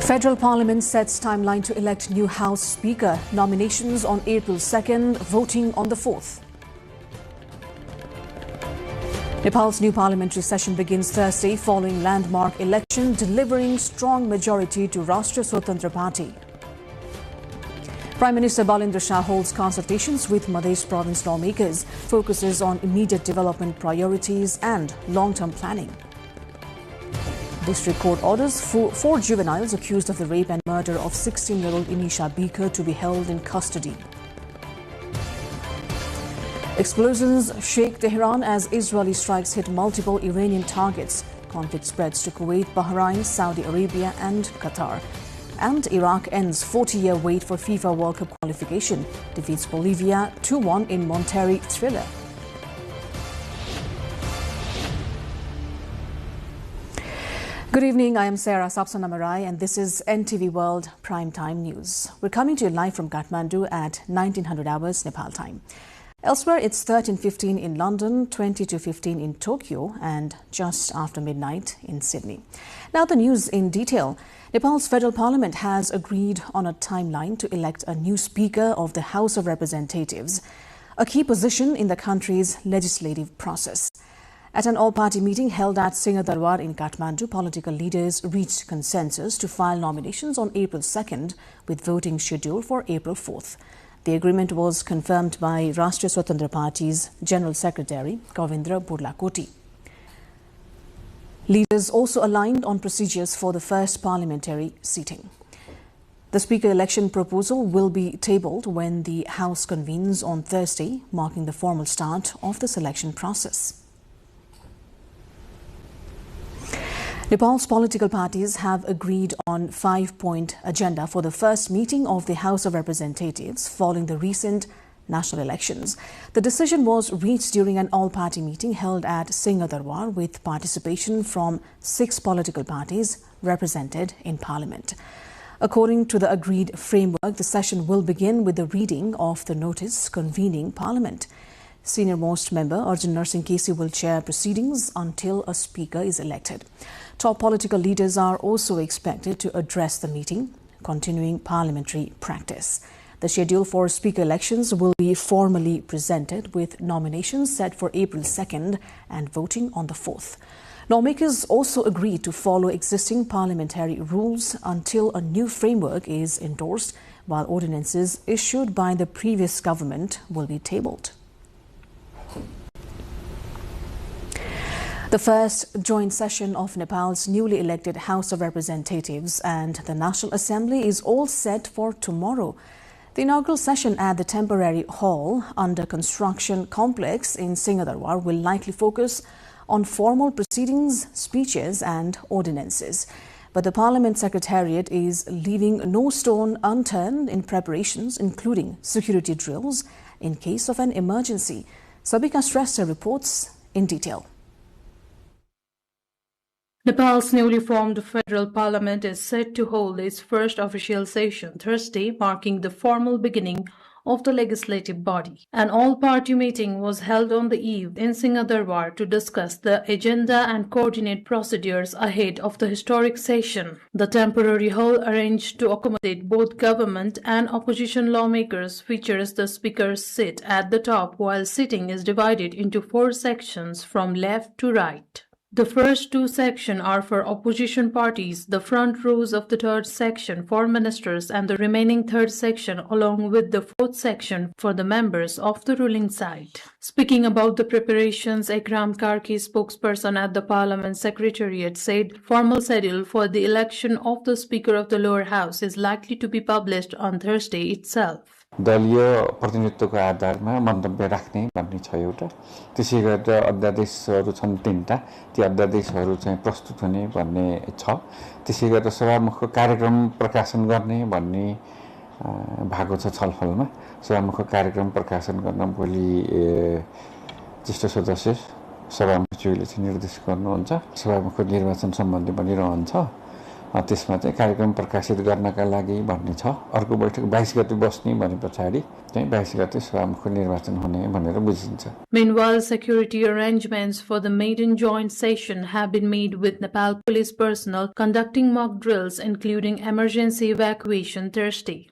Federal Parliament sets timeline to elect new House Speaker. Nominations on April 2nd, voting on the 4th. Nepal's new parliamentary session begins Thursday following landmark election, delivering strong majority to Rashtriya Swatantra Party. Prime Minister Balendra Shah holds consultations with Madhya province lawmakers, focuses on immediate development priorities and long-term planning. District Court orders four juveniles accused of the rape and murder of 16-year-old Inisha Beaker to be held in custody. Explosions shake Tehran as Israeli strikes hit multiple Iranian targets. Conflict spreads to Kuwait, Bahrain, Saudi Arabia and Qatar. And Iraq ends 40-year wait for FIFA World Cup qualification. Defeats Bolivia 2-1 in Monterrey thriller. Good evening, I am Sarah Sapsanamarai and this is NTV World Primetime News. We're coming to you live from Kathmandu at 1900 hours Nepal time. Elsewhere, it's 13:15 in London, 20:15 in Tokyo and just after midnight in Sydney. Now the news in detail. Nepal's federal parliament has agreed on a timeline to elect a new Speaker of the House of Representatives, a key position in the country's legislative process. At an all-party meeting held at Singhdarbar in Kathmandu, political leaders reached consensus to file nominations on April 2nd, with voting scheduled for April 4th. The agreement was confirmed by Rashtriya Swatantra Party's General Secretary, Govindra Burlakoti. Leaders also aligned on procedures for the first parliamentary seating. The Speaker election proposal will be tabled when the House convenes on Thursday, marking the formal start of the selection process. Nepal's political parties have agreed on 5-point agenda for the first meeting of the House of Representatives following the recent national elections. The decision was reached during an all-party meeting held at Singhdarbar with participation from 6 political parties represented in Parliament. According to the agreed framework, the session will begin with the reading of the notice convening Parliament. Senior-most member Arjun Narsingh Kesi will chair proceedings until a speaker is elected. Top political leaders are also expected to address the meeting, continuing parliamentary practice. The schedule for speaker elections will be formally presented with nominations set for April 2nd and voting on the 4th. Lawmakers also agreed to follow existing parliamentary rules until a new framework is endorsed, while ordinances issued by the previous government will be tabled. The first joint session of Nepal's newly elected House of Representatives and the National Assembly is all set for tomorrow. The inaugural session at the temporary hall under construction complex in Singhdarbar will likely focus on formal proceedings, speeches and ordinances. But the Parliament Secretariat is leaving no stone unturned in preparations, including security drills in case of an emergency. Sabika Shrestha reports in detail. Nepal's newly formed federal parliament is set to hold its first official session Thursday, marking the formal beginning of the legislative body. An all-party meeting was held on the eve in Singhdarbar to discuss the agenda and coordinate procedures ahead of the historic session. The temporary hall, arranged to accommodate both government and opposition lawmakers, features the speaker's seat at the top, while sitting is divided into 4 sections from left to right. The first 2 sections are for opposition parties, the front rows of the 3rd section for ministers, and the remaining 3rd section along with the 4th section for the members of the ruling side. Speaking about the preparations, Ekram Karki, spokesperson at the Parliament Secretariat, said formal schedule for the election of the Speaker of the lower house is likely to be published on Thursday itself. दलीय प्रतिनिधित्वको आधारमा मन्तव्य राख्ने भन्ने छ एउटा त्यसै गरेर अध्यादेशहरू छन् 3टा ती अध्यादेशहरू चाहिँ प्रस्तुत हुने भन्ने छ त्यसै गरेर सभामुखको कार्यक्रम प्रकाशन गर्ने भन्ने भएको छ छलफलमा सभामुखको कार्यक्रम प्रकाशन गर्न भोलि ज्येष्ठ सदस्य सभामुखज्यूले चाहिँ निर्देश गर्नुहुन्छ सभामुखको निर्वाचन सम्बन्धी पनि रहन्छ त्यसमा चाहिँ कार्यक्रम प्रकाशित गर्नका लागि भन्ने छ। अर्को बैठक 22 गते बस्ने भने पछाडि चाहिँ 22 गते सभामुखको निर्वाचन हुने भनेर बुझिन्छ। Meanwhile, security arrangements for the maiden joint session have been made with Nepal police personnel conducting mock drills including emergency evacuation Thursday.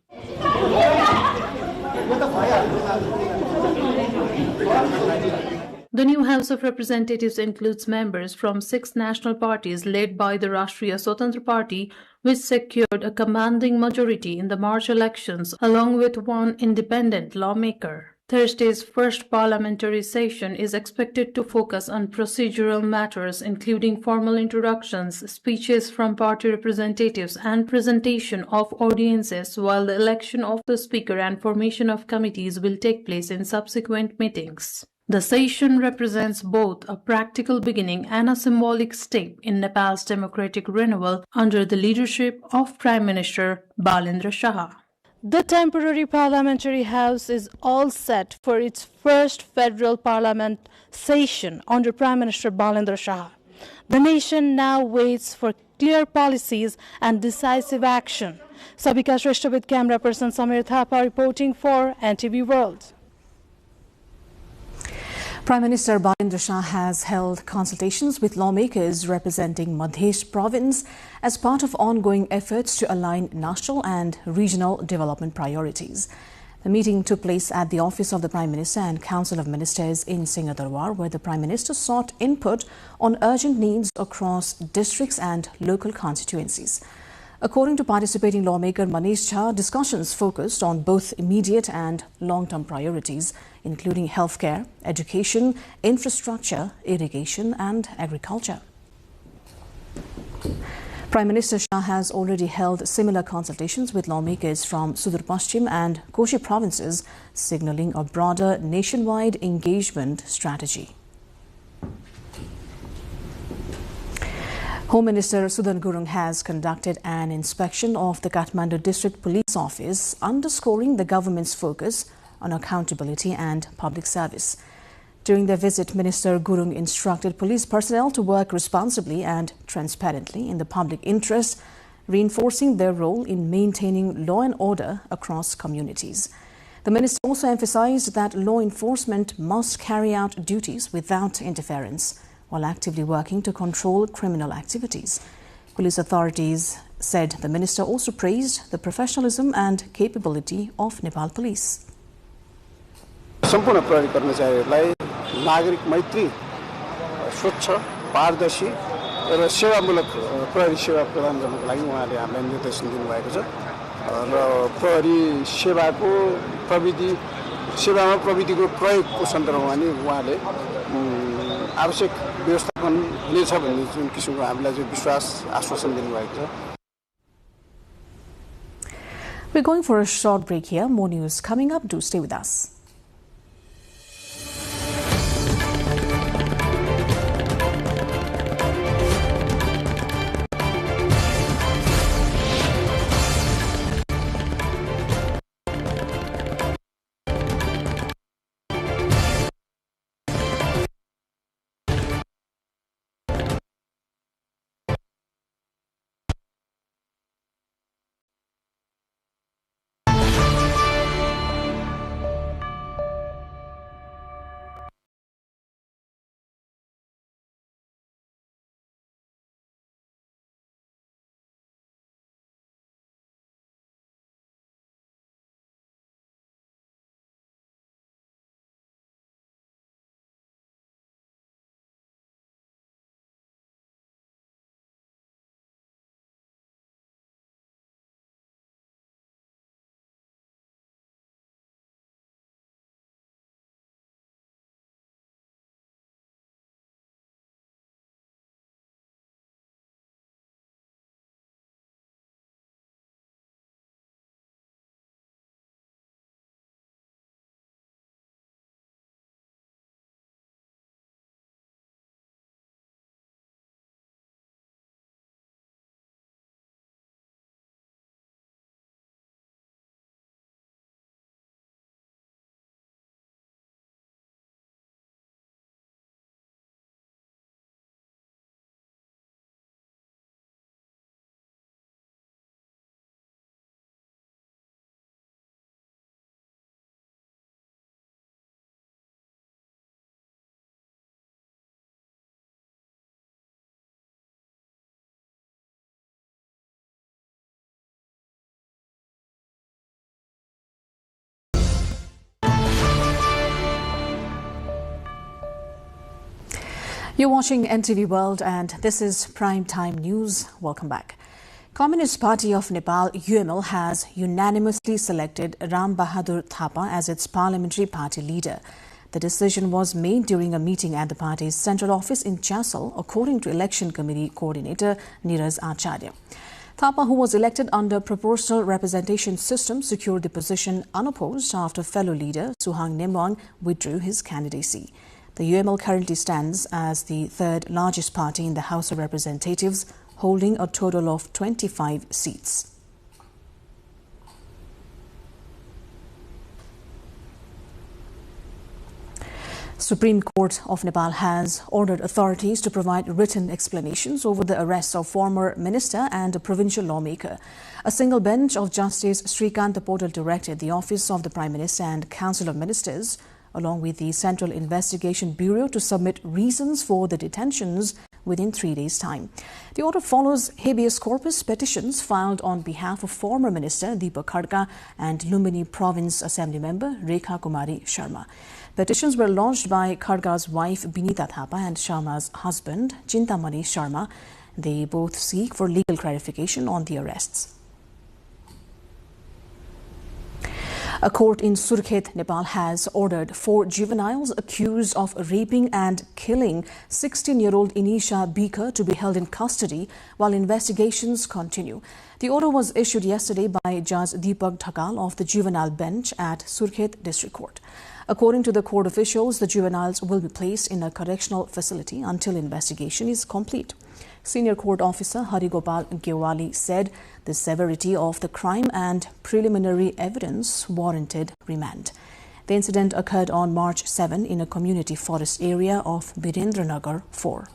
The new House of Representatives includes members from 6 national parties led by the Rashtriya Swatantra Party, which secured a commanding majority in the March elections, along with 1 independent lawmaker. Thursday's first parliamentary session is expected to focus on procedural matters, including formal introductions, speeches from party representatives, and presentation of audiences, while the election of the Speaker and formation of committees will take place in subsequent meetings. The session represents both a practical beginning and a symbolic step in Nepal's democratic renewal under the leadership of Prime Minister Balendra Shah. The temporary parliamentary house is all set for its first federal parliament session under Prime Minister Balendra Shah. The nation now waits for clear policies and decisive action. Sabika Shrestha with camera person Samir Thapa reporting for NTV World. Prime Minister Balendra Shah has held consultations with lawmakers representing Madhya province as part of ongoing efforts to align national and regional development priorities. The meeting took place at the office of the Prime Minister and Council of Ministers in Singadarwar, where the Prime Minister sought input on urgent needs across districts and local constituencies. According to participating lawmaker Manish Jha, discussions focused on both immediate and long-term priorities, including healthcare, education, infrastructure, irrigation and agriculture. Prime Minister Shah has already held similar consultations with lawmakers from Sudur Paschim and Koshi provinces, signalling a broader nationwide engagement strategy. Home Minister Sudan Gurung has conducted an inspection of the Kathmandu District Police Office, underscoring the government's focus on accountability and public service. During their visit, Minister Gurung instructed police personnel to work responsibly and transparently in the public interest, reinforcing their role in maintaining law and order across communities. The minister also emphasized that law enforcement must carry out duties without interference, while actively working to control criminal activities. Police authorities said the minister also praised the professionalism and capability of Nepal Police. सम्पूर्ण प्रहरी कर्मचारीहरूलाई नागरिक मैत्री, स्वच्छ, पारदर्शी र सेवामूलक प्रहरी सेवा प्रदान गर्नको लागि उहाँले हामीलाई निर्देशन दिनुभएको छ र प्रहरी सेवाको प्रविधि सेवामा प्रविधिको प्रयोगको सन्दर्भमा नि उहाँले आवश्यक व्यवस्थापन हुनेछ भन्ने जुन किसिमको हामीलाई जो विश्वास आश्वासन दिनुभएको छ. We're going for a short break here. More news coming up. Do stay with us. You're watching NTV World and this is Prime Time News. Welcome back. Communist Party of Nepal UML has unanimously selected Ram Bahadur Thapa as its parliamentary party leader. The decision was made during a meeting at the party's central office in Chasal, according to Election Committee Coordinator Neeraj Acharya. Thapa, who was elected under proportional representation system, secured the position unopposed after fellow leader Suhang Nemwang withdrew his candidacy. The UML currently stands as the third largest party in the House of Representatives, holding a total of 25 seats. Supreme Court of Nepal has ordered authorities to provide written explanations over the arrests of former minister and a provincial lawmaker. A single bench of Justice Srikant Potal directed the Office of the Prime Minister and Council of Ministers, along with the Central Investigation Bureau, to submit reasons for the detentions within 3 days' time. The order follows habeas corpus petitions filed on behalf of former Minister Deepak Khadka and Lumbini Province Assembly member Rekha Kumari Sharma. Petitions were lodged by Khadka's wife Binita Thapa and Sharma's husband Chintamani Sharma. They both seek for legal clarification on the arrests. A court in Surkhet, Nepal has ordered 4 juveniles accused of raping and killing 16-year-old Inisha Bika to be held in custody while investigations continue. The order was issued yesterday by Judge Deepak Dhakal of the juvenile bench at Surkhet District Court. According to the court officials, the juveniles will be placed in a correctional facility until investigation is complete. Senior Court Officer Harigopal Gewali said the severity of the crime and preliminary evidence warranted remand. The incident occurred on March 7 in a community forest area of Birendranagar 4.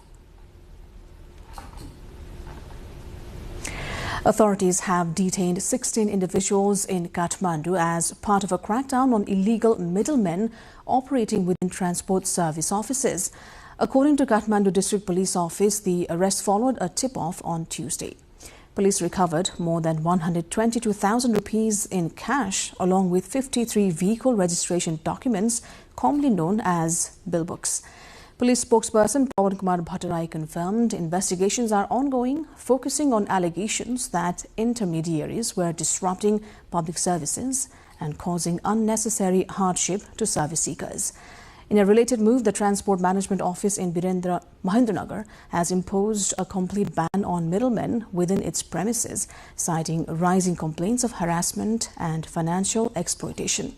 Authorities have detained 16 individuals in Kathmandu as part of a crackdown on illegal middlemen operating within transport service offices. According to Kathmandu District Police Office, the arrest followed a tip-off on Tuesday. Police recovered more than 122,000 rupees in cash along with 53 vehicle registration documents, commonly known as bill books. Police spokesperson Pawan Kumar Bhattarai confirmed investigations are ongoing, focusing on allegations that intermediaries were disrupting public services and causing unnecessary hardship to service seekers. In a related move, the Transport Management Office in Mahendranagar has imposed a complete ban on middlemen within its premises, citing rising complaints of harassment and financial exploitation.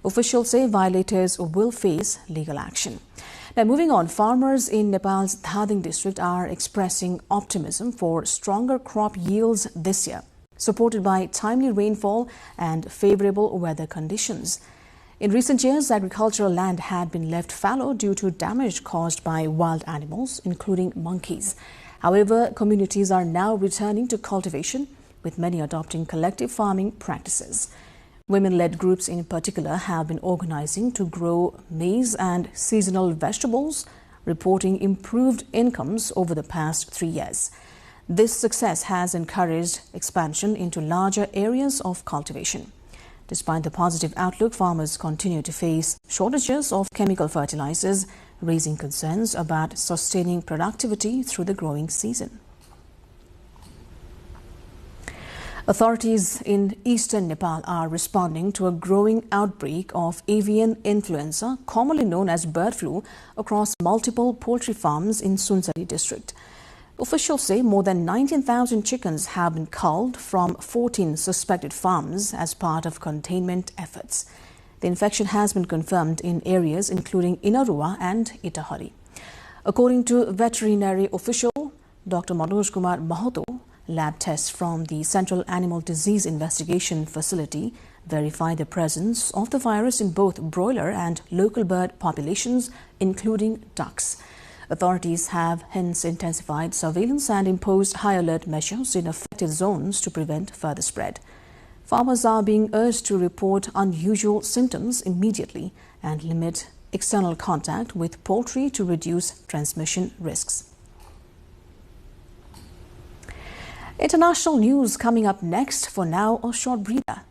Officials say violators will face legal action. Now, moving on, farmers in Nepal's Dhading district are expressing optimism for stronger crop yields this year, supported by timely rainfall and favorable weather conditions. In recent years, agricultural land had been left fallow due to damage caused by wild animals, including monkeys. However, communities are now returning to cultivation, with many adopting collective farming practices. Women-led groups in particular have been organizing to grow maize and seasonal vegetables, reporting improved incomes over the past 3 years. This success has encouraged expansion into larger areas of cultivation. Despite the positive outlook, farmers continue to face shortages of chemical fertilizers, raising concerns about sustaining productivity through the growing season. Authorities in eastern Nepal are responding to a growing outbreak of avian influenza, commonly known as bird flu, across multiple poultry farms in Sunsari district. Officials say more than 19,000 chickens have been culled from 14 suspected farms as part of containment efforts. The infection has been confirmed in areas including Inarua and Itahari. According to veterinary official Dr. Manoj Kumar Mahato, lab tests from the Central Animal Disease Investigation Facility verify the presence of the virus in both broiler and local bird populations, including ducks. Authorities have hence intensified surveillance and imposed high alert measures in affected zones to prevent further spread. Farmers are being urged to report unusual symptoms immediately and limit external contact with poultry to reduce transmission risks. International news coming up next. For now, a short breather.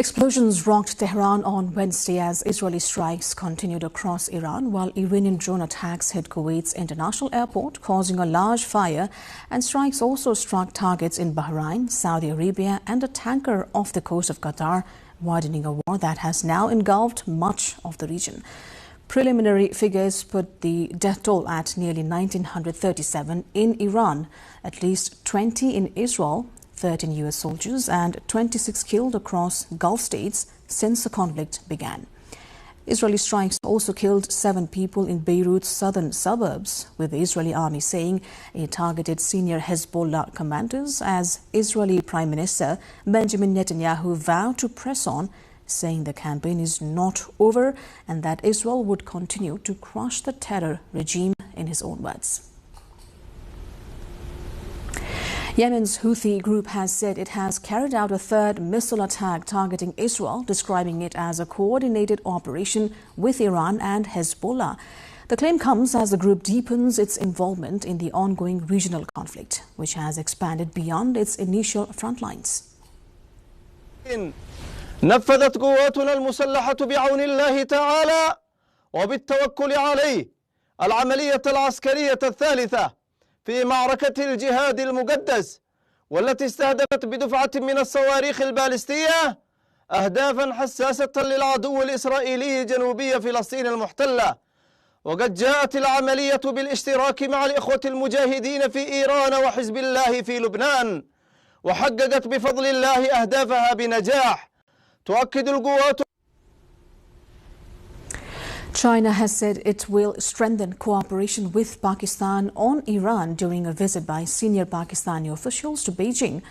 Explosions rocked Tehran on Wednesday as Israeli strikes continued across Iran, while Iranian drone attacks hit Kuwait's international airport, causing a large fire, and strikes also struck targets in Bahrain, Saudi Arabia, and a tanker off the coast of Qatar, widening a war that has now engulfed much of the region. Preliminary figures put the death toll at nearly 1,937 in Iran, at least 20 in Israel, 13 U.S. soldiers and 26 killed across Gulf states since the conflict began. Israeli strikes also killed 7 people in Beirut's southern suburbs, with the Israeli army saying it targeted senior Hezbollah commanders as Israeli Prime Minister Benjamin Netanyahu vowed to press on, saying the campaign is not over and that Israel would continue to crush the terror regime, in his own words. Yemen's Houthi group has said it has carried out a third missile attack targeting Israel, describing it as a coordinated operation with Iran and Hezbollah. The claim comes as the group deepens its involvement in the ongoing regional conflict, which has expanded beyond its initial front lines. نفذت قواتنا المسلحة بعون الله تعالى وبالتوكل عليه العملية العسكرية الثالثة في معركة الجهاد المقدس، والتي استهدفت بدفعة من الصواريخ البالستية أهدافا حساسة للعدو الإسرائيلي جنوبي فلسطين المحتلة. وقد جاءت العملية بالاشتراك مع الإخوة المجاهدين في إيران وحزب الله في لبنان، وحققت بفضل الله أهدافها بنجاح. تؤكد القوات. China has said it will strengthen cooperation with Pakistan on Iran during a visit by senior Pakistani officials to Beijing.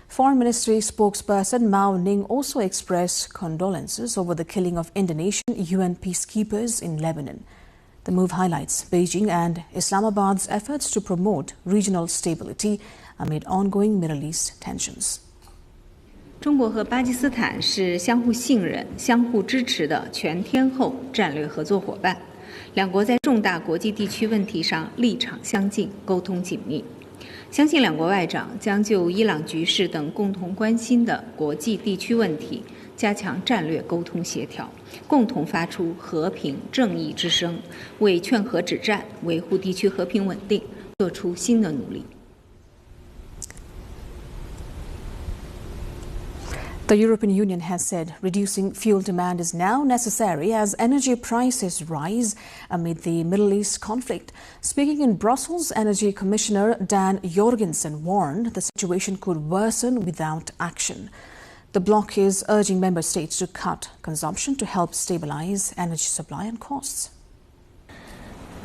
Foreign Ministry spokesperson Mao Ning also expressed condolences over the killing of Indonesian UN peacekeepers in Lebanon. The move highlights Beijing and Islamabad's efforts to promote regional stability amid ongoing Middle East tensions. 中国和巴基斯坦是相互信任、相互支持的全天候战略合作伙伴。两国在重大国际地区问题上立场相近，沟通紧密。相信两国外长将就伊朗局势等共同关心的国际地区问题，加强战略沟通协调，共同发出和平正义之声，为劝和止战、维护地区和平稳定做出新的努力。 The European Union has said reducing fuel demand is now necessary as energy prices rise amid the Middle East conflict. Speaking in Brussels, Energy Commissioner Dan Jorgensen warned the situation could worsen without action. The bloc is urging member states to cut consumption to help stabilize energy supply and costs.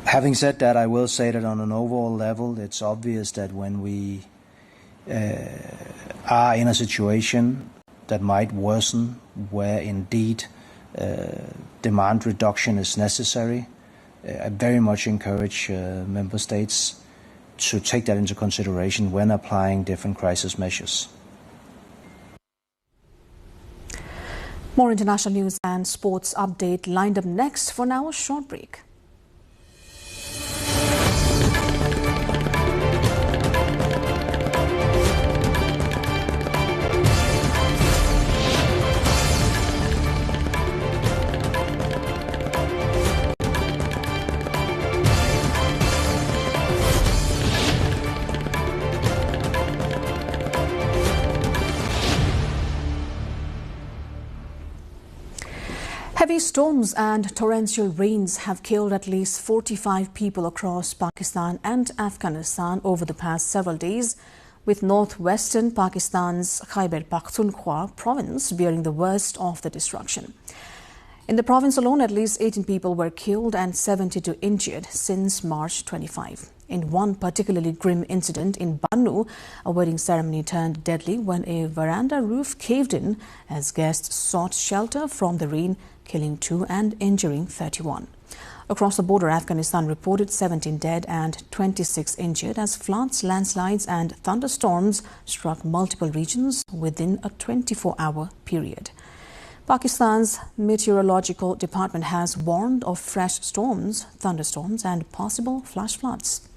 Having said that, I will say that on an overall level, it's obvious that when we are in a situation that might worsen, where indeed demand reduction is necessary, I very much encourage member states to take that into consideration when applying different crisis measures. More international news and sports update lined up next. For now, a short break. Heavy storms and torrential rains have killed at least 45 people across Pakistan and Afghanistan over the past several days, with northwestern Pakistan's Khyber Pakhtunkhwa province bearing the worst of the destruction. In the province alone, at least 18 people were killed and 72 injured since March 25. In one particularly grim incident in Bannu, a wedding ceremony turned deadly when a veranda roof caved in as guests sought shelter from the rain, killing 2 and injuring 31. Across the border, Afghanistan reported 17 dead and 26 injured as floods, landslides and thunderstorms struck multiple regions within a 24-hour period. Pakistan's meteorological department has warned of fresh storms, thunderstorms and possible flash floods.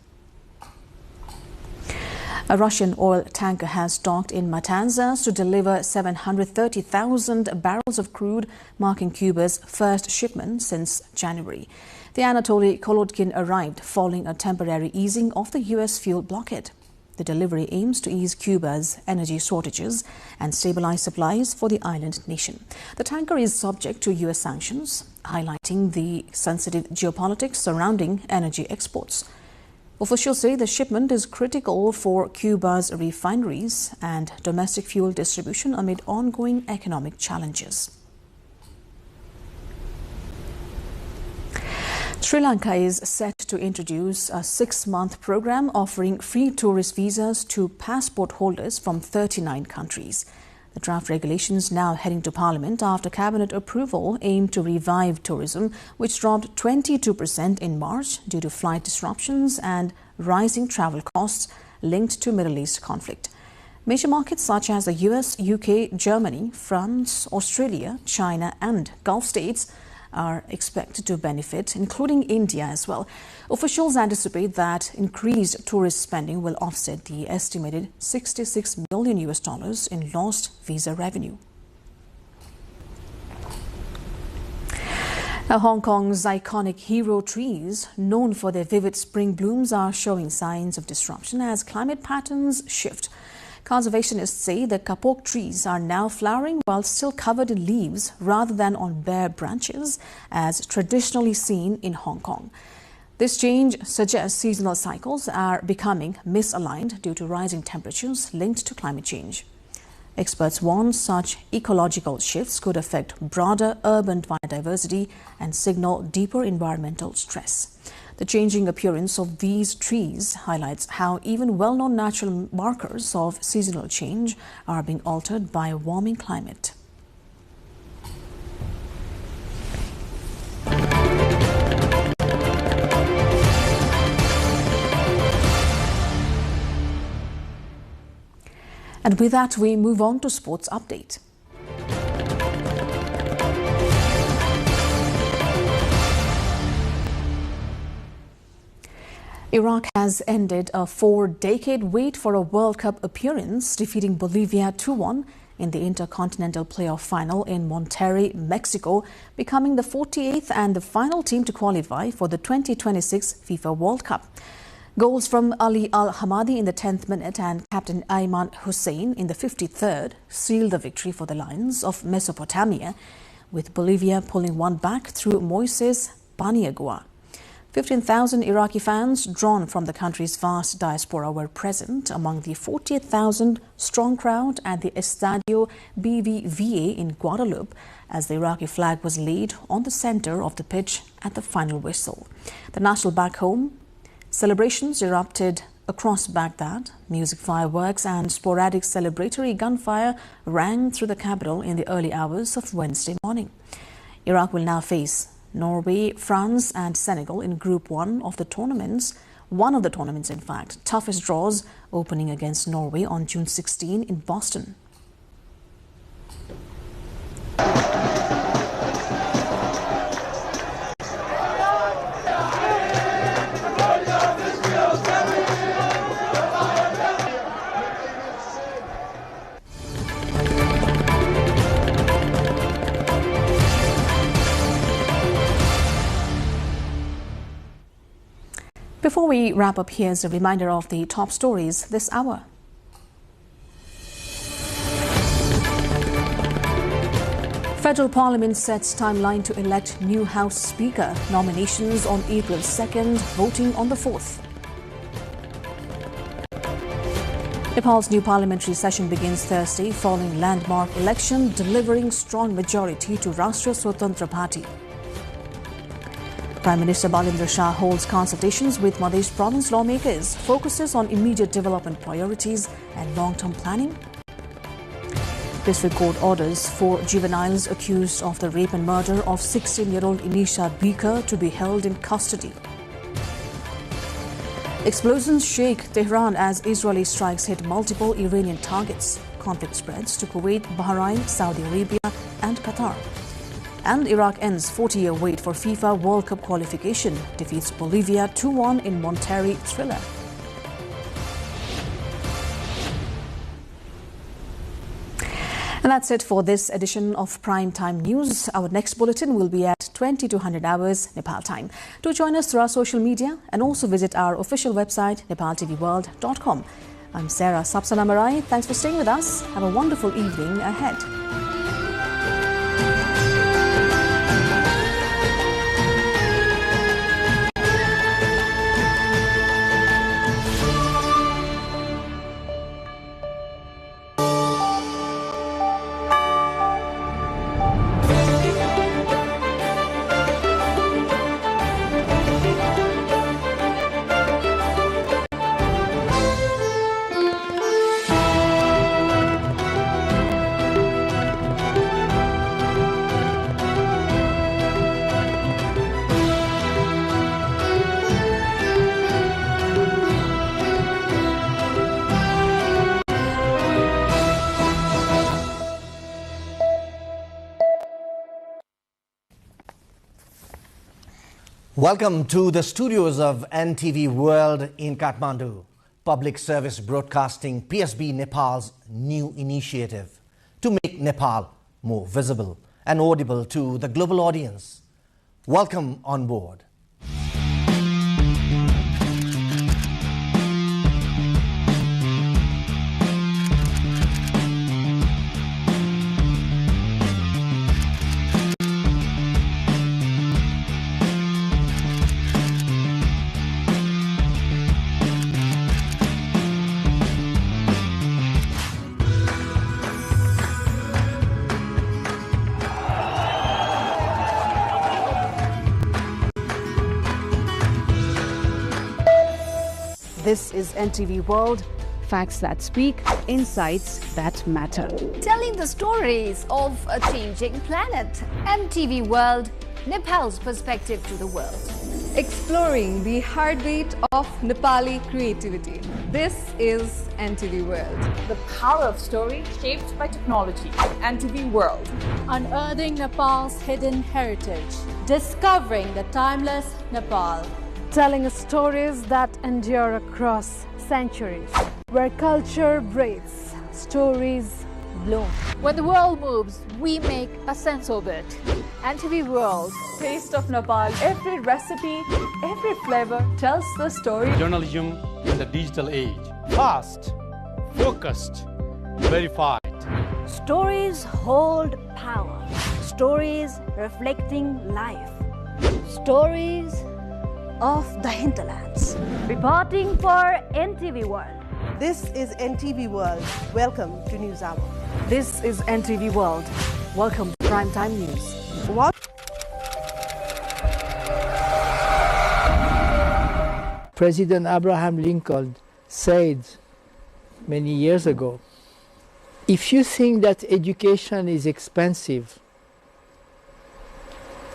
A Russian oil tanker has docked in Matanzas to deliver 730,000 barrels of crude, marking Cuba's first shipment since January. The Anatoly Kolodkin arrived following a temporary easing of the U.S. fuel blockade. The delivery aims to ease Cuba's energy shortages and stabilize supplies for the island nation. The tanker is subject to U.S. sanctions, highlighting the sensitive geopolitics surrounding energy exports. Officials say the shipment is critical for Cuba's refineries and domestic fuel distribution amid ongoing economic challenges. Sri Lanka is set to introduce a 6-month program offering free tourist visas to passport holders from 39 countries. The draft regulations now heading to Parliament after cabinet approval aim to revive tourism, which dropped 22% in March due to flight disruptions and rising travel costs linked to Middle East conflict. Major markets such as the US, UK, Germany, France, Australia, China and Gulf states are expected to benefit, including India as well. Officials anticipate that increased tourist spending will offset the estimated $66 million in lost visa revenue. Now, Hong Kong's iconic hero trees, known for their vivid spring blooms, are showing signs of disruption as climate patterns shift. Conservationists say the kapok trees are now flowering while still covered in leaves rather than on bare branches, as traditionally seen in Hong Kong. This change suggests seasonal cycles are becoming misaligned due to rising temperatures linked to climate change. Experts warn such ecological shifts could affect broader urban biodiversity and signal deeper environmental stress. The changing appearance of these trees highlights how even well-known natural markers of seasonal change are being altered by a warming climate. And with that, we move on to sports update. Iraq has ended a 4-decade wait for a World Cup appearance, defeating Bolivia 2-1 in the Intercontinental Playoff Final in Monterrey, Mexico, becoming the 48th and the final team to qualify for the 2026 FIFA World Cup. Goals from Ali Al-Hamadi in the 10th minute and Captain Ayman Hussein in the 53rd sealed the victory for the Lions of Mesopotamia, with Bolivia pulling one back through Moises Paniagua. 15,000 Iraqi fans drawn from the country's vast diaspora were present among the 48,000 strong crowd at the Estadio BBVA in Guadeloupe as the Iraqi flag was laid on the center of the pitch at the final whistle. The national back home celebrations erupted across Baghdad. Music, fireworks and sporadic celebratory gunfire rang through the capital in the early hours of Wednesday morning. Iraq will now face Norway, France and Senegal in Group 1 of the tournaments. One of the tournaments, in fact, toughest draws, opening against Norway on June 16 in Boston. Before we wrap up, here's a reminder of the top stories this hour. Federal Parliament sets timeline to elect new House Speaker. Nominations on April 2nd, voting on the 4th. Nepal's new parliamentary session begins Thursday following landmark election, delivering strong majority to Rashtriya Swatantra Party. Prime Minister Balendra Shah holds consultations with Madhya Province lawmakers, focuses on immediate development priorities and long-term planning. District Court orders 4 juveniles accused of the rape and murder of 16-year-old Inisha Bikar to be held in custody. Explosions shake Tehran as Israeli strikes hit multiple Iranian targets. Conflict spreads to Kuwait, Bahrain, Saudi Arabia and Qatar. And Iraq ends 40-year wait for FIFA World Cup qualification, defeats Bolivia 2-1 in Monterrey thriller. And that's it for this edition of Prime Time News. Our next bulletin will be at 2200 hours Nepal time. Do join us through our social media and also visit our official website nepaltelevision.com. I'm Sarah Sapsanamarai. Thanks for staying with us. Have a wonderful evening ahead. Welcome to the studios of NTV World in Kathmandu, public service broadcasting PSB Nepal's new initiative to make Nepal more visible and audible to the global audience. Welcome on board. This is NTV World. Facts that speak, insights that matter. Telling the stories of a changing planet. NTV World, Nepal's perspective to the world. Exploring the heartbeat of Nepali creativity. This is NTV World. The power of story shaped by technology. NTV World. Unearthing Nepal's hidden heritage. Discovering the timeless Nepal. Telling stories that endure across centuries. Where culture breathes, stories bloom. When the world moves, we make a sense of it. NTV World. Taste of Nepal. Every recipe, every flavor tells the story. Journalism in the digital age. Fast, focused, verified. Stories hold power. Stories reflecting life. Stories of the hinterlands. Reporting for NTV World. This is NTV World. Welcome to News Hour. This is NTV World. Welcome to Primetime News. What? President Abraham Lincoln said many years ago, if you think that education is expensive,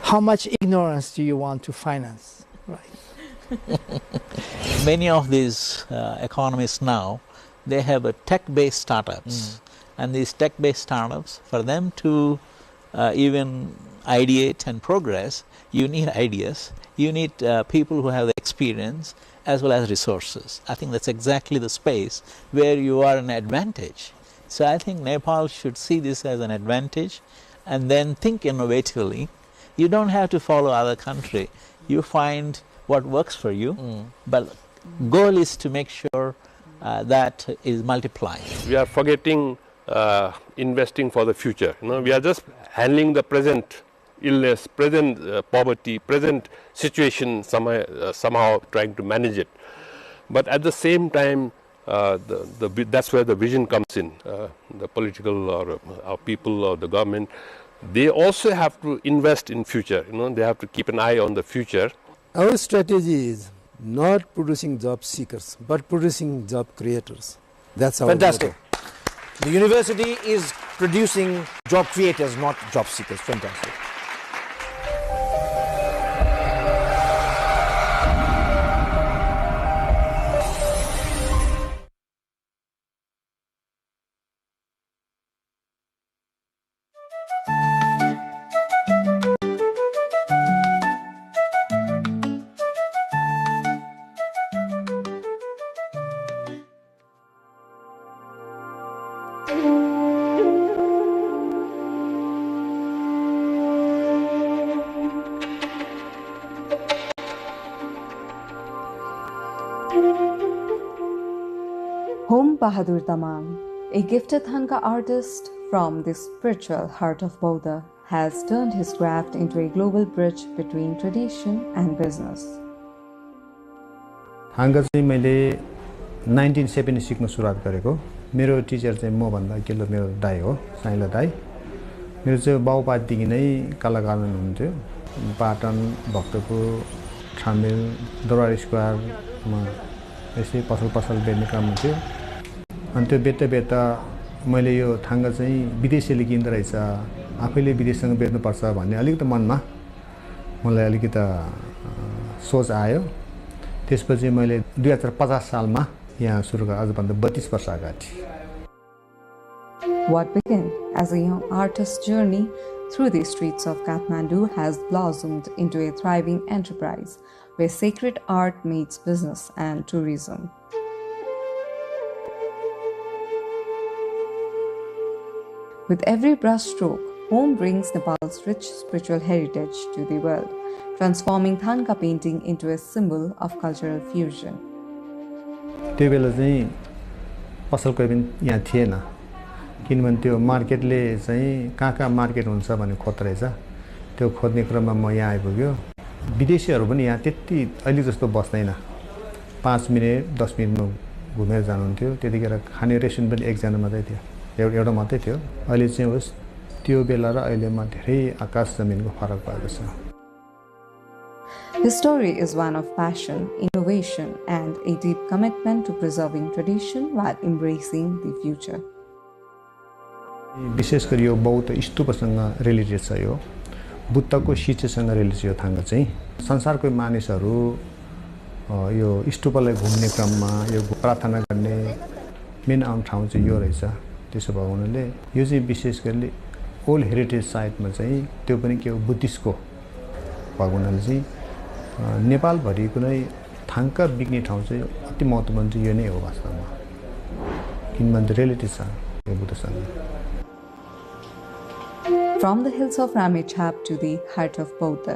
how much ignorance do you want to finance? Right. Many of these economists now, they have a tech-based startups. And these tech-based startups, for them to even ideate and progress, you need ideas, you need people who have the experience as well as resources. I think that's exactly the space where you are an advantage. So I think Nepal should see this as an advantage and then think innovatively. You don't have to follow other country. You find what works for you, but goal is to make sure that is multiplied. We are forgetting investing for the future. We are just handling the present illness, present poverty, present situation, somehow trying to manage it. But at the same time, that's where the vision comes in. The political or our people or the government, they also have to invest in future. They have to keep an eye on the future. Our strategy is not producing job seekers, but producing job creators. That's our Fantastic. motto. The university is producing job creators, not job seekers. Fantastic. Home Bahadur Tamang, a gifted Thanka artist from the spiritual heart of Bodha, has turned his craft into a global bridge between tradition and business. थाङ्का चाहिँ मैले 1970 सिक्न सुरुवात गरेको मेरो Stitcher चाहिँ म भन्दा अघिल्लो मेरो दाइ हो साइला दाइ मेरो चाहिँ बाउपादेखि नै कलाकार हुनुहुन्थ्यो पाटन भक्तपुर छामेल दरबार स्क्वायरमा यसै पसल बेच्ने काम हुन्थ्यो अनि त्यो बेच्दा मैले यो थाङ्का चाहिँ विदेशीले किन्दो रहेछ आफैले विदेशसँग बेच्नुपर्छ भन्ने अलिकति मनमा मलाई अलिकति सोच आयो त्यसपछि मैले 2050 सालमा यहाँ सुरु गरेँ आजभन्दा 32 वर्ष अगाडि What began as a young artist's journey through the streets of Kathmandu has blossomed into a thriving enterprise where sacred art meets business and tourism. With every brushstroke, home brings Nepal's rich spiritual heritage to the world, transforming Thanka painting into a symbol of cultural fusion. त्यो बेला चाहिँ पसल कोही पनि यहाँ थिएन किनभने त्यो मार्केटले चाहिँ कहाँ मार्केट हुन्छ भन्ने खोज्दो रहेछ त्यो खोज्ने क्रममा म यहाँ आइपुग्यो विदेशीहरू पनि यहाँ त्यति अहिले जस्तो बस्दैन 5 मिनेट 10 मिनेटमा घुमेर जानुहुन्थ्यो त्यतिखेर खाने रेस्टुरेन्ट पनि एकजना मात्रै थियो एउटा मात्रै थियो अहिले चाहिँ होस् त्यो बेला र अहिलेमा धेरै आकाश जमिनको फरक भएको छ His story is one of passion, innovation, and a deep commitment to preserving tradition while embracing the future. विशेष गरी यो बौद्ध स्तूपसँग रिलेटेड छ यो बुद्धको शिक्षासँग रिलेटेड यो थाङ्का चाहिँ संसारको मानिसहरू यो स्तूपलाई घुम्ने क्रममा यो प्रार्थना गर्ने मेन आउने ठाउँ चाहिँ यो रहेछ त्यसो भएको हुनाले यो चाहिँ विशेष गरी ओल्ड हेरिटेज साइटमा चाहिँ त्यो पनि के हो बुद्धिस्टको भएको हुनाले चाहिँ नेपालभरि कुनै थाङ्का बिक्ने ठाउँ चाहिँ अति महत्त्वपूर्ण चाहिँ यो नै हो वास्तवमा किनभने रिलेटेड छ यो बुद्धसँग From the hills of Ramechhap to the heart of Bodha,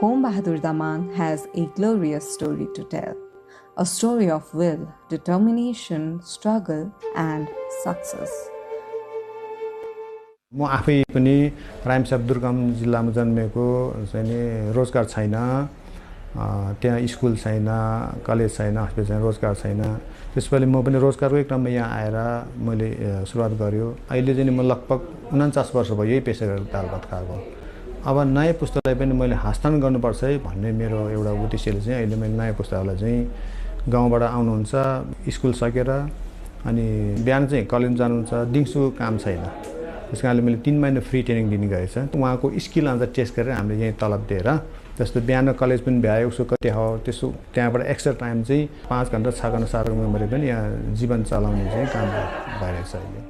Home Bahadur Damang has a glorious story to tell. A story of will, determination, struggle, and success. म आफै पनि रामछाप दुर्गम जिल्लामा जन्मेको चाहिँ रोजगार छैन त्यहाँ स्कुल छैन कलेज छैन हस्पिटल छैन रोजगार छैन त्यसपछि म पनि रोजगारकै क्रममा यहाँ आएर मैले सुरुवात गर्यो अहिले चाहिँ म लगभग 49 वर्ष भयो यही पेसा गरेर दाल भात खाएको अब नयाँ पुस्तालाई पनि मैले हस्तान्तरण गर्नुपर्छ है भन्ने मेरो एउटा उद्देश्यले चाहिँ अहिले मैले नयाँ पुस्तालाई चाहिँ गाउँबाट आउनुहुन्छ स्कुल सकेर अनि बिहान चाहिँ कलेज जानुहुन्छ दिउँसो काम छैन त्यस कारणले मैले 3 महिना फ्री ट्रेनिङ दिने गरेको छ उहाँको स्किल आन्सर टेस्ट गरेर हामीले यहीँ तलब दिएर जस्तो बिहान कलेज पनि भ्यायो उसको कति हो त्यसो त्यहाँबाट एक्स्ट्रा टाइम चाहिँ 5 घण्टा 6 घण्टा 7 घण्टा पनि यहाँ जीवन चलाउने चाहिँ काम भइरहेको छ अहिले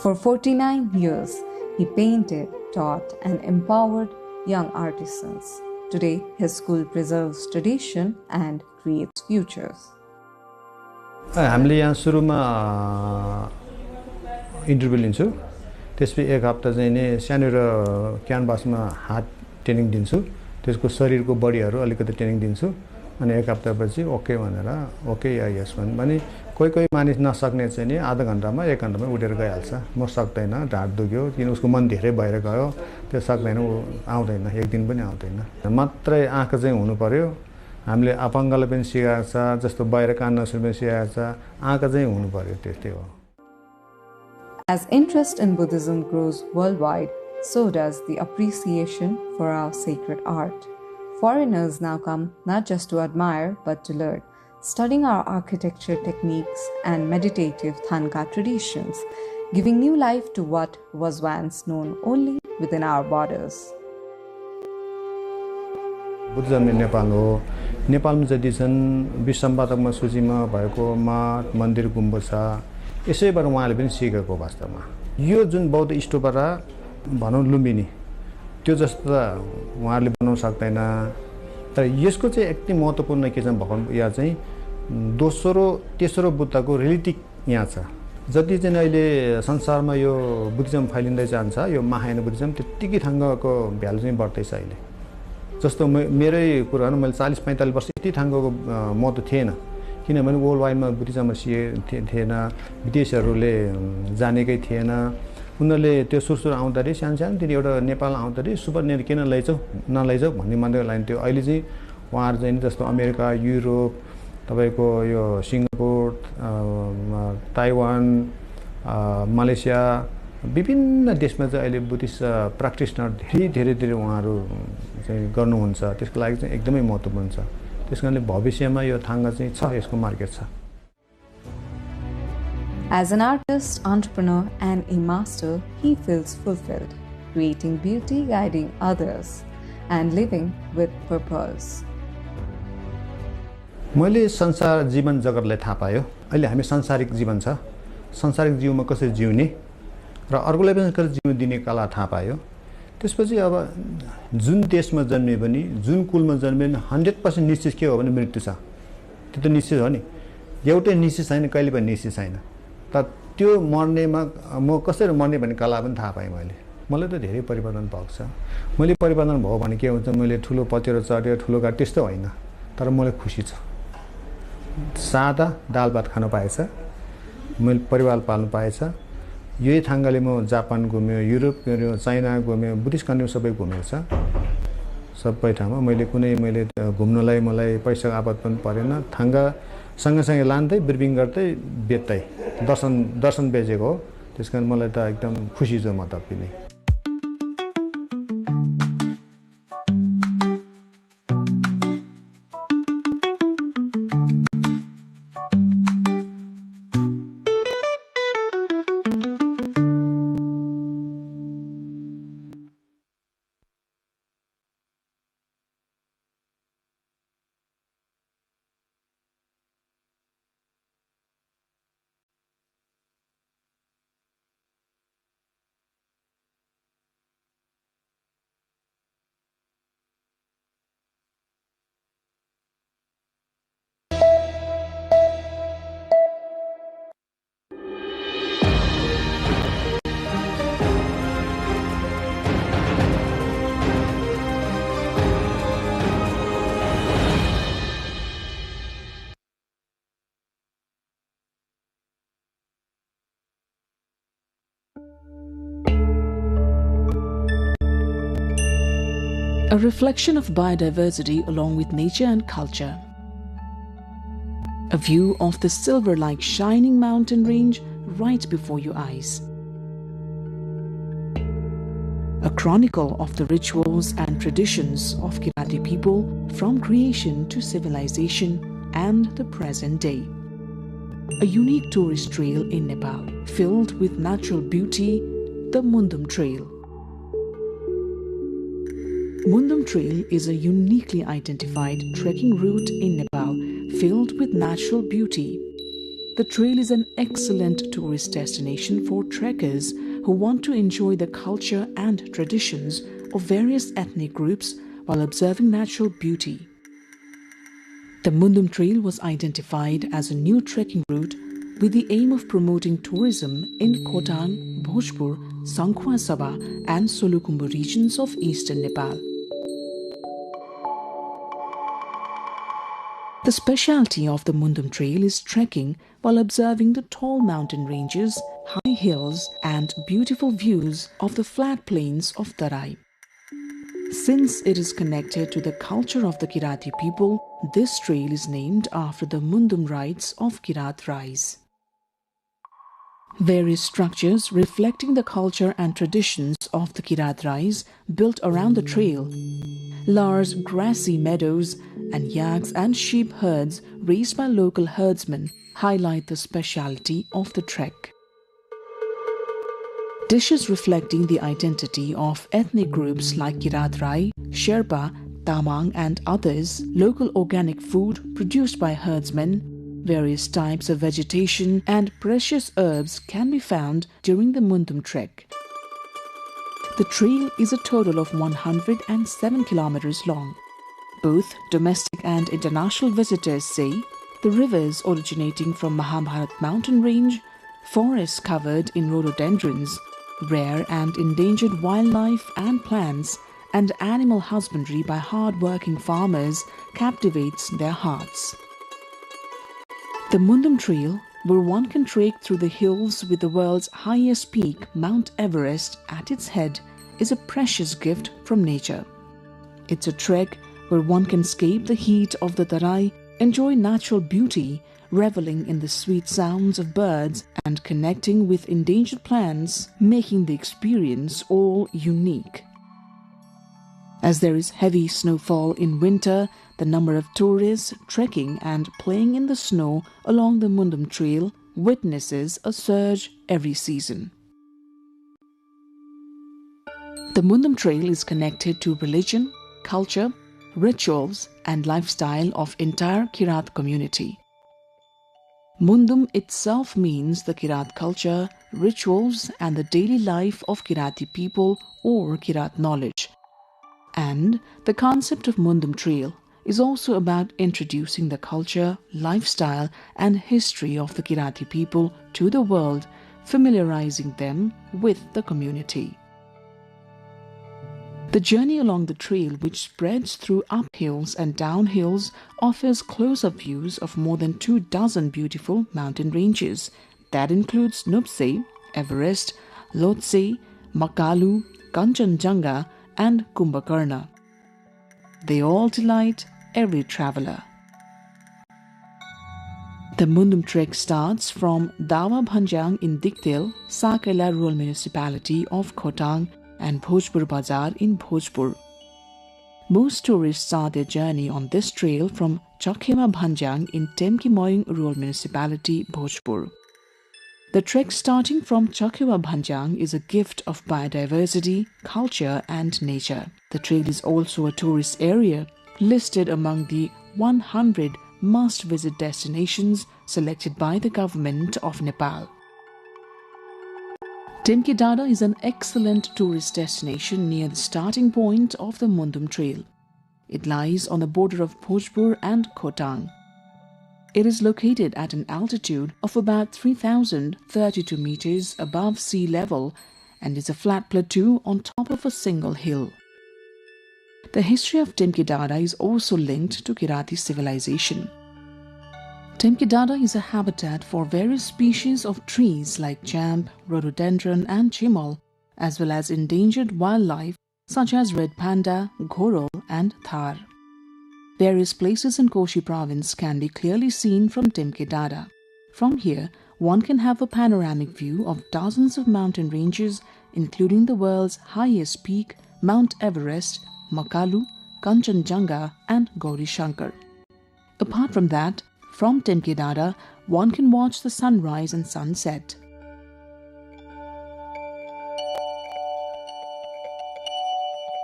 For 49 years, he painted, taught, and empowered young artisans. Today, his school preserves tradition and creates futures. हामीले यहाँ सुरुमा इन्टरभ्यू लिन्छु त्यसपछि एक हप्ता चाहिँ नि सानो र क्यानभासमा हात ट्रेनिङ दिन्छु त्यसको शरीरको बडीहरू अलिकति ट्रेनिङ दिन्छु अनि एक हप्तापछि ओके भनेर ओके या यस भने कोही मानिस नसक्ने चाहिँ नि आधा घण्टामा 1 घण्टामा उठेर गइहाल्छ म सक्दैन ढाड दुख्यो किन उसको मन धेरै भएर गयो त्यो सक्दैन ऊ आउँदैन एक दिन पनि आउँदैन मात्रै आँखा चाहिँ हुनु पर्यो हामीले अपाङ्गलाई पनि सिकाएको छ जस्तो बाहिर कान नसुन्ने पनि सिकाएको छ आँखा चाहिँ हुनु पर्यो त्यस्तै हो As interest in Buddhism grows worldwide, so does the appreciation for our sacred art. Foreigners now come not just to admire but to learn, studying our architecture techniques and meditative Thanka traditions, giving new life to what was once known only within our borders. Buddhism Nepal हो नेपालमा जति छन् विश्वसम्पदामा सूचीमा भएको मठ मन्दिर गुम्बद छ यसैबाट उहाँले पनि सिकेको वास्तवमा यो जुन बौद्ध स्तूपरा भनौँ लुम्बिनी त्यो जस्तो त उहाँहरूले बनाउन सक्दैन तर यसको चाहिँ एकदम महत्त्वपूर्ण के छ भगवान या चाहिँ दोस्रो तेस्रो बुद्धको रिलेटिभ यहाँ छ जति चाहिँ अहिले संसारमा यो बुद्धिज्म फैलिँदै जान्छ यो महायान बुद्धिज्म त्यतिकै ठाउँको भ्यालु चाहिँ बढ्दैछ अहिले जस्तो मेरै कुरा मैले 40-45 वर्ष यति ठाउँको महत्त्व थिएन किनभने वर्ल्ड वाइडमा बुद्धिज्म थिएन विदेशीहरूले जानेकै थिएन उनीहरूले त्यो सुरसुर आउँदाखेरि सानो एउटा नेपाल आउँदाखेरि सुपर नेट किन नलैजाऊ भन्ने मात्रै लाइन थियो अहिले चाहिँ उहाँहरू चाहिँ जस्तो अमेरिका युरोप तपाईको यो सिङ्गापुर ताइवान मलेसिया विभिन्न देशमा चाहिँ अहिले बुद्धिस्ट प्र्याक्टिसनर धेरै उहाँहरू चाहिँ गर्नुहुन्छ त्यसको लागि चाहिँ एकदमै महत्त्वपूर्ण छ त्यसकारणले भविष्यमा यो थाङ्गा चाहिँ छ यसको मार्केट छ As an artist, entrepreneur and a master, he feels fulfilled, creating beauty, guiding others and living with purpose. मैले संसार जीवन जगतलाई थाहा पायो अहिले हामी सांसारिक जीवन छ सांसारिक जीवनमा कसरी जिउने र अर्कोलाई पनि कसरी जिउन दिने कला थाहा पायो त्यसपछि अब जुन देशमा जन्मे पनि जुन कुलमा जन्मे पनि 100% निश्चित के हो भने मृत्यु छ त्यो त निश्चित हो नि एउटै निश्चित छैन कहिले पनि निश्चित छैन त त्यो मर्नेमा म कसरी मर्ने भन्ने कला पनि थाहा पाएँ मलाई त धेरै परिवर्तन भएको छ मैले परिवर्तन भयो भने के हुन्छ मैले ठुलो पचेरो चढ्यो ठुलो गाडी त्यस्तो होइन तर मलाई खुसी छ सादा दाल भात खान पाएछ मैले परिवार पाल्नु पाएछ यही थाङ्गाले म जापान घुम्यो युरोप गयो चाइना घुम्यो बुद्धिस्ट कन्ट्री सबै घुमेको छ सबै ठाउँमा मैले घुम्नलाई मलाई पैसाको आपत पनि परेन थाङ्गा सँगसँगै लान्दै बिर्बिङ गर्दै बेच्दै दर्शन बेचेको हो त्यसकारण मलाई त एकदम खुसी छु म त पनि A reflection of biodiversity along with nature and culture. A view of the silver-like shining mountain range right before your eyes. A chronicle of the rituals and traditions of Kirati people from creation to civilization and the present day. A unique tourist trail in Nepal filled with natural beauty, the Mundum Trail. Mundum Trail is a uniquely identified trekking route in Nepal filled with natural beauty. The trail is an excellent tourist destination for trekkers who want to enjoy the culture and traditions of various ethnic groups while observing natural beauty. The Mundum Trail was identified as a new trekking route with the aim of promoting tourism in Khotang, Bhojpur, Sangkhwa Sabha and Solukhumbu regions of eastern Nepal. The specialty of the Mundum Trail is trekking while observing the tall mountain ranges, high hills and beautiful views of the flat plains of Tarai. Since it is connected to the culture of the Kirati people, this trail is named after the Mundum rites of Kirat Rais. Various structures reflecting the culture and traditions of the Kirat Rais built around the trail. Large grassy meadows and yaks and sheep herds raised by local herdsmen highlight the speciality of the trek. Dishes reflecting the identity of ethnic groups like Kirat Rai, Sherpa, Tamang and others, local organic food produced by herdsmen, various types of vegetation and precious herbs can be found during the Mundum trek. The trail is a total of 107 kilometers long. Both domestic and international visitors say the rivers originating from Mahabharat mountain range, forests covered in rhododendrons, rare and endangered wildlife and plants, and animal husbandry by hard-working farmers captivates their hearts. The Mundum Trail, where one can trek through the hills with the world's highest peak, Mount Everest, at its head, is a precious gift from nature. It's a trek where one can escape the heat of the Tarai, enjoy natural beauty, reveling in the sweet sounds of birds and connecting with endangered plants, making the experience all unique. As there is heavy snowfall in winter, the number of tourists trekking and playing in the snow along the Mundum Trail witnesses a surge every season. The Mundum Trail is connected to religion, culture, rituals and lifestyle of entire Kirat community. Mundum itself means the Kirat culture, rituals and the daily life of Kirati people or Kirat knowledge. And the concept of Mundum Trail is also about introducing the culture, lifestyle and history of the Kirati people to the world, familiarizing them with the community. The journey along the trail, which spreads through uphills and downhills, offers close-up views of more than 24 beautiful mountain ranges. That includes Nuptse, Everest, Lhotse, Makalu, Kanchenjunga and Kumbhakarna. They all delight every traveler. The Mundum trek starts from Dawa Bhanjang in Diktel, Sakaila rural municipality of Khotang, and Bhojpur Bazar in Bhojpur. Most tourists start their journey on this trail from Chakhema Bhanjang in Temki rural municipality, Bhojpur. The trek starting from Chakhema Bhanjang is a gift of biodiversity, culture and nature. The trail is also a tourist area listed among the 100 must-visit destinations selected by the government of Nepal. Temke Dada is an excellent tourist destination near the starting point of the Mundum Trail. It lies on the border of Bhojpur and Khotang. It is located at an altitude of about 3,032 meters above sea level and is a flat plateau on top of a single hill. The history of Temke Dada is also linked to Kirati civilization. Temke Dada is a habitat for various species of trees like jamb, rhododendron and chimal, as well as endangered wildlife such as red panda, ghorol and thar. Various places in Koshi province can be clearly seen from Temke Dada. From here, one can have a panoramic view of dozens of mountain ranges, including the world's highest peak, Mount Everest, Makalu, Kanchenjunga and Gauri Shankar. Apart from that, from Temke Dada, one can watch the sunrise and sunset.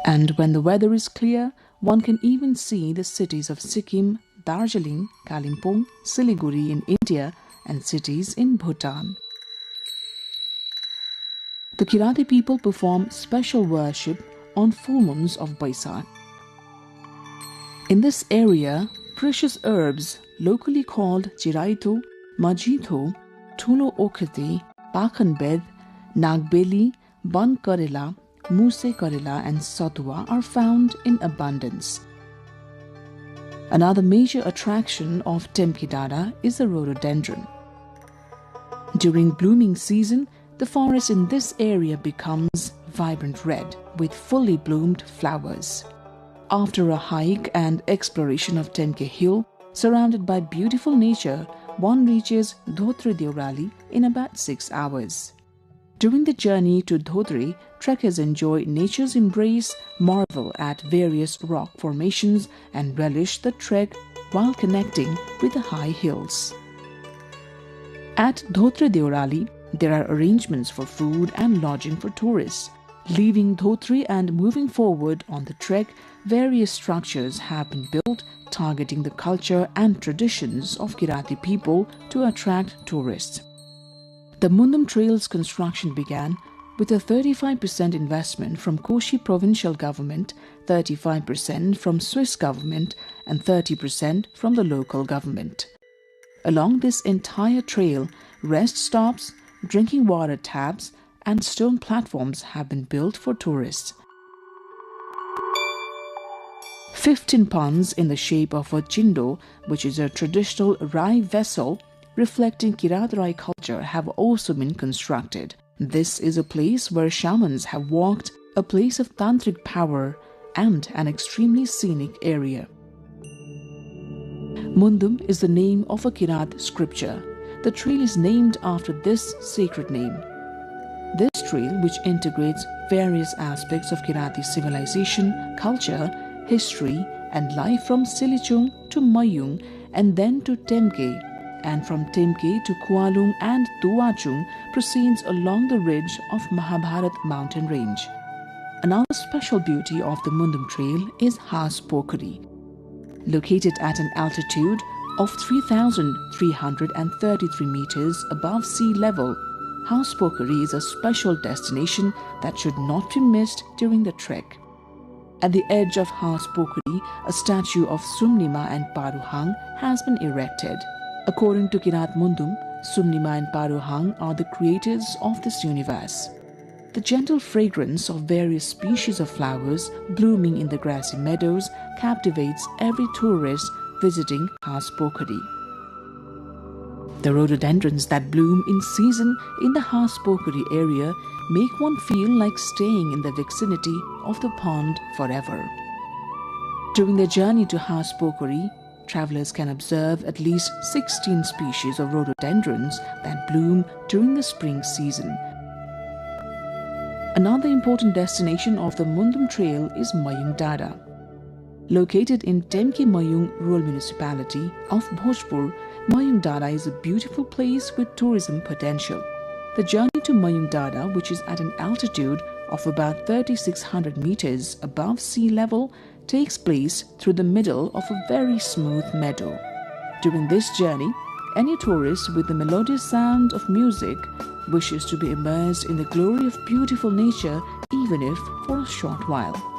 And when the weather is clear, one can even see the cities of Sikkim, Darjeeling, Kalimpong, Siliguri in India and cities in Bhutan. The Kirati people perform special worship on full moons of Baisakh. In this area, precious herbs locally called Chiraito, Majito, Tulo Okhete, Pakhanbed, Nagbeli, Ban Karela, Muse Karela and Satua are found in abundance. Another major attraction of Temke Dada is the rhododendron. During blooming season, the forest in this area becomes vibrant red with fully bloomed flowers. After a hike and exploration of Temke Hill, surrounded by beautiful nature, one reaches Dhotre Deorali in about 6 hours. During the journey to Dhotre, trekkers enjoy nature's embrace, marvel at various rock formations and relish the trek while connecting with the high hills. At Dhotre Deorali, there are arrangements for food and lodging for tourists. Leaving Dhotre and moving forward on the trek, various structures have been built targeting the culture and traditions of Kirati people to attract tourists. The Mundum Trail's construction began with a 35% investment from Koshi provincial government, 35% from Swiss government and 30% from the local government. Along this entire trail, rest stops, drinking water taps and stone platforms have been built for tourists. 15 ponds in the shape of a chindo, which is a traditional Rai vessel reflecting Kirat Rai culture, have also been constructed. This is a place where shamans have walked, a place of tantric power and an extremely scenic area. Mundum is the name of a Kirat scripture. The trail is named after this sacred name. This trail, which integrates various aspects of Kirati civilization, culture, history and life from Silichung to Mayung and then to Temke, and from Temke to Kualung and Tuachung, proceeds along the ridge of Mahabharat mountain range. Another special beauty of the Mundum Trail is Has Pokhari. Located at an altitude of 3,333 meters above sea level, Has Pokhari is a special destination that should not be missed during the trek. At the edge of Has Pokhari, a statue of Sumnima and Paruhang has been erected. According to Kirat Mundum, Sumnima and Paruhang are the creators of this universe. The gentle fragrance of various species of flowers blooming in the grassy meadows captivates every tourist visiting Has Pokhari. The rhododendrons that bloom in season in the Has Pokhari area make one feel like staying in the vicinity of the pond forever. During their journey to Has Pokhari, travelers can observe at least 16 species of rhododendrons that bloom during the spring season. Another important destination of the Mundum Trail is Mayung Dada. Located in Temke Mayung Rural Municipality of Bhojpur, Mayung Dada is a beautiful place with tourism potential. The journey to Mayung Dada, which is at an altitude of about 3,600 meters above sea level, takes place through the middle of a very smooth meadow. During this journey, any tourist with the melodious sound of music wishes to be immersed in the glory of beautiful nature, even if for a short while.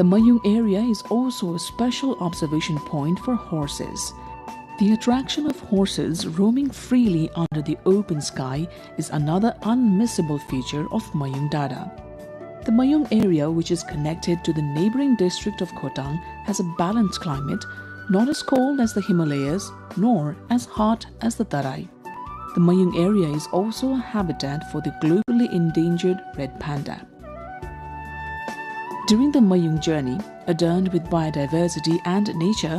The Mayung area is also a special observation point for horses. The attraction of horses roaming freely under the open sky is another unmissable feature of Mayung Dada. The Mayung area, which is connected to the neighboring district of Khotang, has a balanced climate, not as cold as the Himalayas, nor as hot as the Tarai. The Mayung area is also a habitat for the globally endangered red panda. During the Mayung journey, adorned with biodiversity and nature,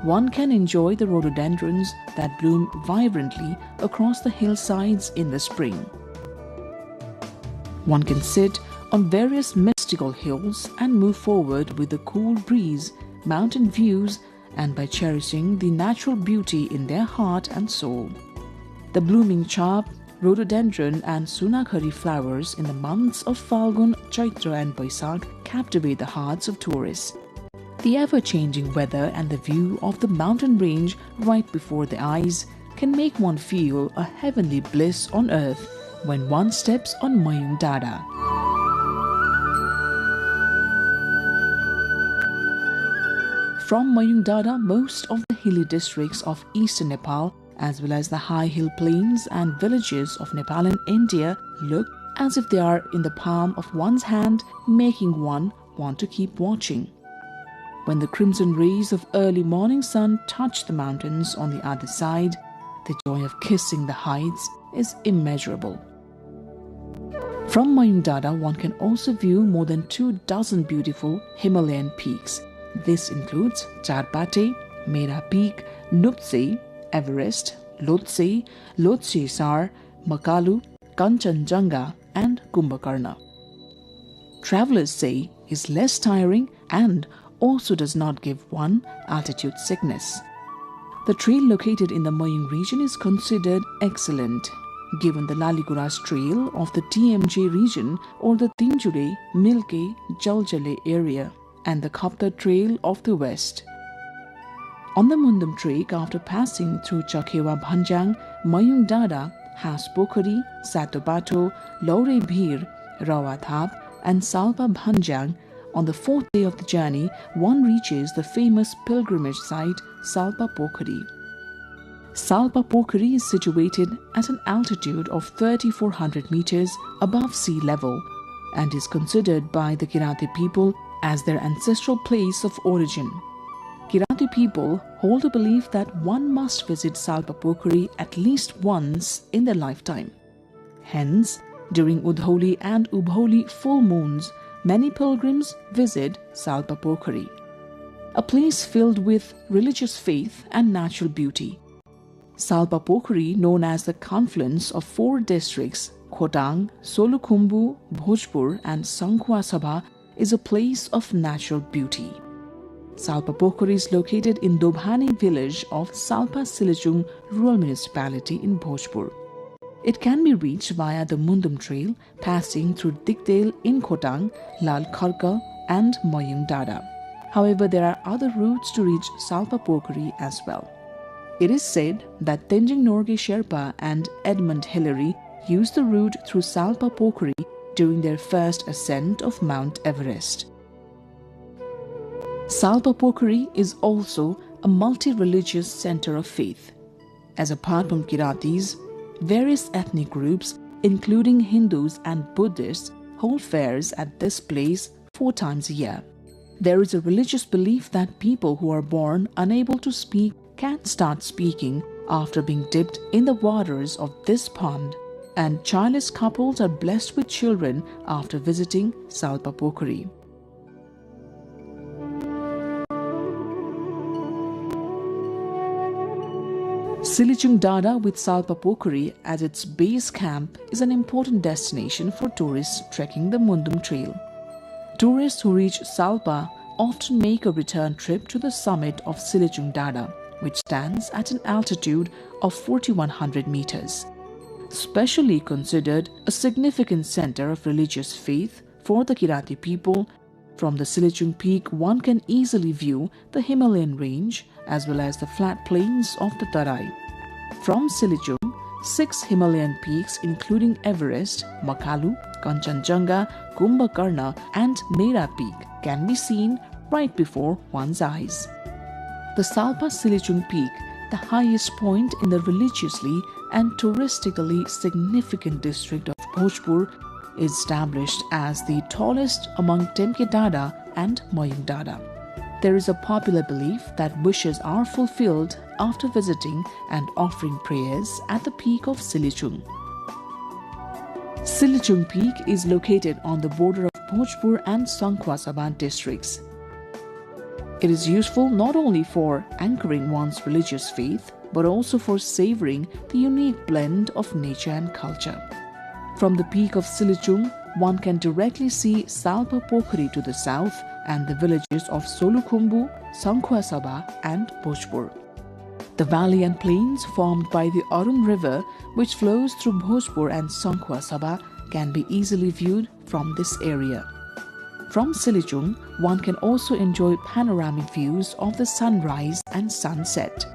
one can enjoy the rhododendrons that bloom vibrantly across the hillsides in the spring. One can sit on various mystical hills and move forward with the cool breeze, mountain views, and by cherishing the natural beauty in their heart and soul. The blooming chap, rhododendron and sunakhari flowers in the months of Falgun, Chaitra and Baisakh captivate the hearts of tourists. The ever-changing weather and the view of the mountain range right before the eyes can make one feel a heavenly bliss on earth when one steps on Mayung Dada. From Mayung Dada, most of the hilly districts of eastern Nepal as well as the high hill plains and villages of Nepal and India look as if they are in the palm of one's hand, making one want to keep watching. When the crimson rays of early morning sun touch the mountains on the other side, the joy of kissing the heights is immeasurable. From Mayung Dada, one can also view more than 24 beautiful Himalayan peaks. This includes Charpate, Mera Peak, Nuptse, Everest, Lhotse, Lhotse Sar, Makalu, Kanchenjunga and Kumbhakarna. Travelers say is less tiring and also does not give one altitude sickness. The trail located in the Mayung region is considered excellent, given the Laliguras trail of the TMJ region or the Tinjure, Milke, Jaljale area and the Khapta trail of the west. On the Mundum Trek, after passing through Chakhewa Bhanjang, Mayung Dada, Has Pokhari, Satobato, Laure Bhir, Rawathap, and Salpa Bhanjang, on the fourth day of the journey, one reaches the famous pilgrimage site Salpa Pokhari. Salpa Pokhari is situated at an altitude of 3,400 meters above sea level and is considered by the Kirati people as their ancestral place of origin. Kirati people hold a belief that one must visit Salpa Pokhari at least once in their lifetime. Hence, during Udholi and Ubholi full moons, many pilgrims visit Salpa Pokhari, a place filled with religious faith and natural beauty. Salpa Pokhari, known as the confluence of 4 districts, Khotang, Solukhumbu, Bhojpur and Sankhwa Sabha, is a place of natural beauty. Salpa Pokhari is located in Dobhani village of Salpa Silichung rural municipality in Bhojpur. It can be reached via the Mundum Trail, passing through Dikdale in Khotang, Lal Kharka and Mayung Dada. However, there are other routes to reach Salpa Pokhari as well. It is said that Tenzing Norgay Sherpa and Edmund Hillary used the route through Salpa Pokhari during their first ascent of Mount Everest. Salpa Pokhari is also a multi-religious center of faith, as apart from Kiratis, various ethnic groups, including Hindus and Buddhists, hold fairs at this place 4 times a year. There is a religious belief that people who are born unable to speak can start speaking after being dipped in the waters of this pond, and childless couples are blessed with children after visiting Salpa Pokhari. Silichung Dada with Salpa Pokhari as its base camp is an important destination for tourists trekking the Mundum Trail. Tourists who reach Salpa often make a return trip to the summit of Silichung Dada, which stands at an altitude of 4,100 meters. Specially considered a significant center of religious faith for the Kirati people, from the Silichung Peak one can easily view the Himalayan range as well as the flat plains of the Tarai. From Silichung, 6 Himalayan peaks including Everest, Makalu, Kanchenjunga, Kumbhakarna and Mera Peak can be seen right before one's eyes. The Salpa Silichung Peak, the highest point in the religiously and touristically significant district of Bhojpur, is established as the tallest among Temke Dada and Mayung Dada. There is a popular belief that wishes are fulfilled after visiting and offering prayers at the peak of Silichung. Silichung Peak is located on the border of Bhojpur and Sankhwa Sabha districts. It is useful not only for anchoring one's religious faith, but also for savoring the unique blend of nature and culture. From the peak of Silichung, one can directly see Salpa Pokhari to the south and the villages of Solukhumbu, Sankhwa Sabha and Bhojpur. The valley and plains formed by the Arun River, which flows through Bhojpur and Sankhwa Sabha, can be easily viewed from this area. From Silichung, one can also enjoy panoramic views of the sunrise and sunset.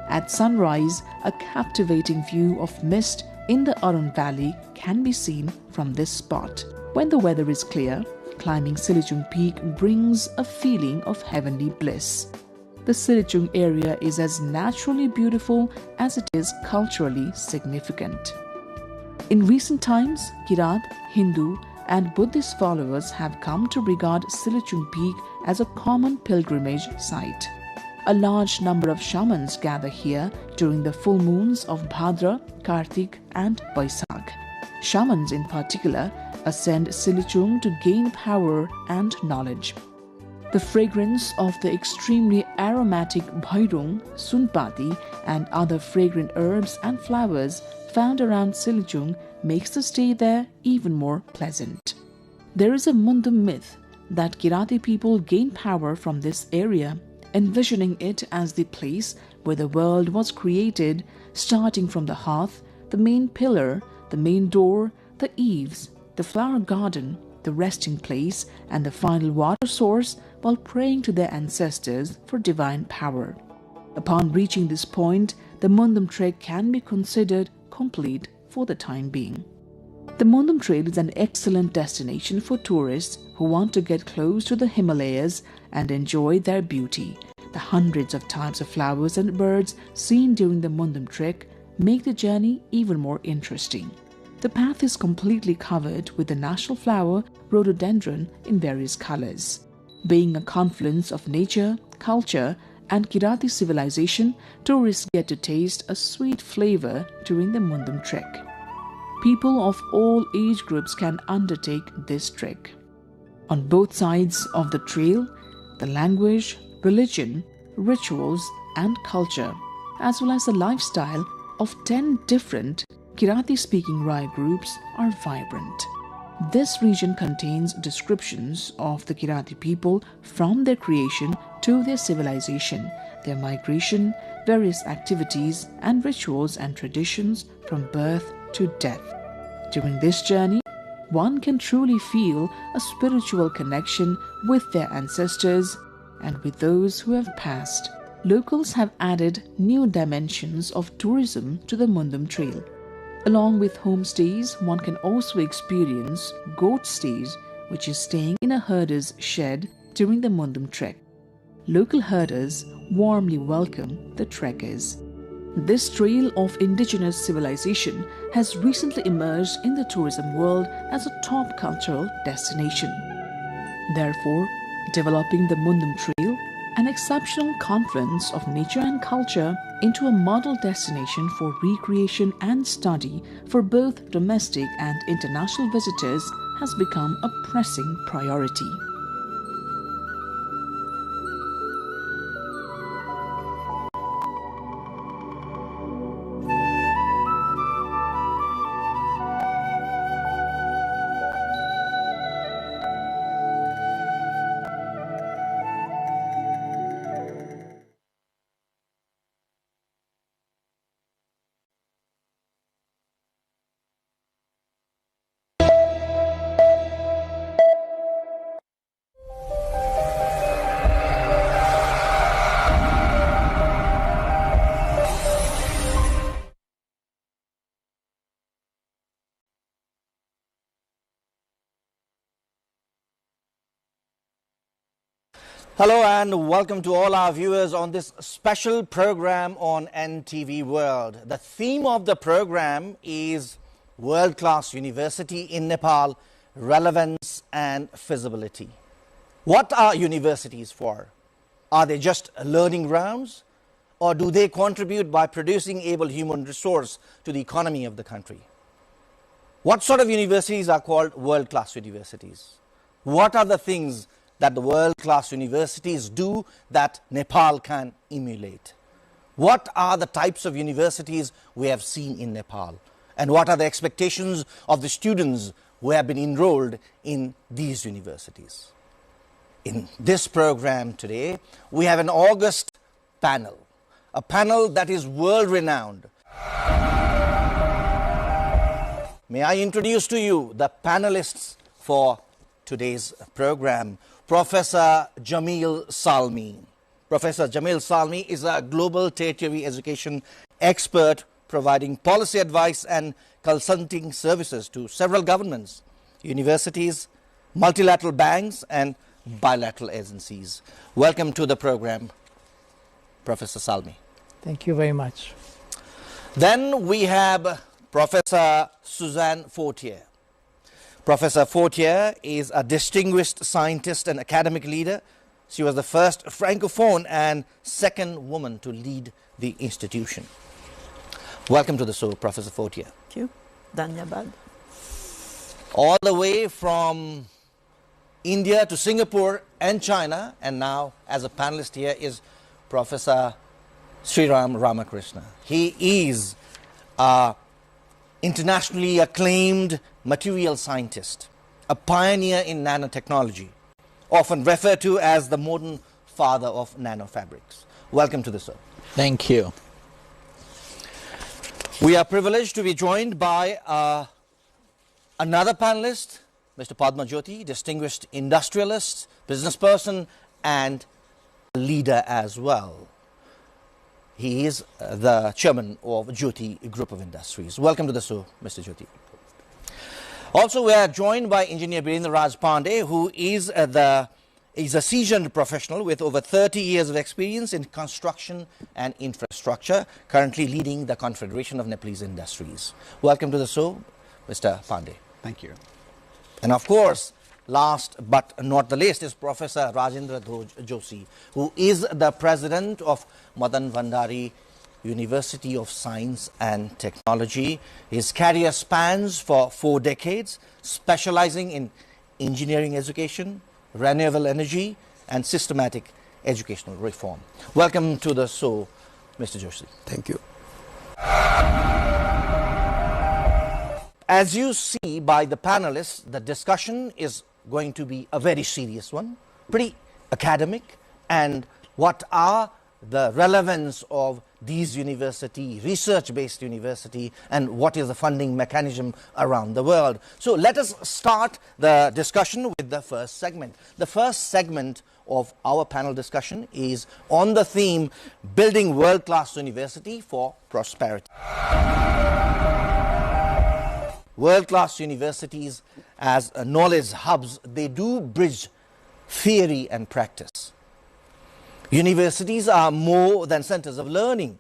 At sunrise, a captivating view of mist in the Arun Valley can be seen from this spot. When the weather is clear, climbing Silichung Peak brings a feeling of heavenly bliss. The Silichung area is as naturally beautiful as it is culturally significant. In recent times, Kirat, Hindu, and Buddhist followers have come to regard Silichung Peak as a common pilgrimage site. A large number of shamans gather here during the full moons of Bhadra, Kartik, and Baisakh. Shamans in particular ascend Silichung to gain power and knowledge. The fragrance of the extremely aromatic bhairung, sunpati, and other fragrant herbs and flowers found around Silichung makes the stay there even more pleasant. There is a Mundum myth that Kirati people gain power from this area, envisioning it as the place where the world was created, starting from the hearth, the main pillar, the main door, the eaves, the flower garden, the resting place, and the final water source, while praying to their ancestors for divine power. Upon reaching this point, the Mundum trek can be considered complete for the time being. The Mundum Trail is an excellent destination for tourists who want to get close to the Himalayas and enjoy their beauty. The hundreds of types of flowers and birds seen during the Mundum trek make the journey even more interesting. The path is completely covered with the national flower rhododendron in various colors. Being a confluence of nature, culture, and Kirati civilization, tourists get to taste a sweet flavor during the Mundum trek. People of all age groups can undertake this trek. On both sides of the trail, the language, religion, rituals, and culture, as well as the lifestyle of 10 different Kirati-speaking Rai groups are vibrant. This region contains descriptions of the Kirati people from their creation to their civilization, their migration, various activities and rituals and traditions from birth to death. During this journey, one can truly feel a spiritual connection with their ancestors and with those who have passed. Locals have added new dimensions of tourism to the Mundum Trail. Along with homestays, one can also experience goat stays, which is staying in a herder's shed during the Mundum trek. Local herders warmly welcome the trekkers. This trail of indigenous civilization has recently emerged in the tourism world as a top cultural destination. Therefore, developing the Mundum Trail, an exceptional confluence of nature and culture, into a model destination for recreation and study for both domestic and international visitors has become a pressing priority. Hello and welcome to all our viewers on this special program on NTV World. The theme of the program is World-Class University in Nepal, Relevance and Feasibility. What are universities for? Are they just learning grounds, or do they contribute by producing able human resource to the economy of the country? What sort of universities are called world-class universities? What are the things that the world-class universities do that Nepal can emulate? What are the types of universities we have seen in Nepal? And what are the expectations of the students who have been enrolled in these universities? In this program today, we have an august panel, a panel that is world-renowned. May I introduce to you the panelists for today's program. Professor Jamil Salmi. Professor Jamil Salmi is a global tertiary education expert providing policy advice and consulting services to several governments, universities, multilateral banks and bilateral agencies. Welcome to the program, Professor Salmi. Thank you very much. Then we have Professor Suzanne Fortier. Professor Fortier is a distinguished scientist and academic leader. She was the first Francophone and second woman to lead the institution. Welcome to the show, Professor Fortier. Thank you. Dhanyabad. All the way from India to Singapore and China, and now as a panelist here is Professor Sriram Ramakrishna. He is internationally acclaimed material scientist, a pioneer in nanotechnology, often referred to as the modern father of nanofabrics. Welcome to the show. Thank you. We are privileged to be joined by another panelist, Mr. Padma Jyoti, distinguished industrialist, business person, and leader as well. He is the chairman of Jyoti Group of Industries. Welcome to the show, Mr. Jyoti. Also, we are joined by Engineer Birendra Raj Pandey, who is a seasoned professional with over 30 years of experience in construction and infrastructure, currently leading the Confederation of Nepalese Industries. Welcome to the show, Mr. Pandey. Thank you. And of course, last but not the least is Professor Rajendra Joshi, who is the president of Madan Bhandari University of Science and Technology. His career spans for 4 decades, specializing in engineering education, renewable energy, and systematic educational reform. Welcome to the show, Mr. Joshi. Thank you. As you see by the panelists, the discussion is going to be a very serious one, pretty academic, and what are the relevance of these university, research-based university, and what is the funding mechanism around the world. So let us start the discussion with the first segment. The first segment of our panel discussion is on the theme, Building World-Class University for Prosperity. World-class universities as knowledge hubs, they do bridge theory and practice. Universities are more than centers of learning.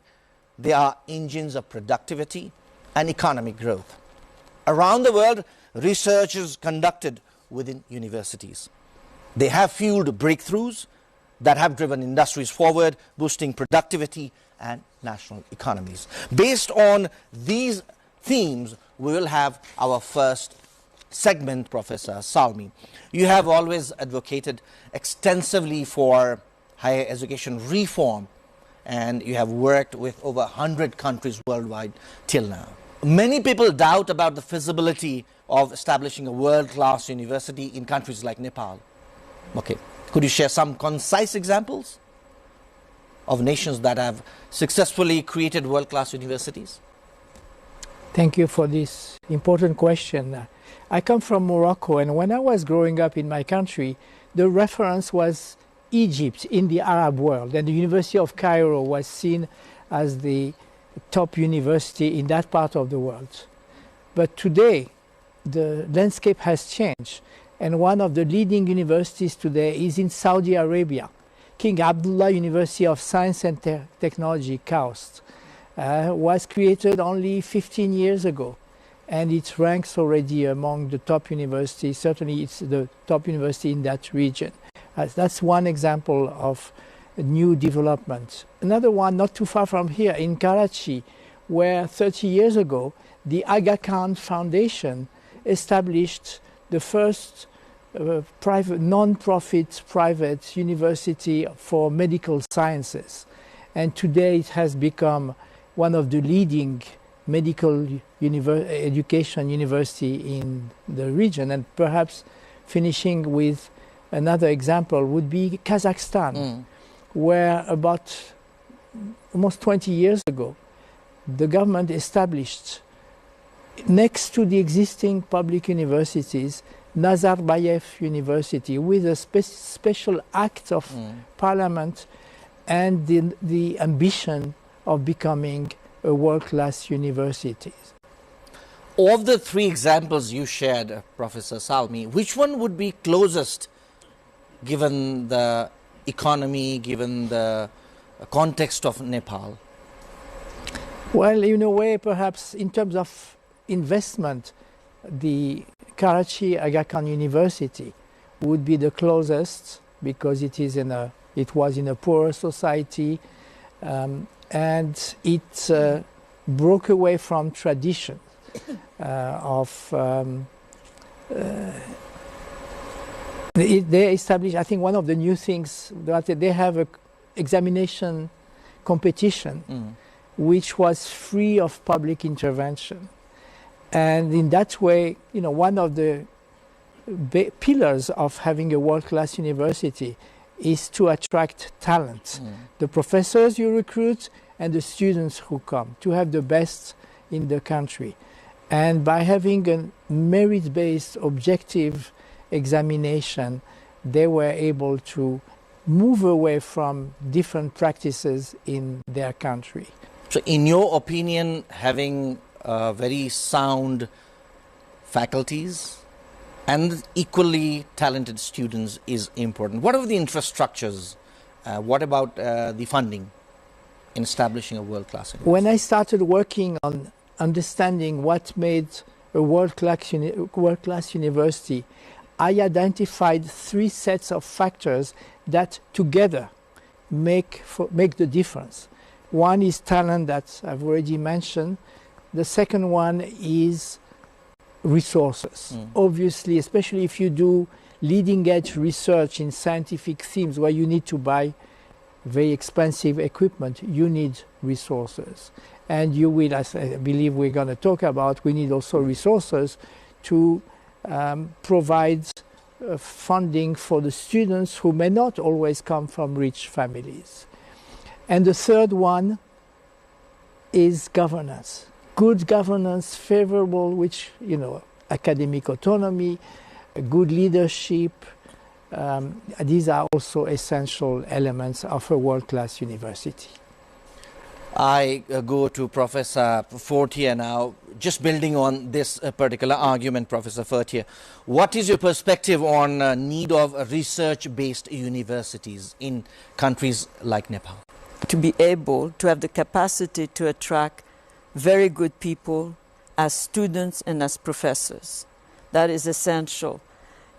They are engines of productivity and economic growth. Around the world, research is conducted within universities. They have fueled breakthroughs that have driven industries forward, boosting productivity and national economies. Based on these themes, we will have our first segment, Professor Salmi. You have always advocated extensively for higher education reform, and you have worked with over 100 countries worldwide till now. Many people doubt about the feasibility of establishing a world-class university in countries like Nepal. Okay, could you share some concise examples of nations that have successfully created world-class universities? Thank you for this important question. I come from Morocco, and when I was growing up in my country, the reference was Egypt in the Arab world, and the University of Cairo was seen as the top university in that part of the world. But today, the landscape has changed, and one of the leading universities today is in Saudi Arabia, King Abdullah University of Science and Technology, KAUST. Was created only 15 years ago, and it ranks already among the top universities. Certainly it's the top university in that region. That's one example of a new development. Another one not too far from here in Karachi, where 30 years ago the Aga Khan Foundation established the first non-profit private university for medical sciences, and today it has become one of the leading medical education university in the region. And perhaps finishing with another example would be Kazakhstan, where about almost 20 years ago, the government established, next to the existing public universities, Nazarbayev University, with a special act of parliament and the ambition of becoming a world-class university. Of the 3 examples you shared, Professor Salmi, which one would be closest given the economy, given the context of Nepal? Well, in a way, perhaps in terms of investment, the Karachi Aga Khan University would be the closest, because it was in a poorer society, and it broke away from tradition they established, I think one of the new things, that they have a examination competition which was free of public intervention. And in that way, one of the pillars of having a world-class university is to attract talent. The professors you recruit and the students who come, to have the best in the country. And by having a merit-based objective examination, they were able to move away from different practices in their country. So in your opinion, having very sound faculties and equally talented students is important. What are the infrastructures? What about the funding in establishing a world-class university? When I started working on understanding what made a world-class university, I identified 3 sets of factors that together make the difference. One is talent, that I've already mentioned. The second one is resources. Obviously, especially if you do leading-edge research in scientific themes where you need to buy very expensive equipment, you need resources. And you will, as I believe we're going to talk about, we need also resources to provide funding for the students who may not always come from rich families. And the third one is governance. Good governance, favorable, which, academic autonomy, good leadership. These are also essential elements of a world-class university. I go to Professor Fortier now. Just building on this particular argument, Professor Fortier, what is your perspective on need of research-based universities in countries like Nepal? To be able to have the capacity to attract very good people as students and as professors. That is essential.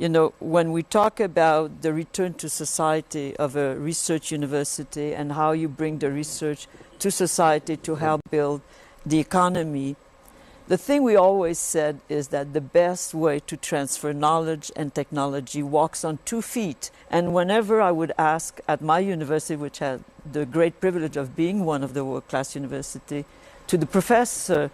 When we talk about the return to society of a research university and how you bring the research to society to help build the economy, the thing we always said is that the best way to transfer knowledge and technology walks on 2 feet. And whenever I would ask at my university, which had the great privilege of being one of the world-class university, to the professor,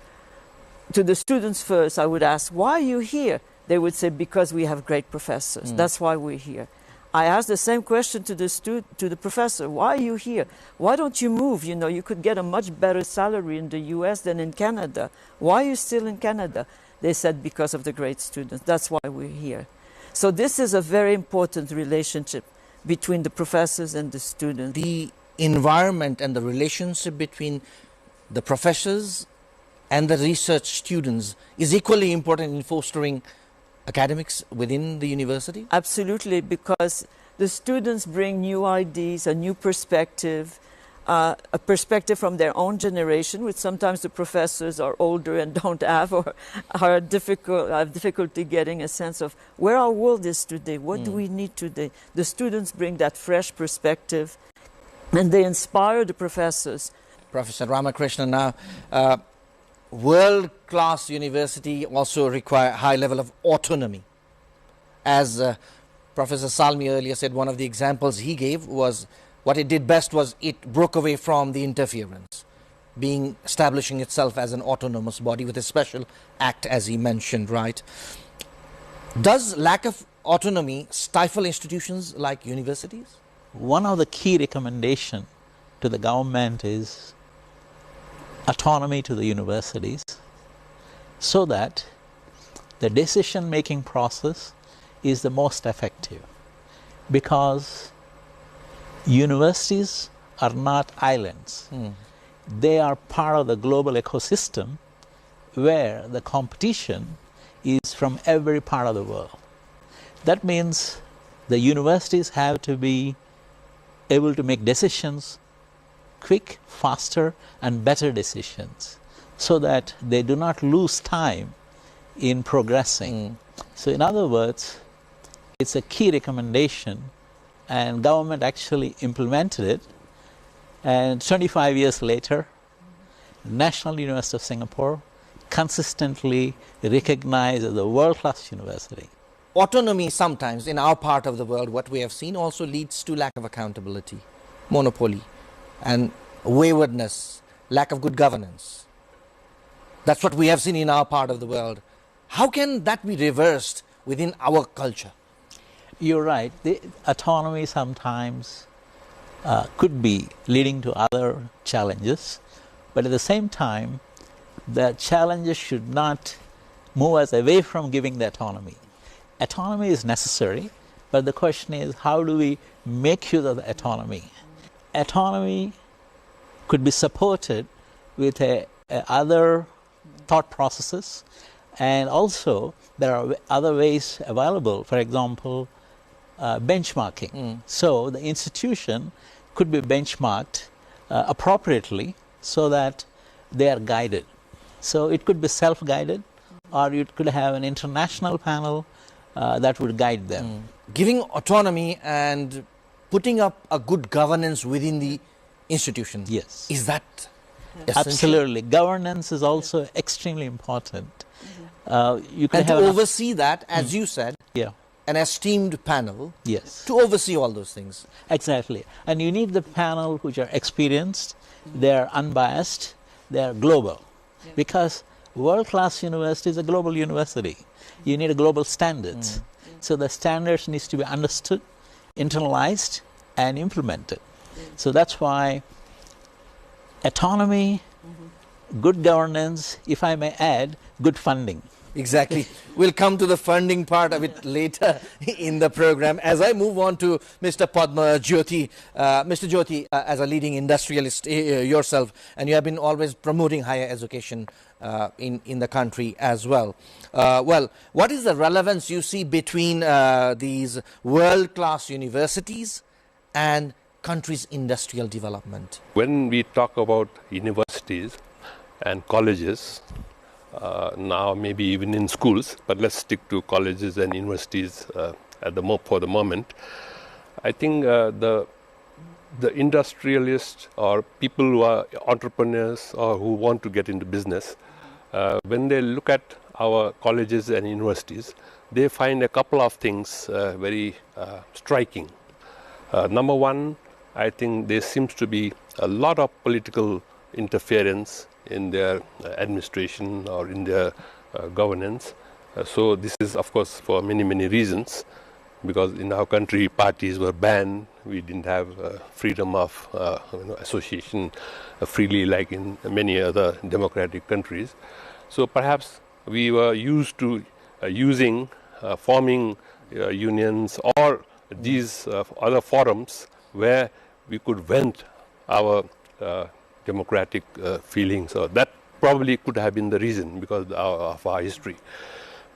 to the students first, I would ask, why are you here? They would say, because we have great professors. That's why we're here. I asked the same question to the professor, why are you here? Why don't you move? You could get a much better salary in the US than in Canada. Why are you still in Canada? They said, because of the great students. That's why we're here. So this is a very important relationship between the professors and the students. The environment and the relationship between the professors and the research students is equally important in fostering academics within the university? Absolutely, because the students bring new ideas, a new perspective, a perspective from their own generation, which sometimes the professors are older and don't have, or have difficulty getting a sense of where our world is today, what do we need today. The students bring that fresh perspective, and they inspire the professors. Professor Ramakrishnan, now, world-class university also require high level of autonomy. As Professor Salmi earlier said, one of the examples he gave was what it did best was it broke away from the interference, establishing itself as an autonomous body with a special act, as he mentioned, right? Does lack of autonomy stifle institutions like universities? One of the key recommendations to the government is autonomy to the universities, so that the decision-making process is the most effective, because universities are not islands. They are part of the global ecosystem where the competition is from every part of the world. That means the universities have to be able to make decisions quick, faster, and better decisions, so that they do not lose time in progressing. So in other words, it's a key recommendation, and government actually implemented it, and 25 years later, National University of Singapore consistently recognized as a world-class university. Autonomy sometimes in our part of the world, what we have seen, also leads to lack of accountability, monopoly, and waywardness, lack of good governance. That's what we have seen in our part of the world. How can that be reversed within our culture? You're right. The autonomy sometimes could be leading to other challenges, but at the same time, the challenges should not move us away from giving the autonomy. Autonomy is necessary, But the question is, how do we make use of the autonomy? Autonomy could be supported with other thought processes, and also there are other ways available. For example, benchmarking. So the institution could be benchmarked appropriately so that they are guided. So it could be self-guided, or you could have an international panel that would guide them. Giving autonomy and putting up a good governance within the institution. Yes. Is that essential? Absolutely. Governance is also extremely important. You could and have to oversee that, as you said, an esteemed panel to oversee all those things. Exactly. And you need the panel which are experienced, they are unbiased, they are global. Because world-class university is a global university. You need a global standards. So the standards needs to be understood, internalized, and implemented. So that's why autonomy, good governance, if I may add, good funding. Exactly. We'll come to the funding part of it later in the program. As I move on to Mr. Padma Jyoti. Mr. Jyoti, as a leading industrialist yourself, and you have been always promoting higher education in the country as well. Well, what is the relevance you see between these world-class universities and country's industrial development? When we talk about universities and colleges, now maybe even in schools, but let's stick to colleges and universities for the moment. I think the industrialists or people who are entrepreneurs or who want to get into business, when they look at our colleges and universities, they find a couple of things very striking. Number one, I think there seems to be a lot of political interference in their administration or in their governance. So this is, of course, for many, many reasons, because in our country parties were banned. We didn't have freedom of association freely like in many other democratic countries. So perhaps we were used to forming unions or these other forums where we could vent our democratic feelings. So that probably could have been the reason because of our history.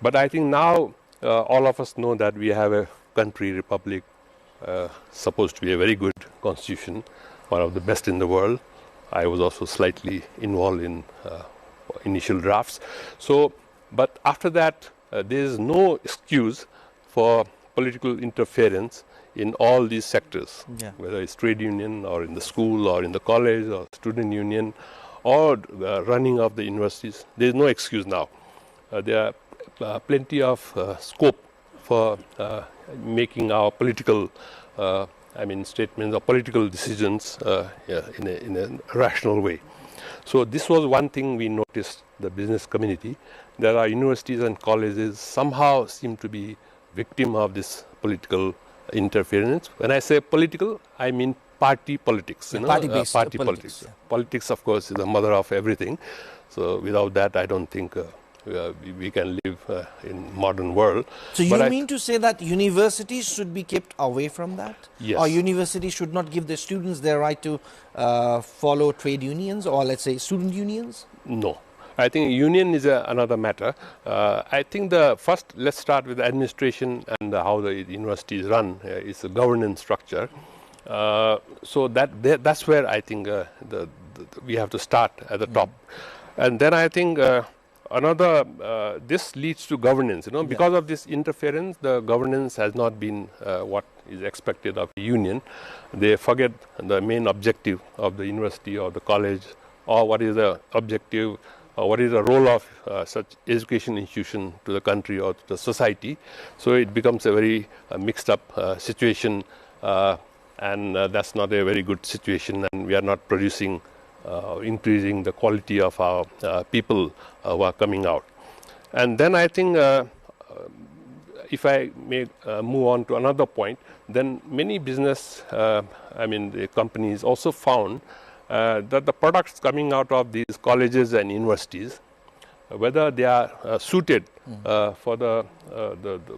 But I think now all of us know that we have a country, republic, supposed to be a very good constitution, one of the best in the world. I was also slightly involved in initial drafts. So, but after that, there is no excuse for political interference in all these sectors, whether it's trade union or in the school or in the college or student union or running of the universities. There is no excuse now. There are plenty of scope for making our political statements or political decisions in a rational way. So this was one thing we noticed, the business community. There are universities and colleges somehow seem to be victim of this political interference. When I say political, I mean party politics. Party-based politics. Yeah. Politics, of course, is the mother of everything. So without that, I don't think we can live in modern world. So you mean to say that universities should be kept away from that? Yes. Or universities should not give their students their right to follow trade unions or, let's say, student unions? No. I think union is another matter. I think let's start with the administration and how the universities run. It's a governance structure. So that's where I think we have to start at the top. And then I think this leads to governance. Because of this interference, the governance has not been what is expected of a union. They forget the main objective of the university or the college, or what is the objective, or what is the role of such education institution to the country or to the society. So it becomes a very mixed up situation, and that's not a very good situation, and we are not producing increasing the quality of our people who are coming out. And then I think if I may move on to another point, then many business, the companies also found that the products coming out of these colleges and universities, whether they are suited for the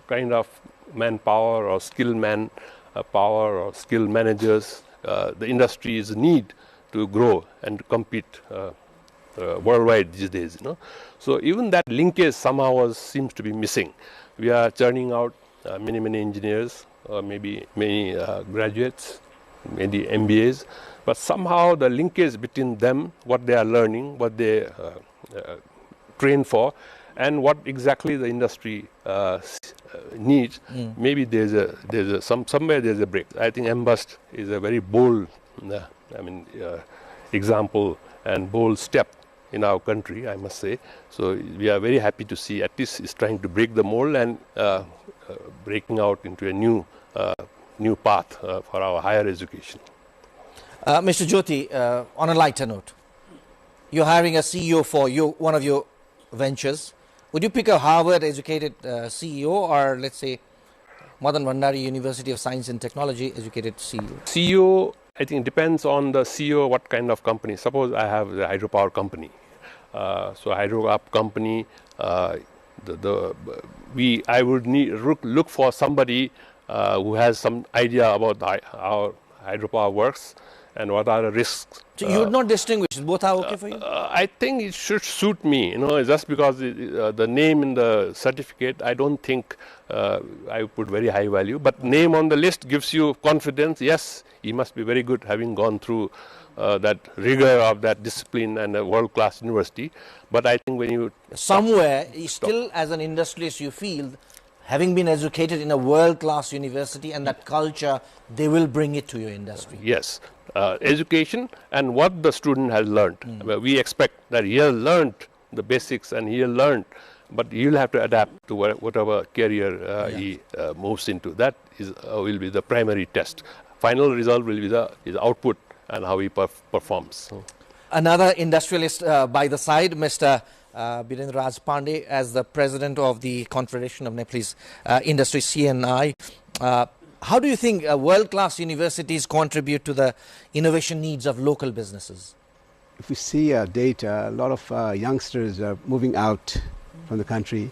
kind of manpower or skilled manpower or skilled managers. The industry is in need to grow and to compete worldwide these days. So even that linkage somehow seems to be missing. We are churning out many engineers, maybe many graduates, maybe MBAs, but somehow the linkage between them, what they are learning, what they train for, and what exactly the industry needs, maybe somewhere there's a break. I think envisaged is a very bold, example and bold step in our country, I must say. So we are very happy to see at least it's trying to break the mold and breaking out into a new path for our higher education. Mr. Jyoti, on a lighter note, you're hiring a CEO for one of your ventures. Would you pick a Harvard-educated CEO or, let's say, Madan Bhandari University of Science and Technology educated CEO? CEO, I think it depends on the CEO, what kind of company. Suppose I have a hydropower company. So hydropower company, I would look for somebody who has some idea about how hydropower works and what are the risks. So you would not distinguish, both are okay for you? I think it should suit me, just because the name in the certificate, I don't think I put very high value, but name on the list gives you confidence. Yes, he must be very good having gone through that rigor of that discipline and a world-class university. But I think when you... Somewhere, still as an industrialist, you feel, having been educated in a world-class university and that culture, they will bring it to your industry. Yes. Education and what the student has learned. We expect that he has learned the basics and he has learned, but he will have to adapt to whatever career he moves into. That will be the primary test. Final result will be his output and how he performs. Another industrialist by the side, Mr. Birendra Raj Pandey, as the president of the Confederation of Nepalese Industry, CNI. How do you think world-class universities contribute to the innovation needs of local businesses? If we see data, a lot of youngsters are moving out from the country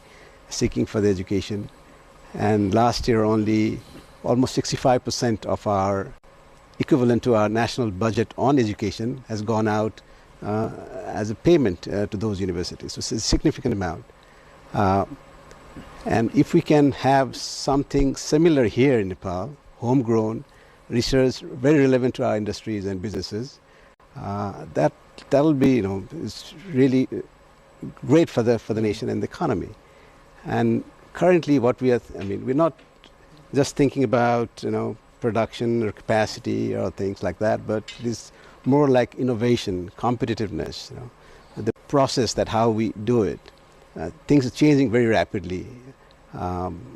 seeking for the education. And last year only almost 65% of our equivalent to our national budget on education has gone out as a payment to those universities. So it's a significant amount. And if we can have something similar here in Nepal, homegrown, research, very relevant to our industries and businesses, that'll be, it's really great for the nation and the economy. And currently, what we're not just thinking about, production or capacity or things like that, but it is more like innovation, competitiveness, the process that how we do it. Things are changing very rapidly,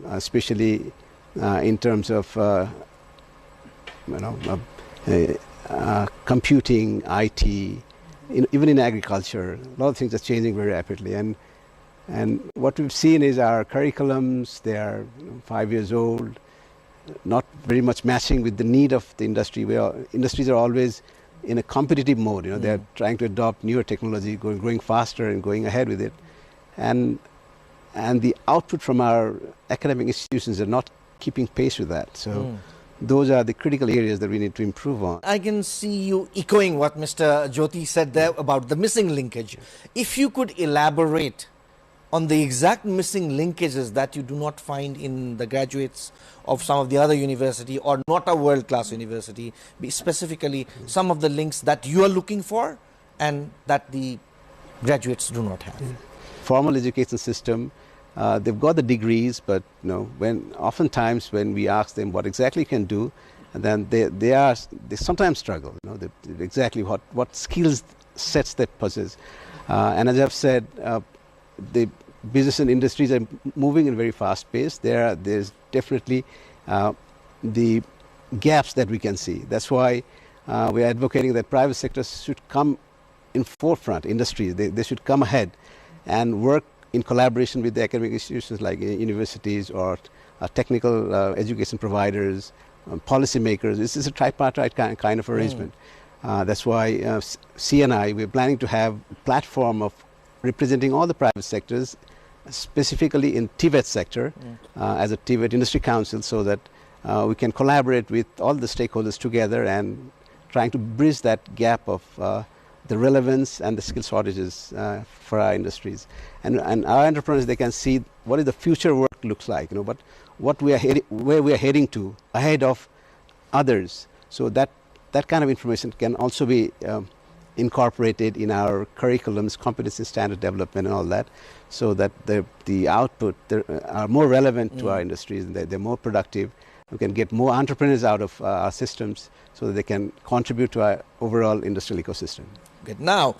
especially in terms of computing, IT, even in agriculture. A lot of things are changing very rapidly, and what we've seen is our curriculums, they are 5 years old, not very much matching with the need of the industry. Industries are always in a competitive mode. They're trying to adopt newer technology, going faster and going ahead with it. And the output from our academic institutions are not keeping pace with that. So those are the critical areas that we need to improve on. I can see you echoing what Mr. Jyoti said there about the missing linkage. If you could elaborate on the exact missing linkages that you do not find in the graduates of some of the other university or not a world-class university, specifically some of the links that you are looking for and that the graduates do not have. Formal education system, they've got the degrees, but oftentimes when we ask them what exactly you can do, and then they sometimes struggle. Exactly what skills sets they possess. And as I've said, the business and industries are moving in very fast pace. There's definitely the gaps that we can see. That's why we're advocating that private sectors should come in forefront. Industries, they should come ahead and work in collaboration with the academic institutions like universities or technical education providers, policymakers. This is a tripartite kind of arrangement. That's why CNI, we're planning to have a platform of representing all the private sectors specifically in TVET sector as a TVET industry council, so that we can collaborate with all the stakeholders together and trying to bridge that gap of the relevance and the skill shortages for our industries. And our entrepreneurs, they can see what is the future work looks like, but what we are where we are heading to ahead of others. So that kind of information can also be incorporated in our curriculums, competency standard development and all that, so that the output are more relevant to our industries, and they're more productive. We can get more entrepreneurs out of our systems so that they can contribute to our overall industrial ecosystem. Good. Now,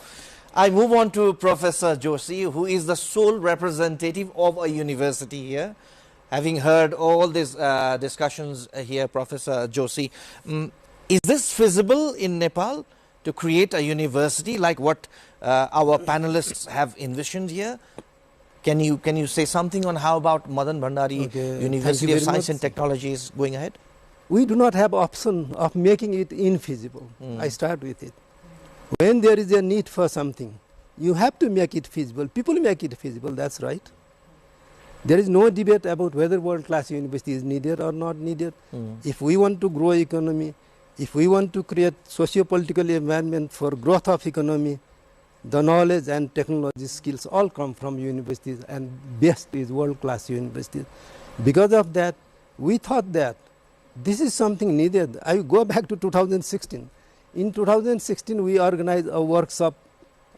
I move on to Professor Joshi, who is the sole representative of a university here. Having heard all these discussions here, Professor Joshi, is this feasible in Nepal to create a university like what our panelists have envisioned here? Can you say something on how about Madan Bhandari University of Science and Technology is going ahead? We do not have option of making it infeasible. I start with it. When there is a need for something, you have to make it feasible. People make it feasible, that's right. There is no debate about whether world-class university is needed or not needed. If we want to grow economy, if we want to create socio-political environment for growth of economy, the knowledge and technology skills all come from universities, and best is world-class universities. Because of that, we thought that this is something needed. I go back to 2016. In 2016, we organized a workshop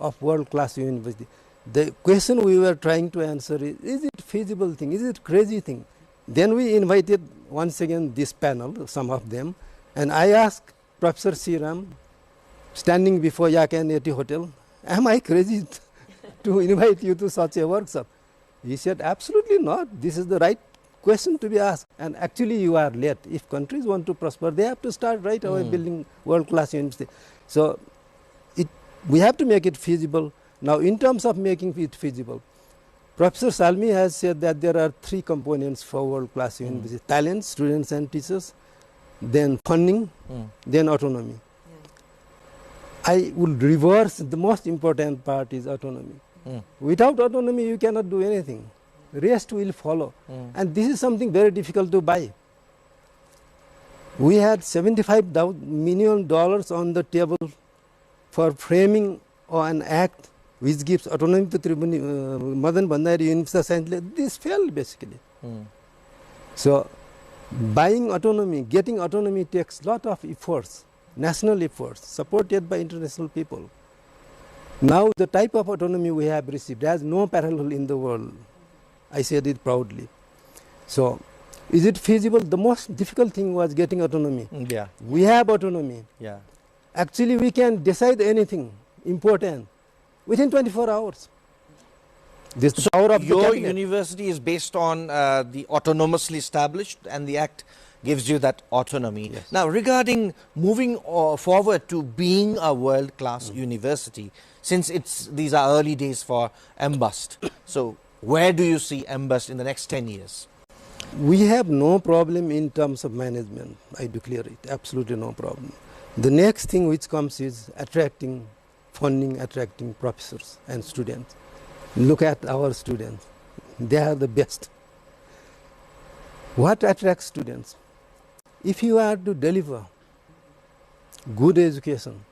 of world-class university. The question we were trying to answer is it feasible thing? Is it crazy thing? Then we invited once again this panel, some of them, and I asked Professor Sriram, standing before Yak and Yeti Hotel, am I crazy to invite you to such a workshop? He said, absolutely not. This is the right question to be asked. And actually you are late. If countries want to prosper, they have to start right away building world-class university. So we have to make it feasible. Now, in terms of making it feasible, Professor Salmi has said that there are three components for world-class university: talent, students and teachers, then funding, then autonomy. I will reverse. The most important part is autonomy. Without autonomy, you cannot do anything. Rest will follow. And this is something very difficult to buy. We had $75 million on the table for framing an act which gives autonomy to Madan Bhandari University of Science. This failed basically. So buying autonomy, getting autonomy takes a lot of efforts, national efforts, supported by international people. Now the type of autonomy we have received has no parallel in the world. I said it proudly. So is it feasible? The most difficult thing was getting autonomy. We have autonomy. Actually, we can decide anything important within 24 hours. This is the power of your the cabinet. university is based on the autonomously established, and the Act gives you that autonomy. Now, regarding moving forward to being a world-class university, since these are early days for MBUST, so where do you see MBUST in the next 10 years? We have no problem in terms of management. I declare it, absolutely no problem. The next thing which comes is attracting funding, attracting professors and students. Look at our students. They are the best. What attracts students? If you are to deliver good education,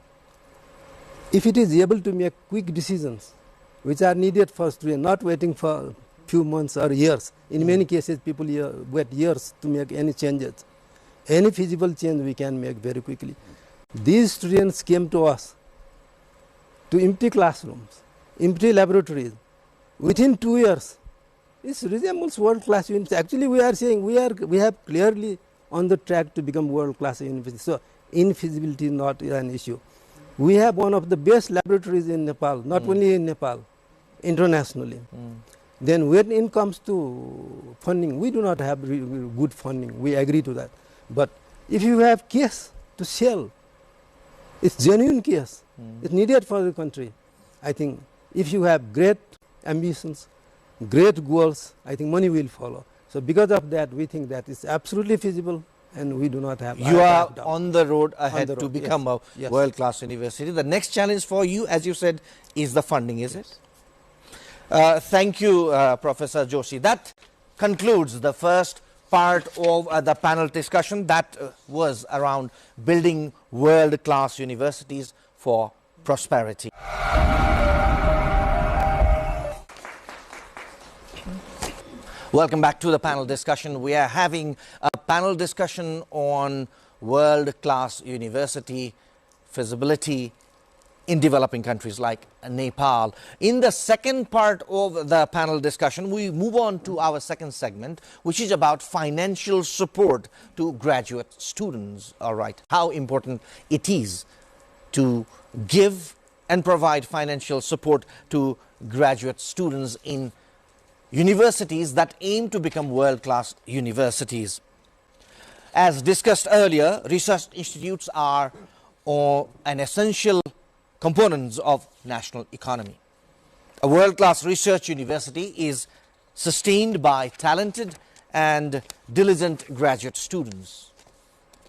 if it is able to make quick decisions which are needed for students, not waiting for few months or years. In many cases, people wait years to make any changes. Any feasible change we can make very quickly. These students came to us to empty classrooms, empty laboratories. Within 2 years, it resembles world-class university. Actually, we are saying we have clearly on the track to become world-class university. So, infeasibility is not an issue. We have one of the best laboratories in Nepal, not only in Nepal, internationally. Then when it comes to funding, we do not have good funding. We agree to that. But if you have case to sell, it's genuine case. It's needed for the country. I think if you have great ambitions, great goals, I think money will follow. So because of that, we think that it's absolutely feasible, and we do not have. You are on the road ahead to become a world-class university. The next challenge for you, as you said, is the funding, is it? Thank you, Professor Joshi. That concludes the first part of the panel discussion that was around building world-class universities for prosperity. Welcome back to the panel discussion. We are having a panel discussion on world-class university feasibility in developing countries like Nepal. In the second part of the panel discussion, we move on to our second segment, which is about financial support to graduate students. All right, how important it is to give and provide financial support to graduate students in universities that aim to become world-class universities. As discussed earlier, research institutes are an essential components of national economy. A world-class research university is sustained by talented and diligent graduate students.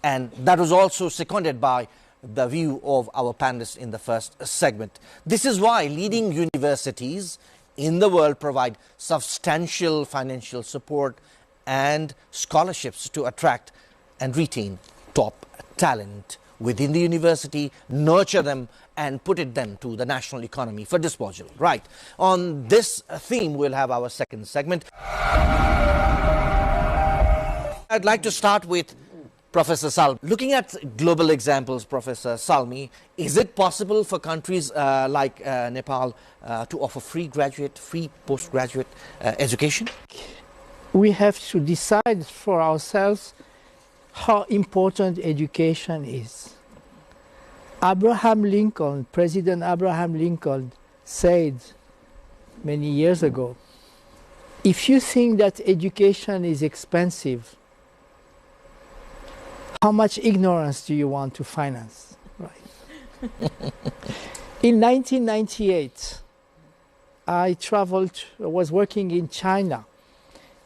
And that was also seconded by the view of our panelists in the first segment. This is why leading universities in the world provide substantial financial support and scholarships to attract and retain top talent within the university, nurture them and put them to the national economy for disposal. Right. On this theme, we'll have our second segment. I'd like to start with Professor Salmi. Looking at global examples, Professor Salmi, is it possible for countries like Nepal to offer free postgraduate education? We have to decide for ourselves how important education is. President Abraham Lincoln said many years ago, if you think that education is expensive, how much ignorance do you want to finance? Right. In 1998, I was working in China,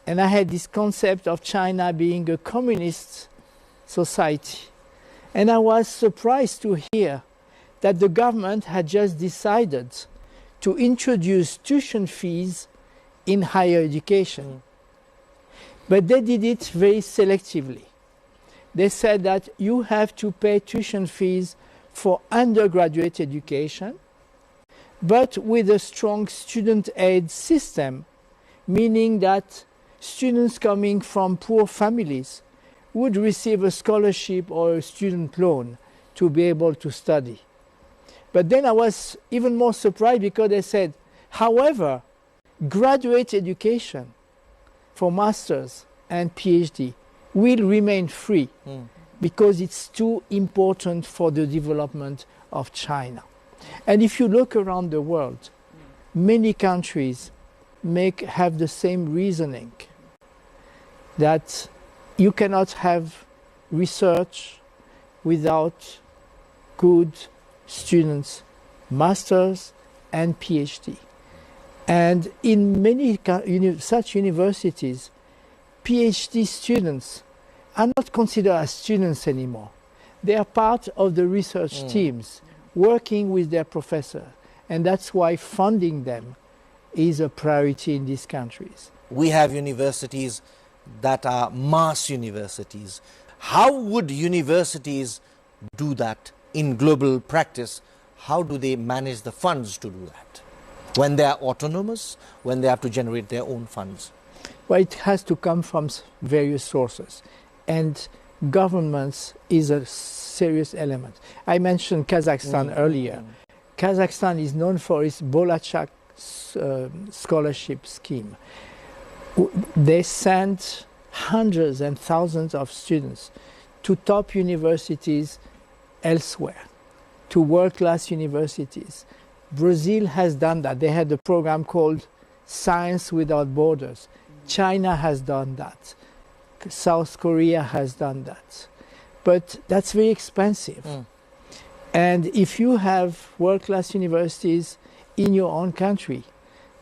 and I had this concept of China being a communist society. And I was surprised to hear that the government had just decided to introduce tuition fees in higher education. But they did it very selectively. They said that you have to pay tuition fees for undergraduate education, but with a strong student aid system, meaning that students coming from poor families would receive a scholarship or a student loan to be able to study. But then I was even more surprised because they said, however, graduate education for masters and PhD will remain free because it's too important for the development of China. And if you look around the world, many countries have the same reasoning, that you cannot have research without good students, masters and PhD. And in many such universities, PhD students are not considered as students anymore. They are part of the research teams working with their professor, and that's why funding them is a priority in these countries. We have universities that are mass universities. How would universities do that in global practice? How do they manage the funds to do that? When they are autonomous, when they have to generate their own funds? Well, it has to come from various sources. And governments is a serious element. I mentioned Kazakhstan earlier. Kazakhstan is known for its Bolachak scholarship scheme. They send hundreds and thousands of students to top universities elsewhere, to world-class universities. Brazil has done that. They had a program called Science Without Borders. China has done that. South Korea has done that. But that's very expensive. And if you have world-class universities in your own country,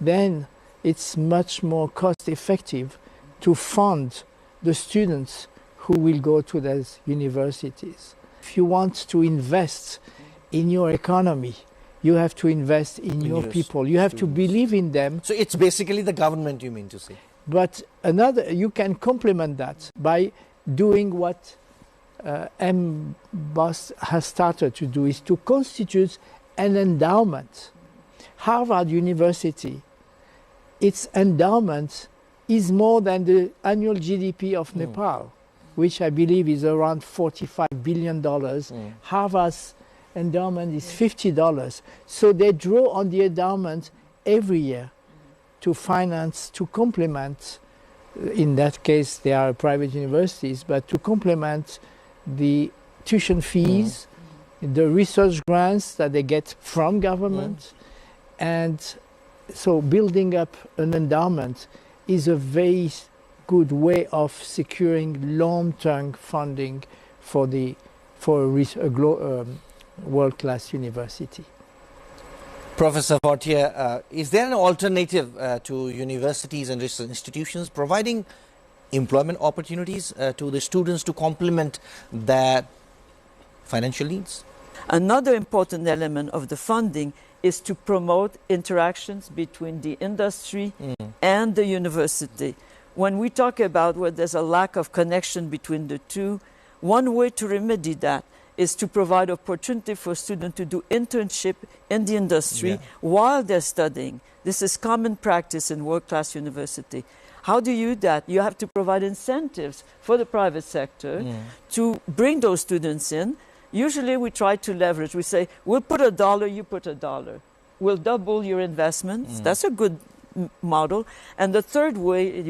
then it's much more cost-effective to fund the students who will go to those universities. If you want to invest in your economy, You have to invest in your people. You have to believe in them. So it's basically the government, you mean to say? But you can complement that by doing what MBOS has started to do, is to constitute an endowment. Harvard University, its endowment is more than the annual GDP of Nepal, which I believe is around $45 billion. Harvard's endowment is $50. So they draw on the endowment every year to finance, to complement, in that case they are private universities, but to complement the tuition fees, the research grants that they get from government. And so building up an endowment is a very good way of securing long-term funding for a world-class university. Professor Fortier, is there an alternative to universities and research institutions providing employment opportunities to the students to complement their financial needs? Another important element of the funding is to promote interactions between the industry and the university. When we talk about where there's a lack of connection between the two, one way to remedy that is to provide opportunity for students to do internship in the industry while they're studying. This is common practice in world-class university. How do you do that? You have to provide incentives for the private sector to bring those students in. Usually we try to leverage. We say, we'll put $1, you put $1. We'll double your investments. That's a good model. And the third way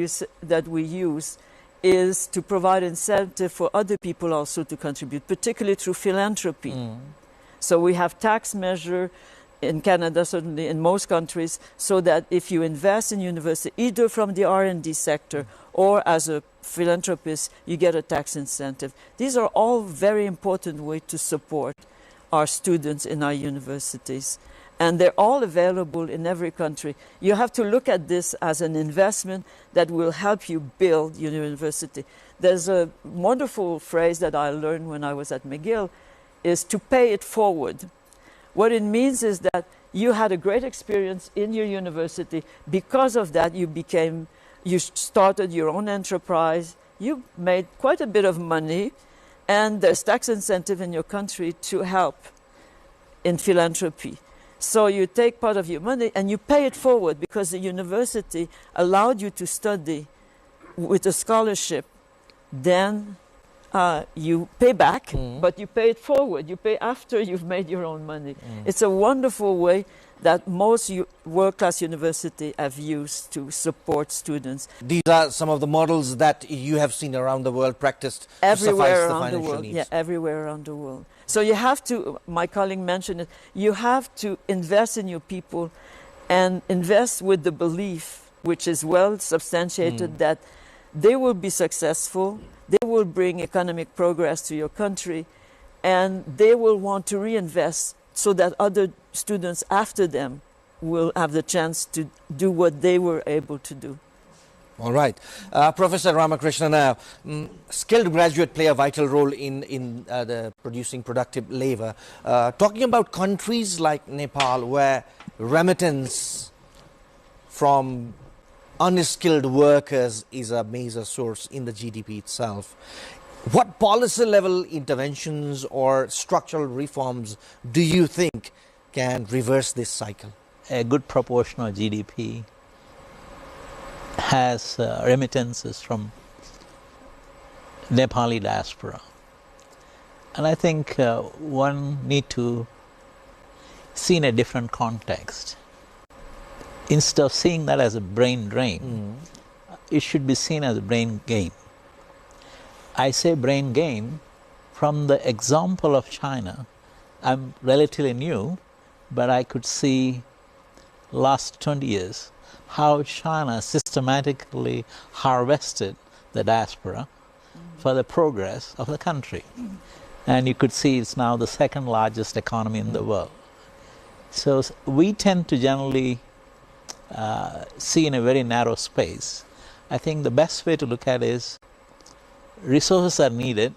that we use is to provide incentive for other people also to contribute, particularly through philanthropy. So we have tax measure in Canada, certainly in most countries, so that if you invest in university, either from the R&D sector or as a philanthropist, you get a tax incentive. These are all very important ways to support our students in our universities. And they're all available in every country. You have to look at this as an investment that will help you build your university. There's a wonderful phrase that I learned when I was at McGill, is to pay it forward. What it means is that you had a great experience in your university. Because of that, you started your own enterprise. You made quite a bit of money, and there's tax incentive in your country to help in philanthropy. So you take part of your money and you pay it forward because the university allowed you to study with a scholarship. Then you pay back, but you pay it forward. You pay after you've made your own money. It's a wonderful way that most world-class universities have used to support students. These are some of the models that you have seen around the world practiced everywhere to suffice around the the world. needs. Yeah, everywhere around the world. So you have to, my colleague mentioned it, you have to invest in your people and invest with the belief, which is well substantiated, that they will be successful, they will bring economic progress to your country, and they will want to reinvest so that other students after them will have the chance to do what they were able to do. All right. Professor Ramakrishna, now, skilled graduate play a vital role in the producing productive labor. Talking about countries like Nepal, where remittance from unskilled workers is a major source in the GDP itself, what policy level interventions or structural reforms do you think can reverse this cycle? A good proportion of GDP has remittances from Nepali diaspora. And I think one need to see in a different context. Instead of seeing that as a brain drain, it should be seen as a brain gain. I say brain gain from the example of China. I'm relatively new, but I could see last 20 years how China systematically harvested the diaspora for the progress of the country. And you could see it's now the second largest economy in the world. So we tend to generally see in a very narrow space. I think the best way to look at it is resources are needed.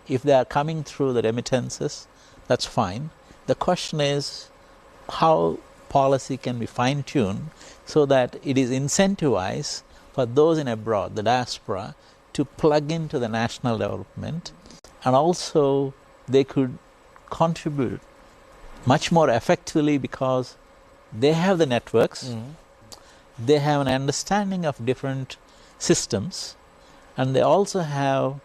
If they are coming through the remittances, that's fine. The question is, how policy can be fine-tuned so that it is incentivized for those in abroad, the diaspora, to plug into the national development, and also they could contribute much more effectively because they have the networks, they have an understanding of different systems, and they also have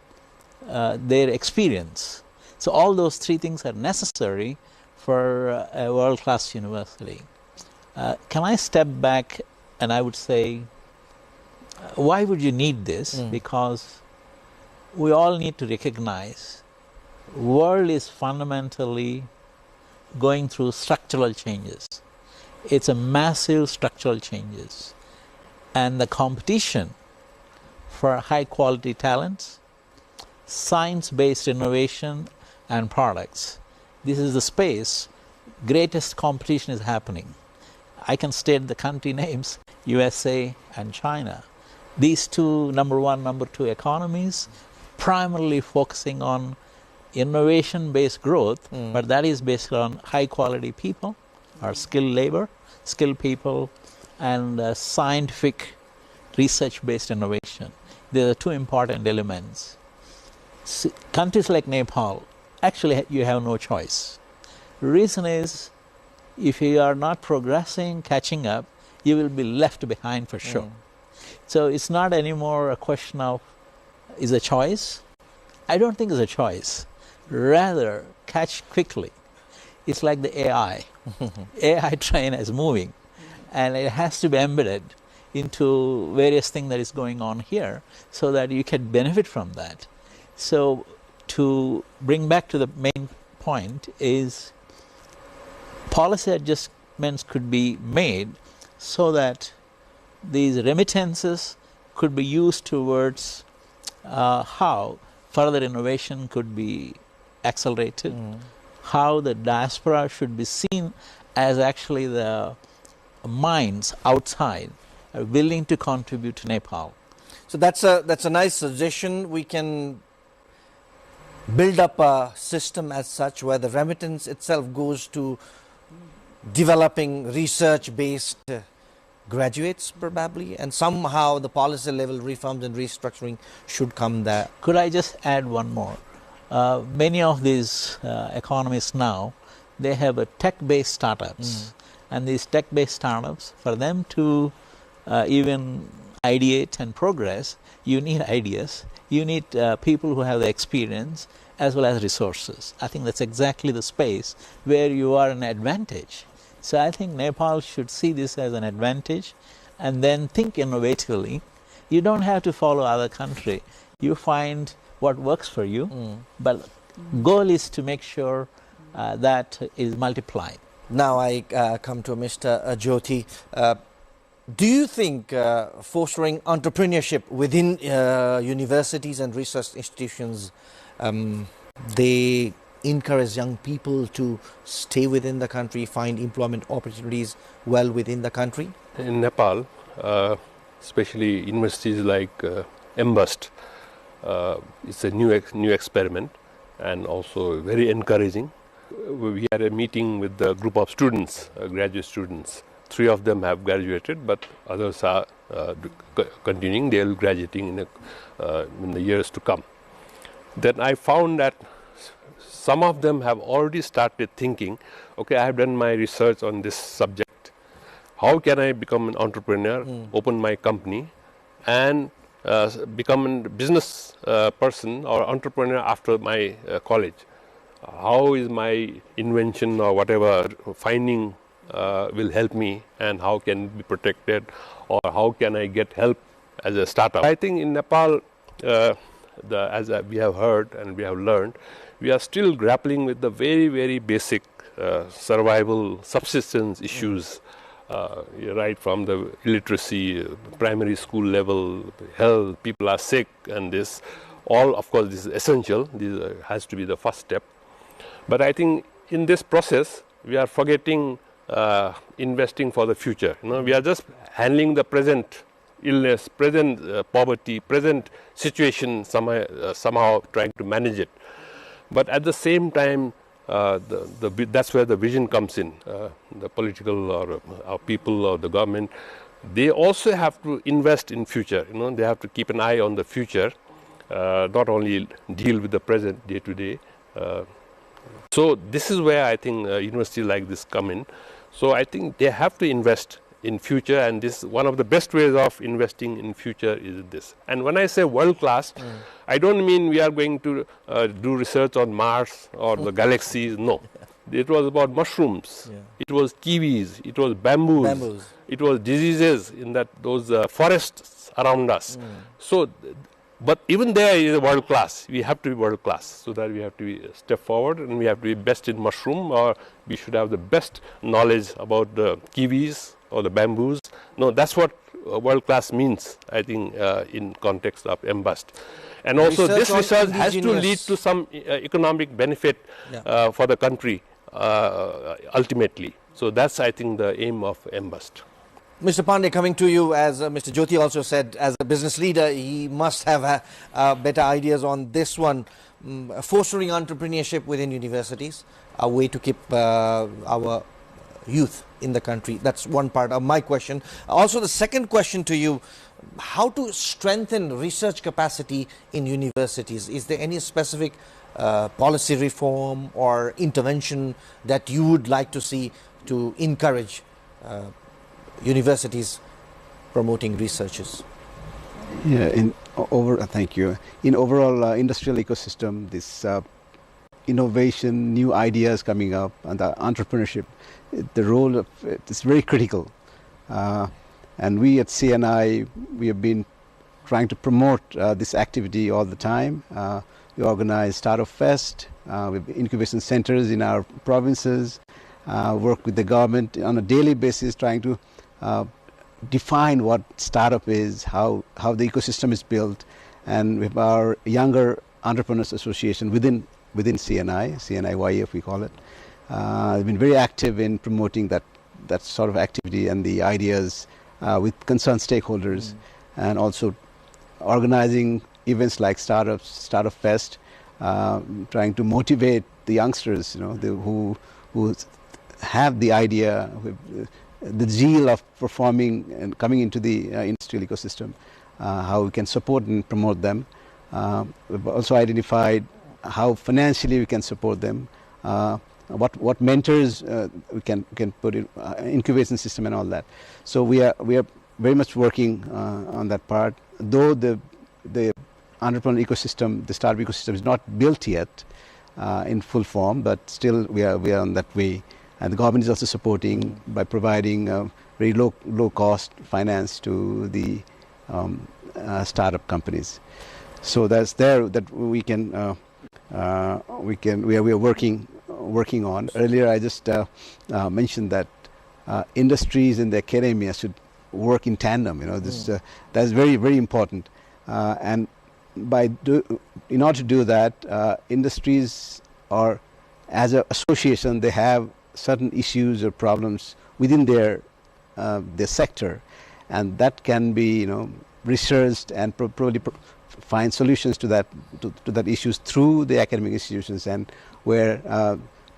their experience. So all those three things are necessary for a world-class university. Can I step back and I would say, why would you need this? Because we all need to recognize the world is fundamentally going through structural changes. It's a massive structural changes. And the competition for high-quality talents, science-based innovation and products, this is the space greatest competition is happening. I can state the country names, USA and China. These two number one, number two economies, primarily focusing on innovation-based growth, but that is based on high-quality people, or skilled labor, skilled people, and scientific research-based innovation. They are two important elements. Countries like Nepal, actually you have no choice. The reason is, if you are not progressing, catching up, you will be left behind for sure. So it's not anymore a question of, is a choice? I don't think it's a choice. Rather, catch quickly. It's like the AI. AI train is moving, and it has to be embedded into various things that is going on here so that you can benefit from that. So to bring back to the main point is, policy adjustments could be made so that these remittances could be used towards how further innovation could be accelerated, how the diaspora should be seen as actually the minds outside are willing to contribute to Nepal. So that's a nice suggestion. We can build up a system as such where the remittance itself goes to developing research-based graduates probably, and somehow the policy level reforms and restructuring should come there. Could I just add one more? Many of these economies now, they have a tech-based startups, and these tech-based startups, for them to even ideate and progress, you need ideas, you need people who have the experience as well as resources. I think that's exactly the space where you are an advantage. So I think Nepal should see this as an advantage and then think innovatively. You don't have to follow other country. You find what works for you, but goal is to make sure that is multiplied. Now I come to Mr. Jyoti. Do you think fostering entrepreneurship within universities and research institutions, they encourage young people to stay within the country, find employment opportunities well within the country? In Nepal, especially universities like envisaged, it's a new experiment and also very encouraging. We had a meeting with the group of students, graduate students. 3 of them have graduated, but others are continuing. They will be graduating in the years to come. Then I found that some of them have already started thinking, okay, I have done my research on this subject. How can I become an entrepreneur, open my company, and become a business person or entrepreneur after my college? How is my invention or whatever finding will help me, and how can it be protected, or how can I get help as a startup? I think in Nepal, as we have heard and we have learned, we are still grappling with the very, very basic survival, subsistence issues, right from the illiteracy, primary school level, health, people are sick, and this all, of course, this is essential. This has to be the first step. But I think in this process, we are forgetting investing for the future. We are just handling the present illness, present poverty, present situation, somehow trying to manage it. But at the same time, that's where the vision comes in. The political or our people or the government, they also have to invest in future. They have to keep an eye on the future, not only deal with the present day to day. So this is where I think universities like this come in. So I think they have to invest in future, and this one of the best ways of investing in future is this. And when I say world class, I don't mean we are going to do research on Mars or the galaxies. No, it was about mushrooms. It was kiwis. It was bamboos. It was diseases in those forests around us. So, but even there is a world class. We have to be world class, so that we have to be step forward, and we have to be best in mushroom, or we should have the best knowledge about the kiwis or the bamboos. No, that's what world class means, I think, in context of Embust. And also this research has to lead to some economic benefit for the country ultimately. So that's, I think, the aim of Embust. Mr. Pandey, coming to you, as Mr. Jyoti also said, as a business leader, he must have better ideas on this one. Fostering entrepreneurship within universities, a way to keep our youth in the country. That's one part of my question. Also, the second question to you, how to strengthen research capacity in universities? Is there any specific policy reform or intervention that you would like to see to encourage universities promoting researchers? Yeah, thank you. In overall industrial ecosystem, this innovation, new ideas coming up, and the entrepreneurship, the role of it is very critical. And we at CNI, we have been trying to promote this activity all the time. We organize Startup Fest, we have incubation centers in our provinces, work with the government on a daily basis, trying to define what startup is, how the ecosystem is built, and with our Younger Entrepreneurs Association within CNI-YF we call it, I've been very active in promoting that sort of activity and the ideas with concerned stakeholders, and also organizing events like Startup Fest, trying to motivate the youngsters, who have the idea, the zeal of performing and coming into the industrial ecosystem, how we can support and promote them. We've also identified how financially we can support them, what mentors we can put in incubation system and all that. So we are very much working on that part. Though the entrepreneurial ecosystem, the startup ecosystem, is not built yet in full form, but still we are on that way. And the government is also supporting by providing very low cost finance to the startup companies. So that's there that we are working on. Earlier I just mentioned that industries and the academia should work in tandem. That's very, very important. And in order to do that, industries, or as an association, they have certain issues or problems within their sector, and that can be researched and probably find solutions to that issues through the academic institutions, and where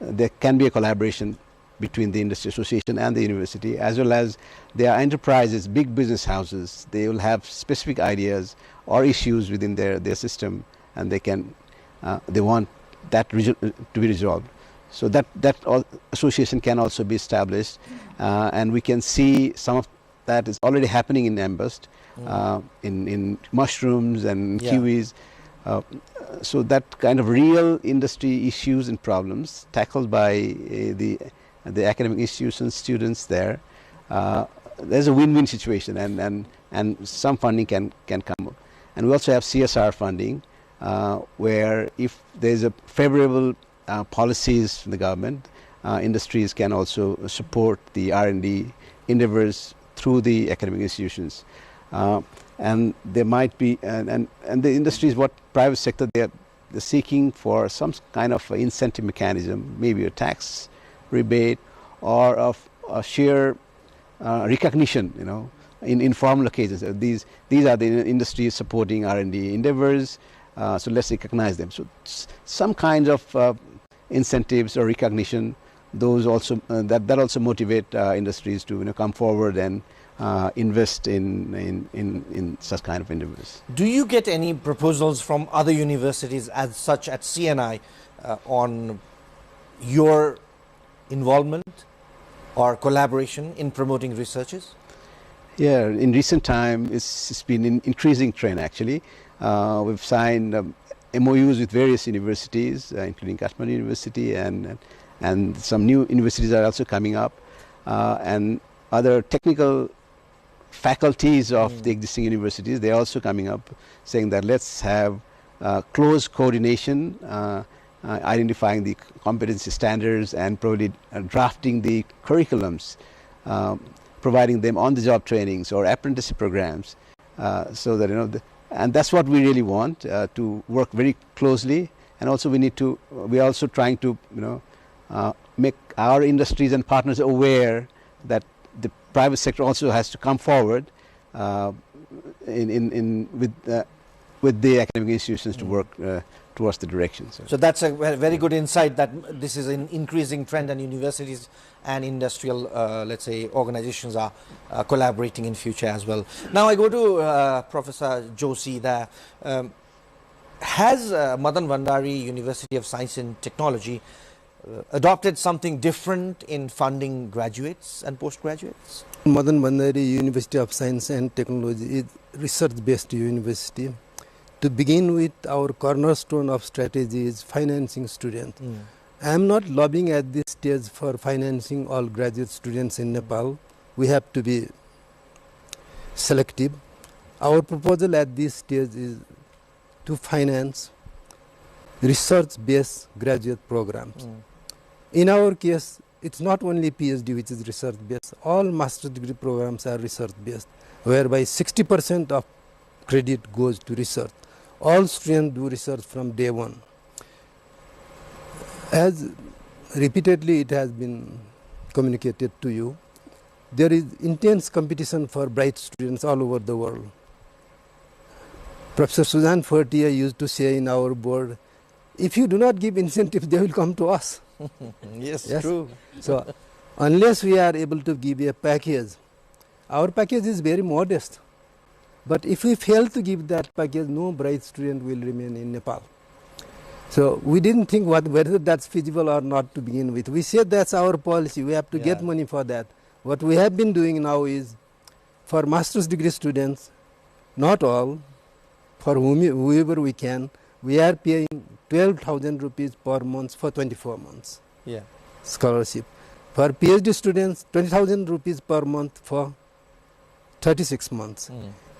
there can be a collaboration between the industry association and the university, as well as there are enterprises, big business houses. They will have specific ideas or issues within their system, and they want that to be resolved. So that association can also be established, and we can see some of that is already happening in Embust, in mushrooms and kiwis. So that kind of real industry issues and problems tackled by the academic institutions, students there. There's a win-win situation, and some funding can come up. And we also have CSR funding, where if there's a favorable policies from the government, industries can also support the R&D endeavors through the academic institutions. And there might be, and the industries, what private sector, they're seeking for some kind of incentive mechanism, maybe a tax rebate or of a sheer recognition, in informal occasions. These are the industries supporting R&D endeavors, so let's recognize them. So some kinds of incentives or recognition, those also that also motivate industries to come forward and invest in such kind of endeavors. Do you get any proposals from other universities as such at CNI on your involvement or collaboration in promoting researches? Yeah, in recent time it's been an increasing trend actually. We've signed MOUs with various universities, including Kathmandu University, and some new universities are also coming up, and other technical faculties of the existing universities, they're also coming up saying that let's have close coordination, identifying the competency standards and probably drafting the curriculums, providing them on-the-job trainings or apprenticeship programs, so that and that's what we really want, to work very closely. And also we're also trying to make our industries and partners aware that the private sector also has to come forward with the academic institutions to work towards the direction. So that's a very good insight, that this is an increasing trend and universities and industrial, let's say, organizations are collaborating in future as well. Now I go to Professor Joshi there. Has Madan Bhandari University of Science and Technology adopted something different in funding graduates and postgraduates? Madan Bhandari University of Science and Technology is research-based university. To begin with, our cornerstone of strategy is financing students. I am not lobbying at this stage for financing all graduate students in Nepal. We have to be selective. Our proposal at this stage is to finance research-based graduate programs. In our case, it's not only PhD which is research-based. All master's degree programs are research-based, whereby 60% of credit goes to research. All students do research from day one. As repeatedly it has been communicated to you, there is intense competition for bright students all over the world. Professor Suzanne Fortier used to say in our board, if you do not give incentive, they will come to us. Yes, true. So unless we are able to give a package, our package is very modest. But if we fail to give that package, no bright student will remain in Nepal. So we didn't think whether that's feasible or not to begin with. We said that's our policy. We have to get money for that. What we have been doing now is, for master's degree students, not all, for whoever we can, we are paying 12,000 rupees per month for 24 months. Scholarship. For PhD students, 20,000 rupees per month for 36 months.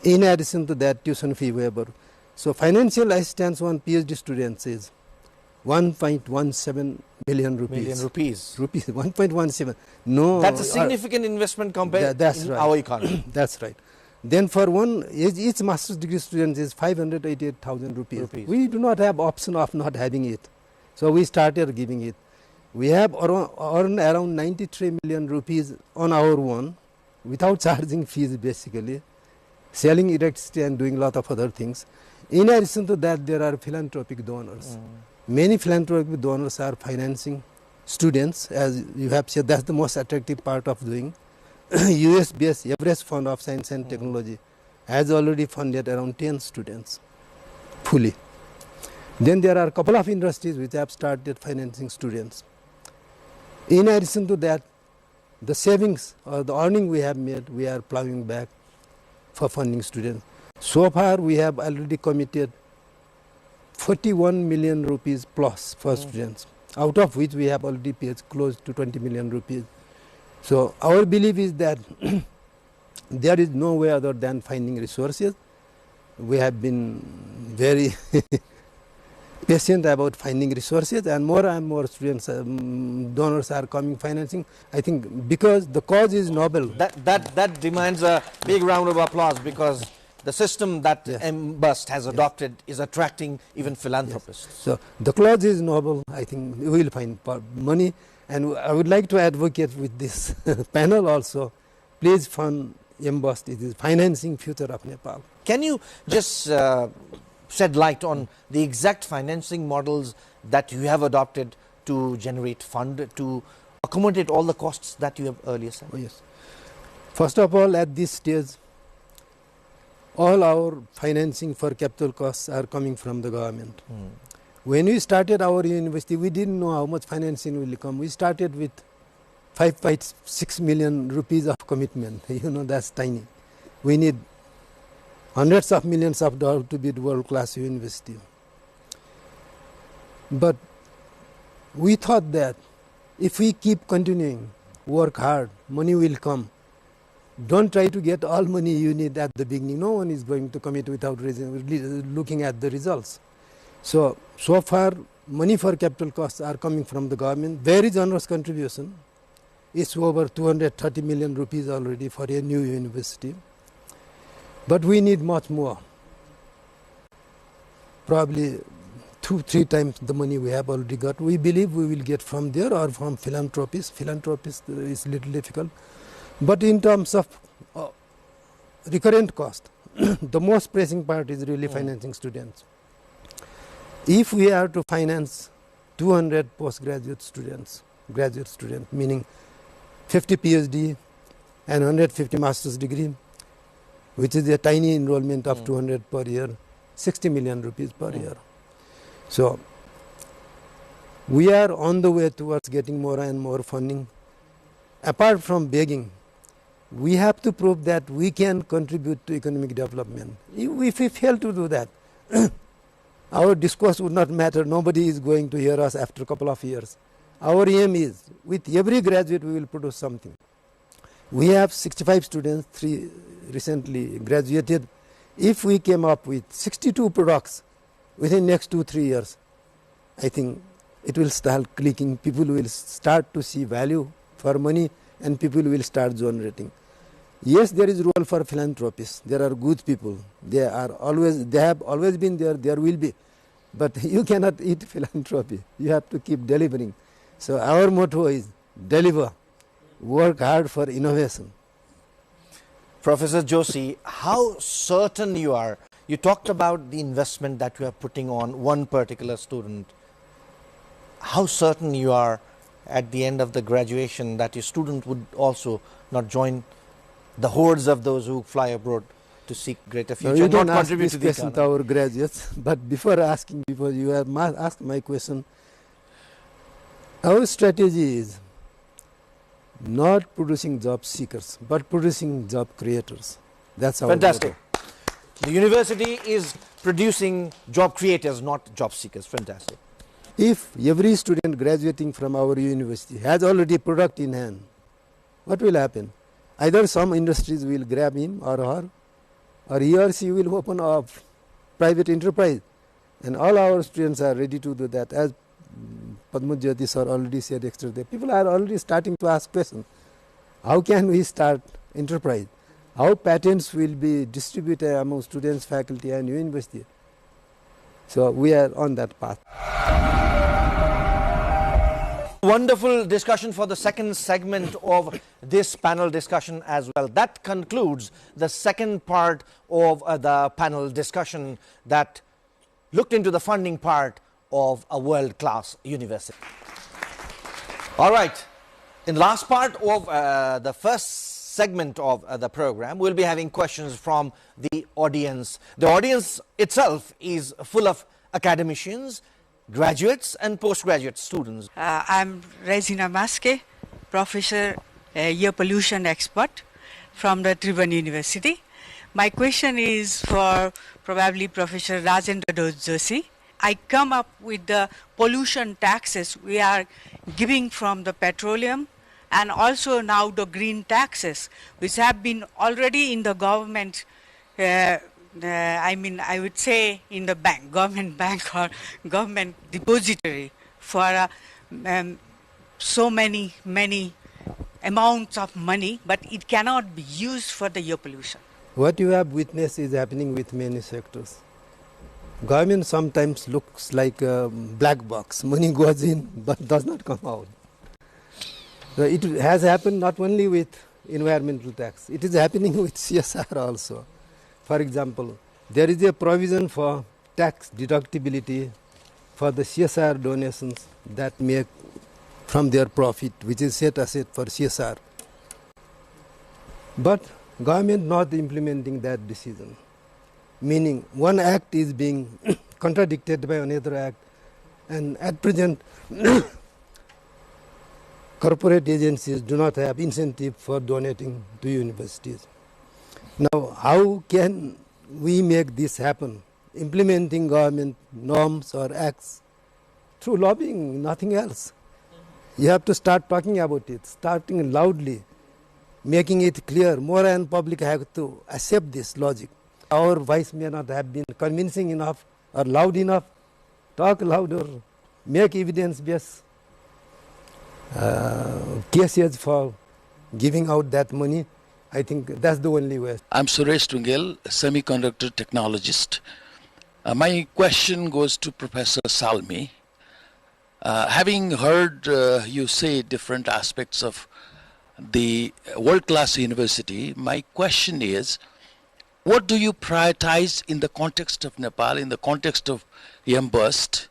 In addition to that, tuition fee waiver. So financial assistance on PhD students is 1.17 billion rupees. Rupees. 1.17. No. That's a significant investment compared to our economy. That's right. Then for each master's degree student is 588,000 rupees. We do not have option of not having it. So we started giving it. We have earned around 93 million rupees on our own without charging fees basically, selling electricity and doing a lot of other things. In addition to that, there are philanthropic donors. Many philanthropic donors are financing students, as you have said, that's the most attractive part of doing. US-based Everest Fund of Science and Technology has already funded around 10 students fully. Then there are a couple of industries which have started financing students. In addition to that, the savings or the earning we have made, we are plowing back for funding students. So far, we have already committed 41 million rupees plus for students, out of which we have already paid close to 20 million rupees. So our belief is that there is no way other than finding resources. We have been very patient about finding resources, and more students, donors are coming financing. I think because the cause is noble. That demands a big round of applause, because the system that Mbust has adopted is attracting even philanthropists. So the cause is noble. I think we will find money. And I would like to advocate with this panel also, please fund Mbust. It is financing future of Nepal. Can you just shed light on the exact financing models that you have adopted to generate fund to accommodate all the costs that you have earlier said? Oh, yes. First of all, at this stage, all our financing for capital costs are coming from the government. When we started our university, we didn't know how much financing will come. We started with 5.6 million rupees of commitment. You know, that's tiny. We need hundreds of millions of dollars to build world-class university. But we thought that if we keep continuing, work hard, money will come. Don't try to get all money you need at the beginning. No one is going to commit without looking at the results. So far, money for capital costs are coming from the government. Very generous contribution. It's over 230 million rupees already for a new university. But we need much more. Probably 2-3 times the money we have already got. We believe we will get from there or from philanthropists. Philanthropists is a little difficult. But in terms of recurrent cost, the most pressing part is really financing students. If we are to finance 200 postgraduate students, graduate students, meaning 50 PhD and 150 master's degree, which is a tiny enrollment of 200 per year, 60 million rupees per year. So we are on the way towards getting more and more funding. Apart from begging, we have to prove that we can contribute to economic development. If we fail to do that, our discourse would not matter. Nobody is going to hear us after a couple of years. Our aim is, with every graduate, we will produce something. We have 65 students, 3 recently graduated. If we came up with 62 products within next 2-3 years, I think it will start clicking. People will start to see value for money and people will start generating. Yes, there is role for philanthropists. There are good people. They have always been there. There will be, but you cannot eat philanthropy. You have to keep delivering. So our motto is deliver, work hard for innovation. Professor Joshi, how certain you are? You talked about the investment that you are putting on one particular student. How certain you are at the end of the graduation that your student would also not join the hordes of those who fly abroad to seek greater future? No, you don't not ask this question to our graduates, but before asking, before you have asked my question, our strategy is not producing job seekers, but producing job creators. That's our fantastic. motto. The university is producing job creators, not job seekers. Fantastic. If every student graduating from our university has already product in hand, what will happen? Either some industries will grab him or her, or he or she will open a private enterprise. And all our students are ready to do that. As Padmajyoti sir already said yesterday, people are already starting to ask questions. How can we start enterprise? How patents will be distributed among students, faculty and university? So we are on that path. Wonderful discussion for the second segment of this panel discussion as well. That concludes the second part of the panel discussion that looked into the funding part of a world-class university. All right, in the last part of the first segment of the program, we'll be having questions from the audience. The audience itself is full of academicians, graduates and postgraduate students. I'm Regina Maske, professor, air pollution expert from the Tribhuvan University. My question is for probably Professor Rajendra Joshi. I come up with the pollution taxes we are giving from the petroleum and also now the green taxes which have been already in the government I would say in the bank, government bank or government depository for so many amounts of money, but it cannot be used for the air pollution. What you have witnessed is happening with many sectors. Government sometimes looks like a black box. Money goes in but does not come out. So it has happened not only with environmental tax, it is happening with CSR also. For example, there is a provision for tax deductibility for the CSR donations that make from their profit, which is set aside for CSR. But government not implementing that decision, meaning one act is being contradicted by another act, and at present corporate agencies do not have incentive for donating to universities. Now, how can we make this happen? Implementing government norms or acts through lobbying, nothing else. You have to start talking about it, starting loudly, making it clear. More and public have to accept this logic. Our voice may not have been convincing enough or loud enough. Talk louder, make evidence-based cases for giving out that money. I think that's the only way. I'm Suresh Tungel, semiconductor technologist. My question goes to Professor Salmi. Having heard you say different aspects of the world-class university, my question is, what do you prioritize in the context of Nepal, in the context of Yamburst,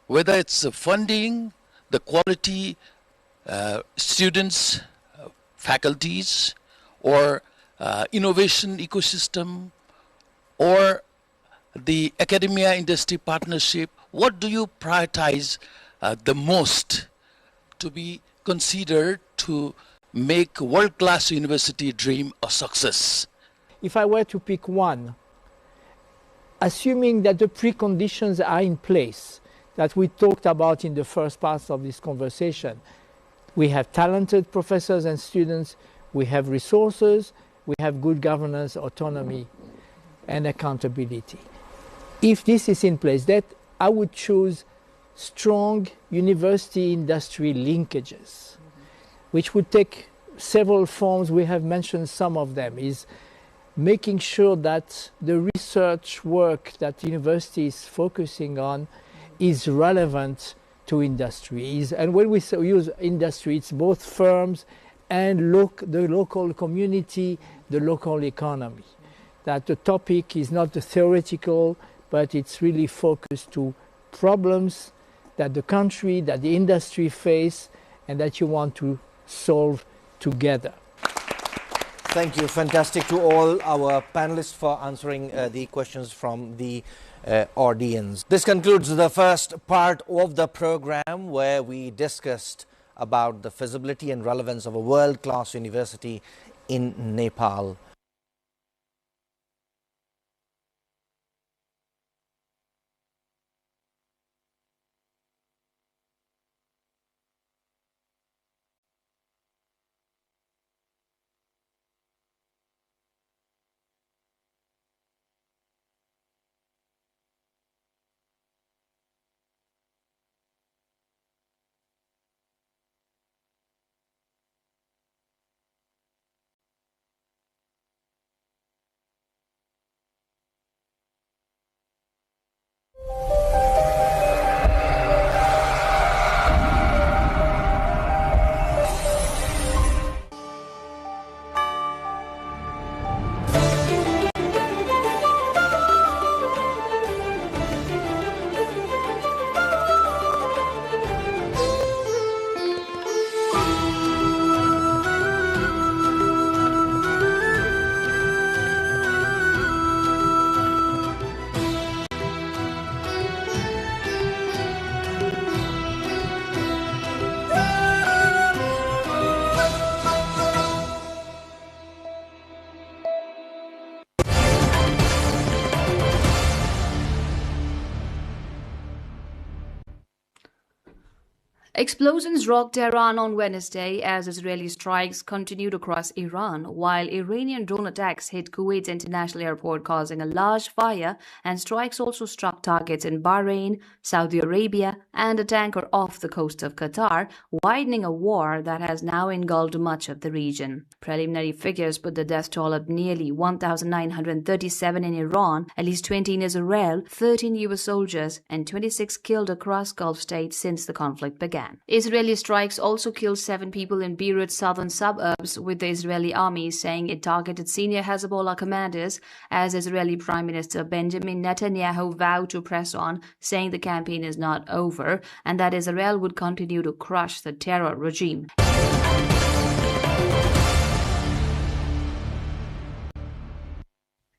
whether it's the funding, the quality, students, faculties, or innovation ecosystem, or the academia-industry partnership? What do you prioritize the most to be considered to make world-class university dream a success? If I were to pick one, assuming that the preconditions are in place that we talked about in the first part of this conversation, we have talented professors and students, we have resources, we have good governance, autonomy, and accountability. If this is in place, that I would choose strong university-industry linkages, which would take several forms. We have mentioned some of them, is making sure that the research work that university is focusing on is relevant to industry. And when we use industry, it's both firms and the local community, the local economy. That the topic is not the theoretical, but it's really focused to problems that the country, that the industry face, and that you want to solve together. Thank you. Fantastic to all our panelists for answering the questions from the audience. This concludes the first part of the program, where we discussed about the feasibility and relevance of a world-class university in Nepal. Explosions rocked Tehran on Wednesday as Israeli strikes continued across Iran, while Iranian drone attacks hit Kuwait's international airport, causing a large fire, and strikes also struck targets in Bahrain, Saudi Arabia, and a tanker off the coast of Qatar, widening a war that has now engulfed much of the region. Preliminary figures put the death toll at nearly 1,937 in Iran, at least 20 in Israel, 13 US soldiers, and 26 killed across Gulf states since the conflict began. Pakistan. Israeli strikes also killed 7 people in Beirut's southern suburbs, with the Israeli army saying it targeted senior Hezbollah commanders as Israeli Prime Minister Benjamin Netanyahu vowed to press on, saying the campaign is not over and that Israel would continue to crush the terror regime.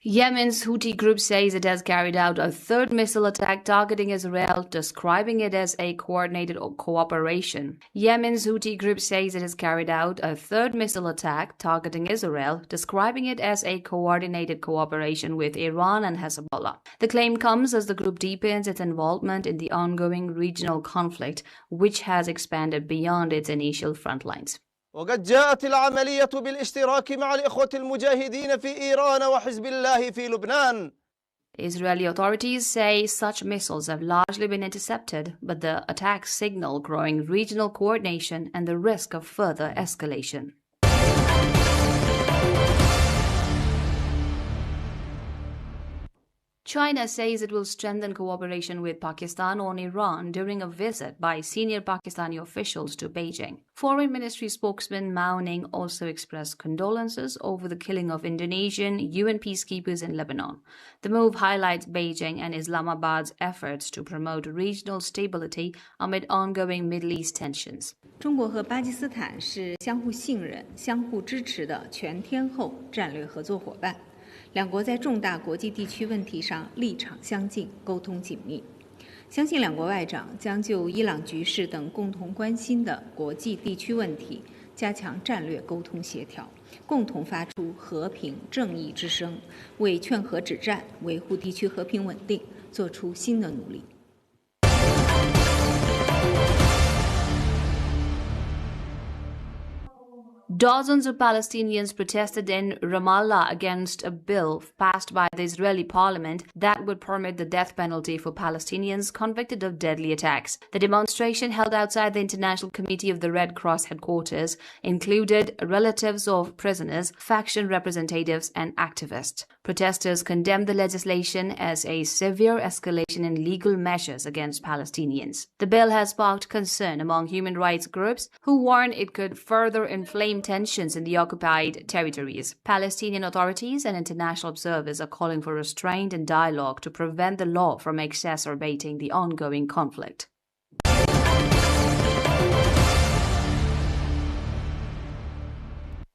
Yemen's Houthi group says it has carried out a third missile attack targeting Israel, describing it as a coordinated cooperation. Yemen's Houthi group says it has carried out a third missile attack targeting Israel, describing it as a coordinated cooperation with Iran and Hezbollah. The claim comes as the group deepens its involvement in the ongoing regional conflict, which has expanded beyond its initial front lines. وقد جاءت العملية بالاشتراك مع الإخوة المجاهدين في إيران وحزب الله في لبنان. Israeli authorities say such missiles have largely been intercepted, but the attacks signal growing regional coordination and the risk of further escalation. China says it will strengthen cooperation with Pakistan on Iran during a visit by senior Pakistani officials to Beijing. Foreign Ministry spokesman Mao Ning also expressed condolences over the killing of Indonesian UN peacekeepers in Lebanon. The move highlights Beijing and Islamabad's efforts to promote regional stability amid ongoing Middle East tensions. 中国和巴基斯坦是相互信任、相互支持的全天候战略合作伙伴。两国在重大国际地区问题上立场相近，沟通紧密。相信两国外长将就伊朗局势等共同关心的国际地区问题，加强战略沟通协调，共同发出和平正义之声，为劝和止战、维护地区和平稳定做出新的努力。Dozens of Palestinians protested in Ramallah against a bill passed by the Israeli parliament that would permit the death penalty for Palestinians convicted of deadly attacks. The demonstration held outside the International Committee of the Red Cross headquarters included relatives of prisoners, faction representatives, and activists. Protesters condemned the legislation as a severe escalation in legal measures against Palestinians. The bill has sparked concern among human rights groups who warn it could further inflame tensions in the occupied territories. Palestinian authorities and international observers are calling for restraint and dialogue to prevent the law from exacerbating the ongoing conflict.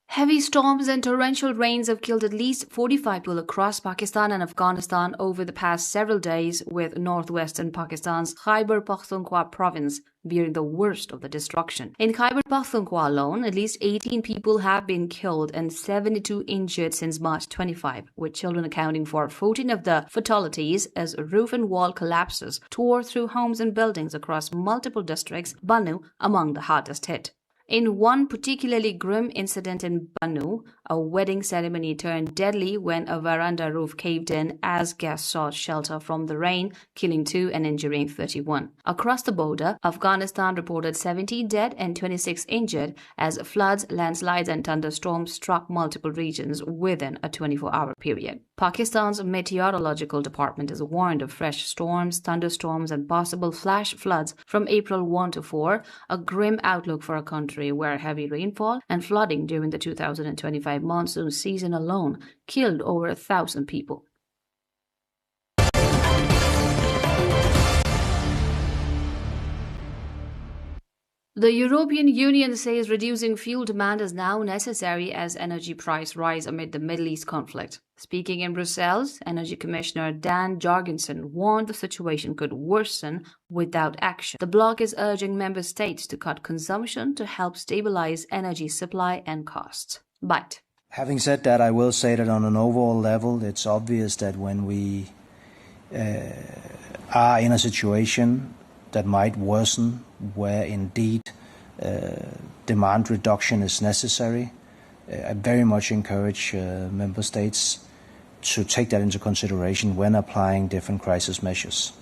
Heavy storms and torrential rains have killed at least 45 people across Pakistan and Afghanistan over the past several days, with northwestern Pakistan's Khyber Pakhtunkhwa province bearing the worst of the destruction. In Khyber Pakhtunkhwa alone, at least 18 people have been killed and 72 injured since March 25, with children accounting for 14 of the fatalities as roof and wall collapses tore through homes and buildings across multiple districts, Bannu among the hardest hit. In one particularly grim incident in Bannu, a wedding ceremony turned deadly when a veranda roof caved in as guests sought shelter from the rain, killing 2 and injuring 31. Across the border, Afghanistan reported 17 dead and 26 injured as floods, landslides, and thunderstorms struck multiple regions within a 24-hour period. Pakistan's meteorological department has warned of fresh storms, thunderstorms, and possible flash floods from April 1 to 4, a grim outlook for a country where heavy rainfall and flooding during the 2025 monsoon season alone killed over 1,000 people. The European Union says reducing fuel demand is now necessary as energy prices rise amid the Middle East conflict. Speaking in Brussels, Energy Commissioner Dan Jorgensen warned the situation could worsen without action. The bloc is urging member states to cut consumption to help stabilize energy supply and costs. But having said that, I will say that on an overall level, it's obvious that when we are in a situation that might worsen, where indeed demand reduction is necessary, I very much encourage member states to take that into consideration when applying different crisis measures.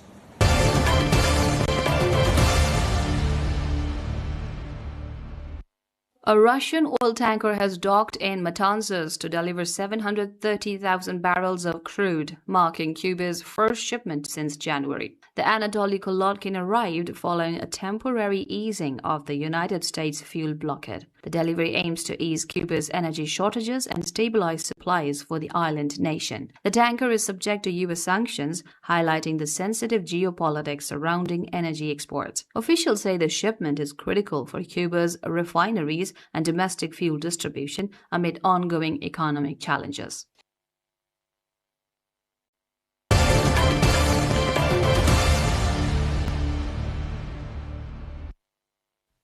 A Russian oil tanker has docked in Matanzas to deliver 730,000 barrels of crude, marking Cuba's first shipment since January. The Anatoly Kolodkin arrived following a temporary easing of the United States fuel blockade. The delivery aims to ease Cuba's energy shortages and stabilize supplies for the island nation. The tanker is subject to U.S. sanctions, highlighting the sensitive geopolitics surrounding energy exports. Officials say the shipment is critical for Cuba's refineries and domestic fuel distribution amid ongoing economic challenges.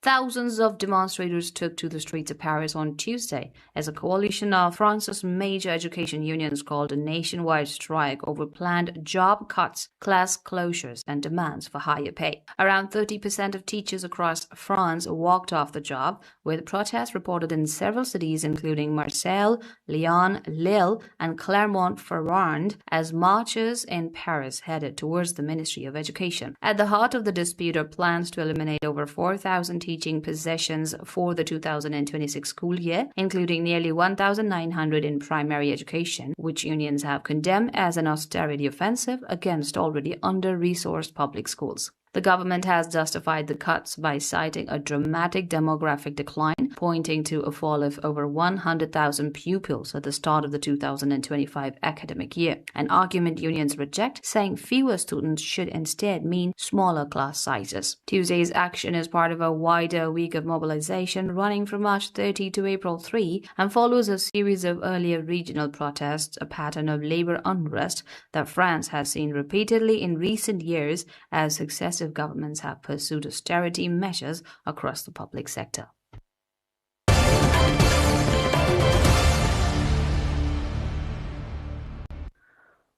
Thousands of demonstrators took to the streets of Paris on Tuesday as a coalition of France's major education unions called a nationwide strike over planned job cuts, class closures, and demands for higher pay. Around 30% of teachers across France walked off the job, with protests reported in several cities including Marseille, Lyon, Lille, and Clermont-Ferrand as marchers in Paris headed towards the Ministry of Education. At the heart of the dispute are plans to eliminate over 4,000 teaching positions for the 2026 school year, including nearly 1,900 in primary education, which unions have condemned as an austerity offensive against already under-resourced public schools. The government has justified the cuts by citing a dramatic demographic decline, pointing to a fall of over 100,000 pupils at the start of the 2025 academic year, an argument unions reject, saying fewer students should instead mean smaller class sizes. Tuesday's action is part of a wider week of mobilization running from March 30 to April 3 and follows a series of earlier regional protests, a pattern of labor unrest that France has seen repeatedly in recent years as successive governments have pursued austerity measures across the public sector.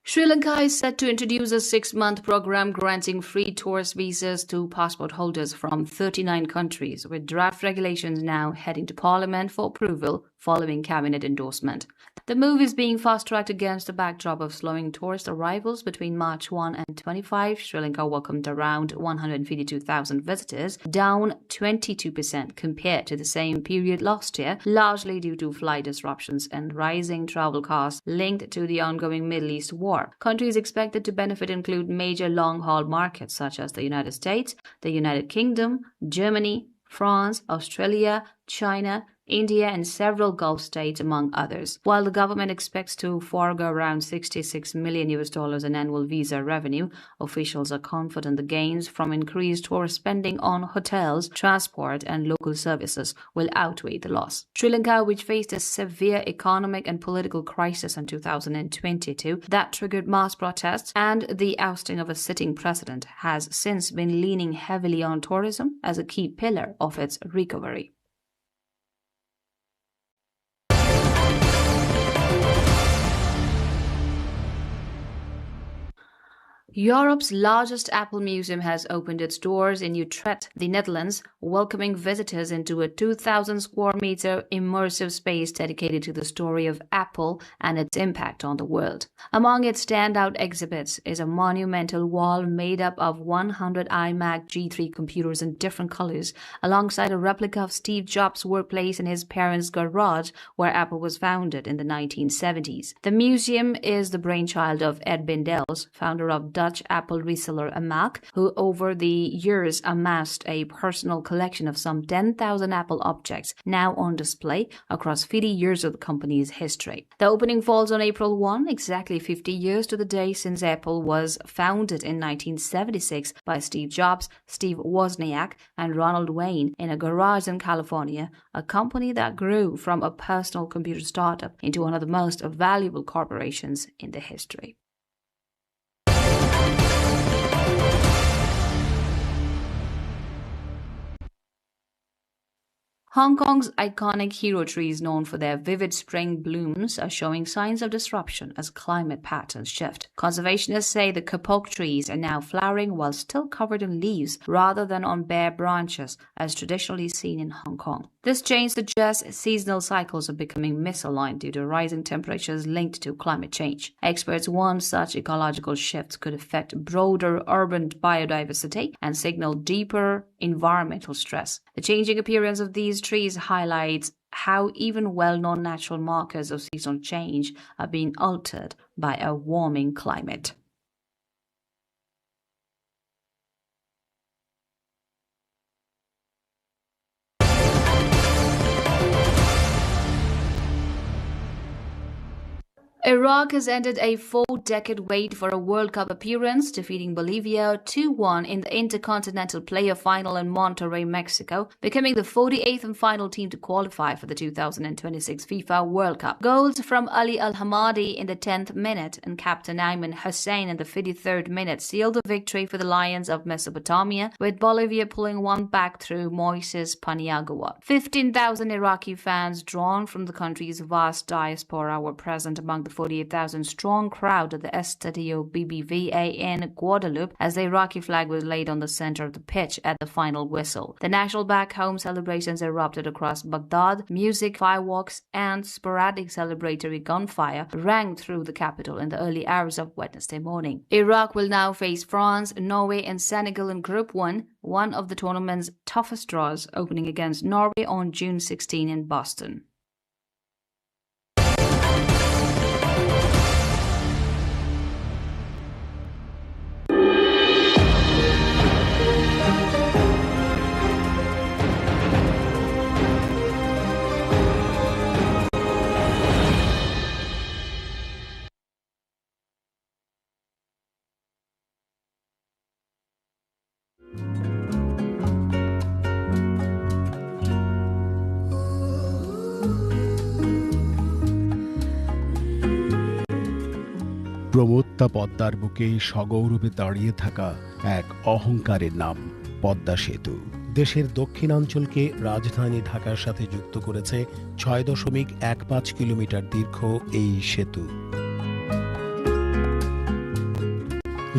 Sri Lanka is set to introduce a 6-month program granting free tourist visas to passport holders from 39 countries, with draft regulations now heading to Parliament for approval following cabinet endorsement. The move is being fast-tracked against the backdrop of slowing tourist arrivals. Between March 1 and 25, Sri Lanka welcomed around 152,000 visitors, down 22% compared to the same period last year, largely due to flight disruptions and rising travel costs linked to the ongoing Middle East war. Countries expected to benefit include major long-haul markets such as the United States, the United Kingdom, Germany, France, Australia, China, India, and several Gulf states, among others. While the government expects to forego around $66 million in annual visa revenue, officials are confident the gains from increased tourist spending on hotels, transport, and local services will outweigh the loss. Sri Lanka, which faced a severe economic and political crisis in 2022 that triggered mass protests and the ousting of a sitting president, has since been leaning heavily on tourism as a key pillar of its recovery. Europe's largest Apple museum has opened its doors in Utrecht, the Netherlands, welcoming visitors into a 2,000 square meter immersive space dedicated to the story of Apple and its impact on the world. Among its standout exhibits is a monumental wall made up of 100 iMac G3 computers in different colors, alongside a replica of Steve Jobs' workplace in his parents' garage where Apple was founded in the 1970s. The museum is the brainchild of Ed Bindels, founder of Dutch Apple reseller Amac, who over the years amassed a personal collection of some 10,000 Apple objects now on display across 50 years of the company's history. The opening falls on April 1, exactly 50 years to the day since Apple was founded in 1976 by Steve Jobs, Steve Wozniak, and Ronald Wayne in a garage in California, a company that grew from a personal computer startup into one of the most valuable corporations in the history. Hong Kong's iconic hero trees, known for their vivid spring blooms, are showing signs of disruption as climate patterns shift. Conservationists say the kapok trees are now flowering while still covered in leaves rather than on bare branches, as traditionally seen in Hong Kong. This change suggests seasonal cycles are becoming misaligned due to rising temperatures linked to climate change. Experts warn such ecological shifts could affect broader urban biodiversity and signal deeper environmental stress. The changing appearance of these trees highlights how even well-known natural markers of seasonal change are being altered by a warming climate. Iraq has ended a 4-decade wait for a World Cup appearance, defeating Bolivia 2-1 in the Intercontinental Player Final in Monterrey, Mexico, becoming the 48th and final team to qualify for the 2026 FIFA World Cup. Goals from Ali Al-Hamadi in the 10th minute and Captain Ayman Hussein in the 53rd minute sealed the victory for the Lions of Mesopotamia, with Bolivia pulling one back through Moises Paniagua. 15,000 Iraqi fans drawn from the country's vast diaspora were present among the 48,000-strong crowd at the Estadio BBVA in Guadeloupe as the Iraqi flag was laid on the center of the pitch at the final whistle. The national back-home celebrations erupted across Baghdad. Music, fireworks, and sporadic celebratory gunfire rang through the capital in the early hours of Wednesday morning. Iraq will now face France, Norway, and Senegal in Group 1, one of the tournament's toughest draws, opening against Norway on June 16 in Boston. প্রমত্তা পদ্মার বুকে সগৌরবে দাঁড়িয়ে থাকা এক অহংকারের নাম পদ্মা সেতু। দেশের দক্ষিণাঞ্চলকে রাজধানী ঢাকার সাথে যুক্ত করেছে ৬.১৫ কিলোমিটার দীর্ঘ এই সেতু।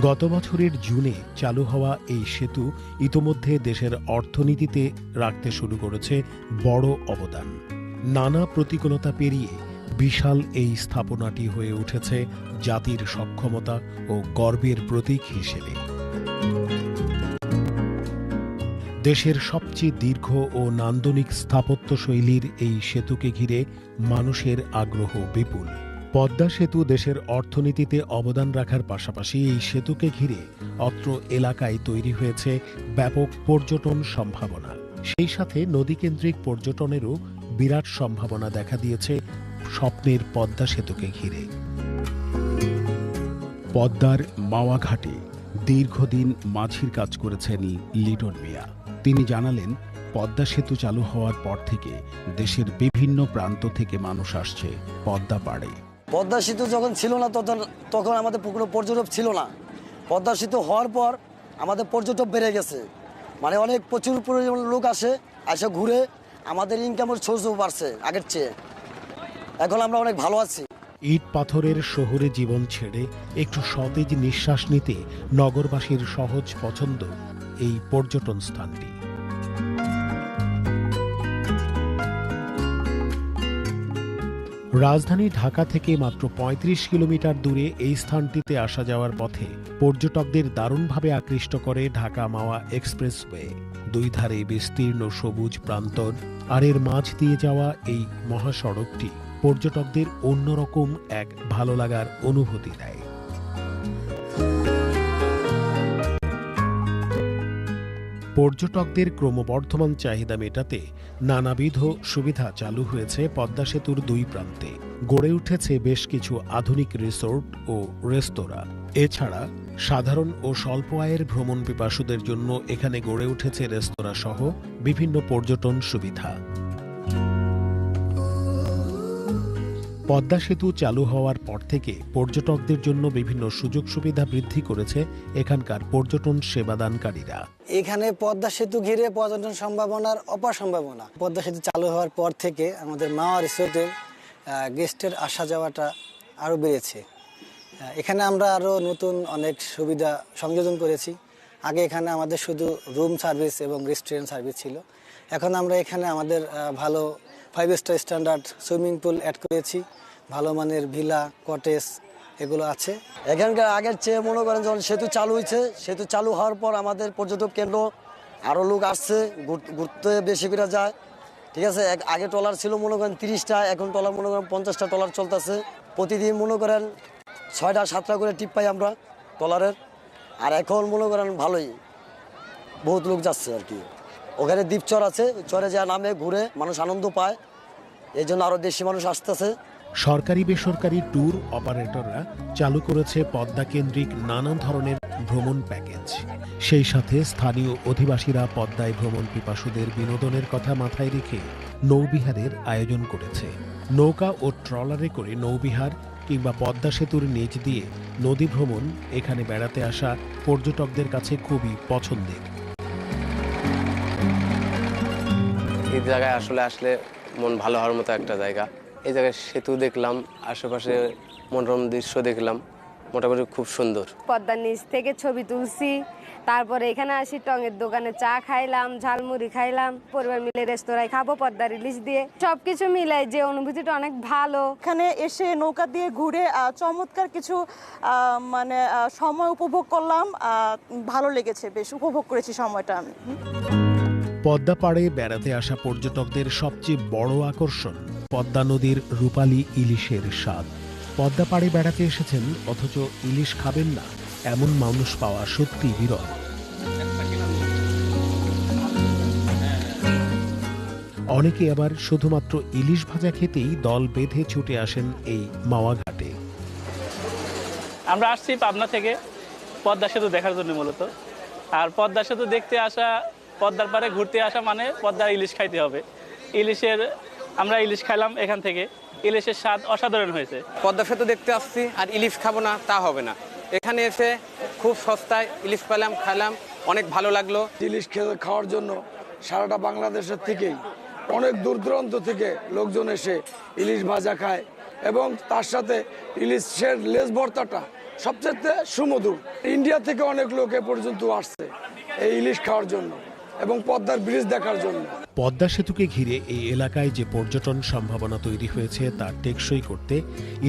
গত বছরের জুনে চালু হওয়া এই সেতু ইতোমধ্যে দেশের অর্থনীতিতে রাখতে শুরু করেছে বড় অবদান। নানা প্রতিকূলতা পেরিয়ে বিশাল এই স্থাপনাটি হয়ে উঠেছে জাতির সক্ষমতা ও গর্বের প্রতীক হিসেবে। দেশের সবচেয়ে দীর্ঘ ও নান্দনিক স্থাপত্যশৈলীর এই সেতুকে ঘিরে মানুষের আগ্রহ বিপুল। পদ্মা সেতু দেশের অর্থনীতিতে অবদান রাখার পাশাপাশি এই সেতুকে ঘিরে অত্র এলাকায় তৈরি হয়েছে ব্যাপক পর্যটন সম্ভাবনা। সেই সাথে নদীকেন্দ্রিক পর্যটনেরও বিরাট সম্ভাবনা দেখা দিয়েছে স্বপ্নের পদ্মা সেতুকে ঘিরে। পদ্মার মাওয়াঘাটে দীর্ঘদিন মাঝির কাজ করেছেন লিটন মিয়া। তিনি জানালেন, পদ্মা সেতু চালু হওয়ার পর থেকে দেশের বিভিন্ন প্রান্ত থেকে মানুষ আসছে পদ্মা পাড়ে। পদ্মা সেতু যখন ছিল না তখন আমাদের কোনো পর্যটক ছিল না। পদ্মা সেতু হওয়ার পর আমাদের পর্যটক বেড়ে গেছে, মানে অনেক প্রচুর পরিমাণ লোক আসে ঘুরে, আমাদের ইনকামের সোর্সও বাড়ছে আগের চেয়ে। এখন আমরা অনেক ভালো আছি। ইট পাথরের শহরে জীবন ছেড়ে একটু সতেজ নিঃশ্বাস নিতে নগরবাসীর সহজ পছন্দ এই পর্যটন স্থানটি। রাজধানী ঢাকা থেকে মাত্র ৩৫ কিলোমিটার দূরে এই স্থানটিতে আসা যাওয়ার পথে পর্যটকদের দারুণভাবে আকৃষ্ট করে ঢাকা মাওয়া এক্সপ্রেসওয়ে। দুই ধারে বিস্তীর্ণ সবুজ প্রান্তর আর এর মাঝ দিয়ে যাওয়া এই মহাসড়কটি পর্যটকদের অন্যরকম এক ভালো লাগার অনুভূতি দেয়। পর্যটকদের ক্রমবর্ধমান চাহিদা মেটাতে নানাবিধ সুবিধা চালু হয়েছে পদ্মা সেতুর দুই প্রান্তে। গড়ে উঠেছে বেশ কিছু আধুনিক রিসোর্ট ও রেস্তোরাঁ। এছাড়া সাধারণ ও স্বল্প আয়ের ভ্রমণ পিপাসুদের জন্য এখানে গড়ে উঠেছে রেস্তোরাঁ সহ বিভিন্ন পর্যটন সুবিধা। পদ্মা সেতু চালু হওয়ার পর থেকে পর্যটকদের জন্য বিভিন্ন সুযোগ সুবিধা বৃদ্ধি করেছে এখানকার পর্যটন সেবাদানকারীরা। এখানে পদ্মা সেতু ঘিরে পর্যটন সম্ভাবনার অপার সম্ভাবনা। পদ্মা সেতু চালু হওয়ার পর থেকে আমাদের মাওয়া রিসোর্টের গেস্টের আসা যাওয়াটা আরও বেড়েছে। এখানে আমরা আরও নতুন অনেক সুবিধা সংযোজন করেছি। আগে এখানে আমাদের শুধু রুম সার্ভিস এবং রেস্টুরেন্ট সার্ভিস ছিল, এখন আমরা এখানে আমাদের ভালো 5 star standard swimming pool add করেছি, ভালো মানের ভিলা কটেজ এগুলো আছে। এখানকার আগের চেয়ে মনে করেন যখন সেতু চালু হয়েছে, সেতু চালু হওয়ার পর আমাদের পর্যটক কেন্দ্র আরও লোক আসছে, ঘুরতে বেশি করে যায়। ঠিক আছে, আগে ট্রলার ছিল মনে করেন 30টা, এখন ট্রলার মনে করেন 50টা ট্রলার চলতেছে। প্রতিদিন মনে করেন 6টা 7টা করে টিপ পাই আমরা ট্রলারের। আর এখন মনে করেন ভালোই বহুত লোক যাচ্ছে আর কি। ওখানে দ্বীপচর আছে, চরে যা নামে ঘুরে মানুষ আনন্দ পায়, এই জন্য আরও বেশি মানুষ আসতেছে। সরকারি বেসরকারি ট্যুর অপারেটররা চালু করেছে পদ্মা কেন্দ্রিক নানা ধরনের ভ্রমণ প্যাকেজ। সেই সাথে স্থানীয় অধিবাসীরা পদ্মায় ভ্রমণ পিপাসুদের বিনোদনের কথা মাথায় রেখে নৌবিহারের আয়োজন করেছে। নৌকা ও ট্রলারে করে নৌবিহার কিংবা পদ্মা সেতুর নিচ দিয়ে নদী ভ্রমণ এখানে বেড়াতে আসা পর্যটকদের কাছে খুবই পছন্দের। এই জায়গায় আসলে মন ভালো হওয়ার মতো একটা জায়গা। এই জায়গায় সেতু দেখলাম, আশেপাশে মনোরম দৃশ্য দেখলাম, মোটামুটি খুব সুন্দর। পদ্মার নিচ থেকে ছবি তুলছি, তারপরে এখানে আসি টঙের দোকানে চা খাইলাম, ঝালমুড়ি খাইলাম, পরিবার মিলে রেস্তোরাঁয় খাবো পদ্মার ইলিশ দিয়ে। সবকিছু মিলাই যে অনুভূতিটা অনেক ভালো। এখানে এসে নৌকা দিয়ে ঘুরে চমৎকার কিছু মানে সময় উপভোগ করলাম, ভালো লেগেছে, বেশ উপভোগ করেছি সময়টা আমি। পদ্মা পাড়ে বেড়াতে আসা পর্যটকদের সবচেয়ে বড় আকর্ষণ পদ্মা নদীর রূপালী ইলিশের স্বাদ। পদ্মা পাড়ে বেড়াতে এসেছেন অথচ ইলিশ খাবেন না, এমন মানুষ পাওয়া সত্যি বিরল। অনেকে আবার শুধুমাত্র ইলিশ ভাজা খেতেই দল বেঁধে ছুটে আসেন এই মাওয়া ঘাটে। আমরা আসছি পাবনা থেকে পদ্মা সেতু দেখার জন্য মূলত। আর পদ্মা সেতু দেখতে আসা, পদ্মার পাড়ে ঘুরতে আসা মানে পদ্মার ইলিশ খাইতে হবে। আমরা ইলিশ খাইলাম এখান থেকে, ইলিশের স্বাদ অসাধারণ হয়েছে। পদ্মা সেতু দেখতে আসছি আর ইলিশ খাবো না তা হবে না। এখানে এসে খুব সস্তায় ইলিশ পেলাম, খাইলাম, অনেক ভালো লাগলো। ইলিশ খাওয়ার জন্য সারাটা বাংলাদেশের থেকেই অনেক দূর দূরান্ত থেকে লোকজন এসে ইলিশ ভাজা খায় এবং তার সাথে ইলিশের লেজ ভর্তাটা সবচেয়ে সুমধুর। ইন্ডিয়া থেকে অনেক লোক এ পর্যন্ত আসছে এই ইলিশ খাওয়ার জন্য এবং পদ্মার ব্রিজ দেখার জন্য। পদ্মা সেতুকে ঘিরে এই এলাকায় যে পর্যটন সম্ভাবনা তৈরি হয়েছে তা টেকসই করতে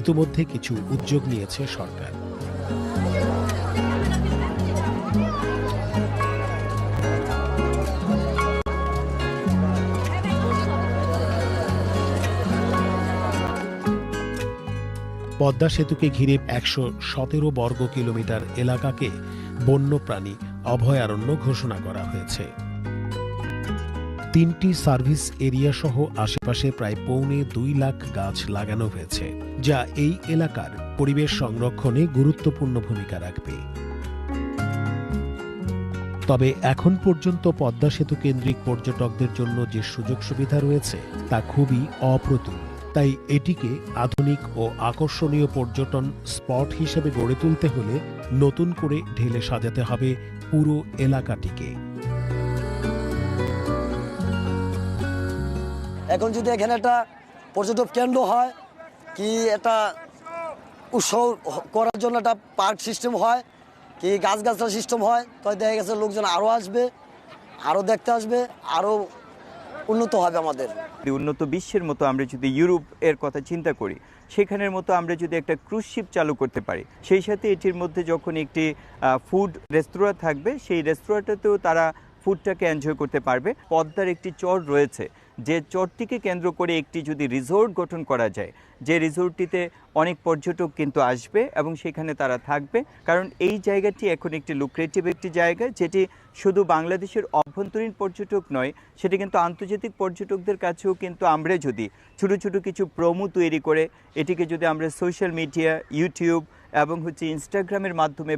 ইতিমধ্যে কিছু উদ্যোগ নিয়েছে সরকার। পদ্মা সেতুকে ঘিরে 117 বর্গ কিলোমিটার এলাকাকে বন্যপ্রাণী অভয়ারণ্য ঘোষণা করা হয়েছে। 3টি সার্ভিস এরিয়া সহ আশেপাশে প্রায় 2.25 লাখ গাছ লাগানো হয়েছে, যা এই এলাকার পরিবেশ সংরক্ষণে গুরুত্বপূর্ণ ভূমিকা রাখবে। তবে এখন পর্যন্ত পদ্মা সেতু কেন্দ্রিক পর্যটকদের জন্য যে সুযোগ সুবিধা রয়েছে তা খুবই অপ্রতুল। তাই এটিকে আধুনিক ও আকর্ষণীয় পর্যটন স্পট হিসেবে গড়ে তুলতে হলে নতুন করে ঢেলে সাজাতে হবে পুরো এলাকাটিকে। এখন যদি এখানে একটা পর্যটক কেন্দ্র হয়, কি একটা উৎসব করার জন্য একটা পার্ক সিস্টেম হয়, কি গাছগাছরা সিস্টেম হয়, তাই দেখা গেছে লোকজন আরও আসবে, আরও দেখতে আসবে, আরও উন্নত হবে। আমাদের উন্নত বিশ্বের মতো আমরা যদি ইউরোপ এর কথা চিন্তা করি, সেখানের মতো আমরা যদি একটা ক্রুজ শিপ চালু করতে পারি, সেই সাথে এটির মধ্যে যখন একটি ফুড রেস্তোরাঁ থাকবে, সেই রেস্তোরাঁটাতেও তারা ফুডটাকে এনজয় করতে পারবে। পদ্মার একটি চর রয়েছে, যে চরটিকে কেন্দ্র করে একটি যদি রিসোর্ট গঠন করা যায়, যে রিসোর্টটিতে অনেক পর্যটক কিন্তু আসবে এবং সেখানে তারা থাকবে। কারণ এই জায়গাটি এখন একটি লুক্রেটিভ একটি জায়গা, যেটি শুধু বাংলাদেশের অভ্যন্তরীণ পর্যটক নয়, সেটি কিন্তু আন্তর্জাতিক পর্যটকদের কাছেও কিন্তু আমরা যদি ছোটো ছোটো কিছু প্রোমো তৈরি করে এটিকে যদি আমরা সোশ্যাল মিডিয়া, ইউটিউব এবং ইনস্টাগ্রামের মাধ্যমে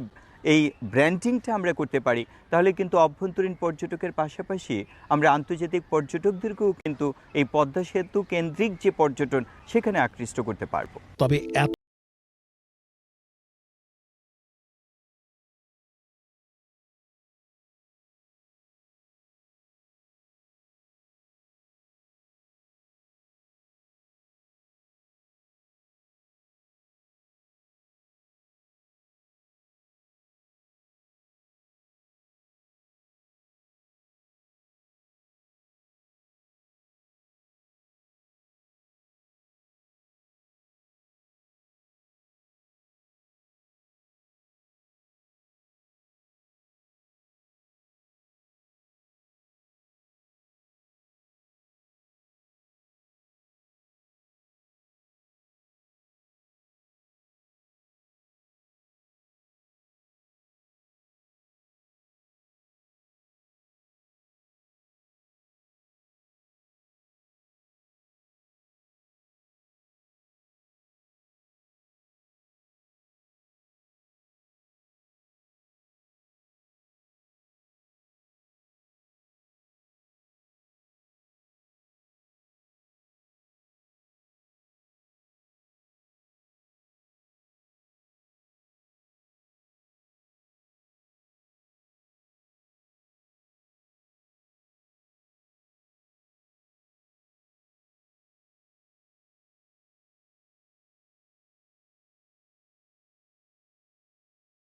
এই ব্র্যান্ডিংটা আমরা করতে পারি, তাহলে কিন্তু অভ্যন্তরীণ পর্যটকের পাশাপাশি আমরা আন্তর্জাতিক পর্যটকদেরকেও কিন্তু এই পদ্মা সেতু কেন্দ্রিক যে পর্যটন সেখানে আকৃষ্ট করতে পারবো। তবে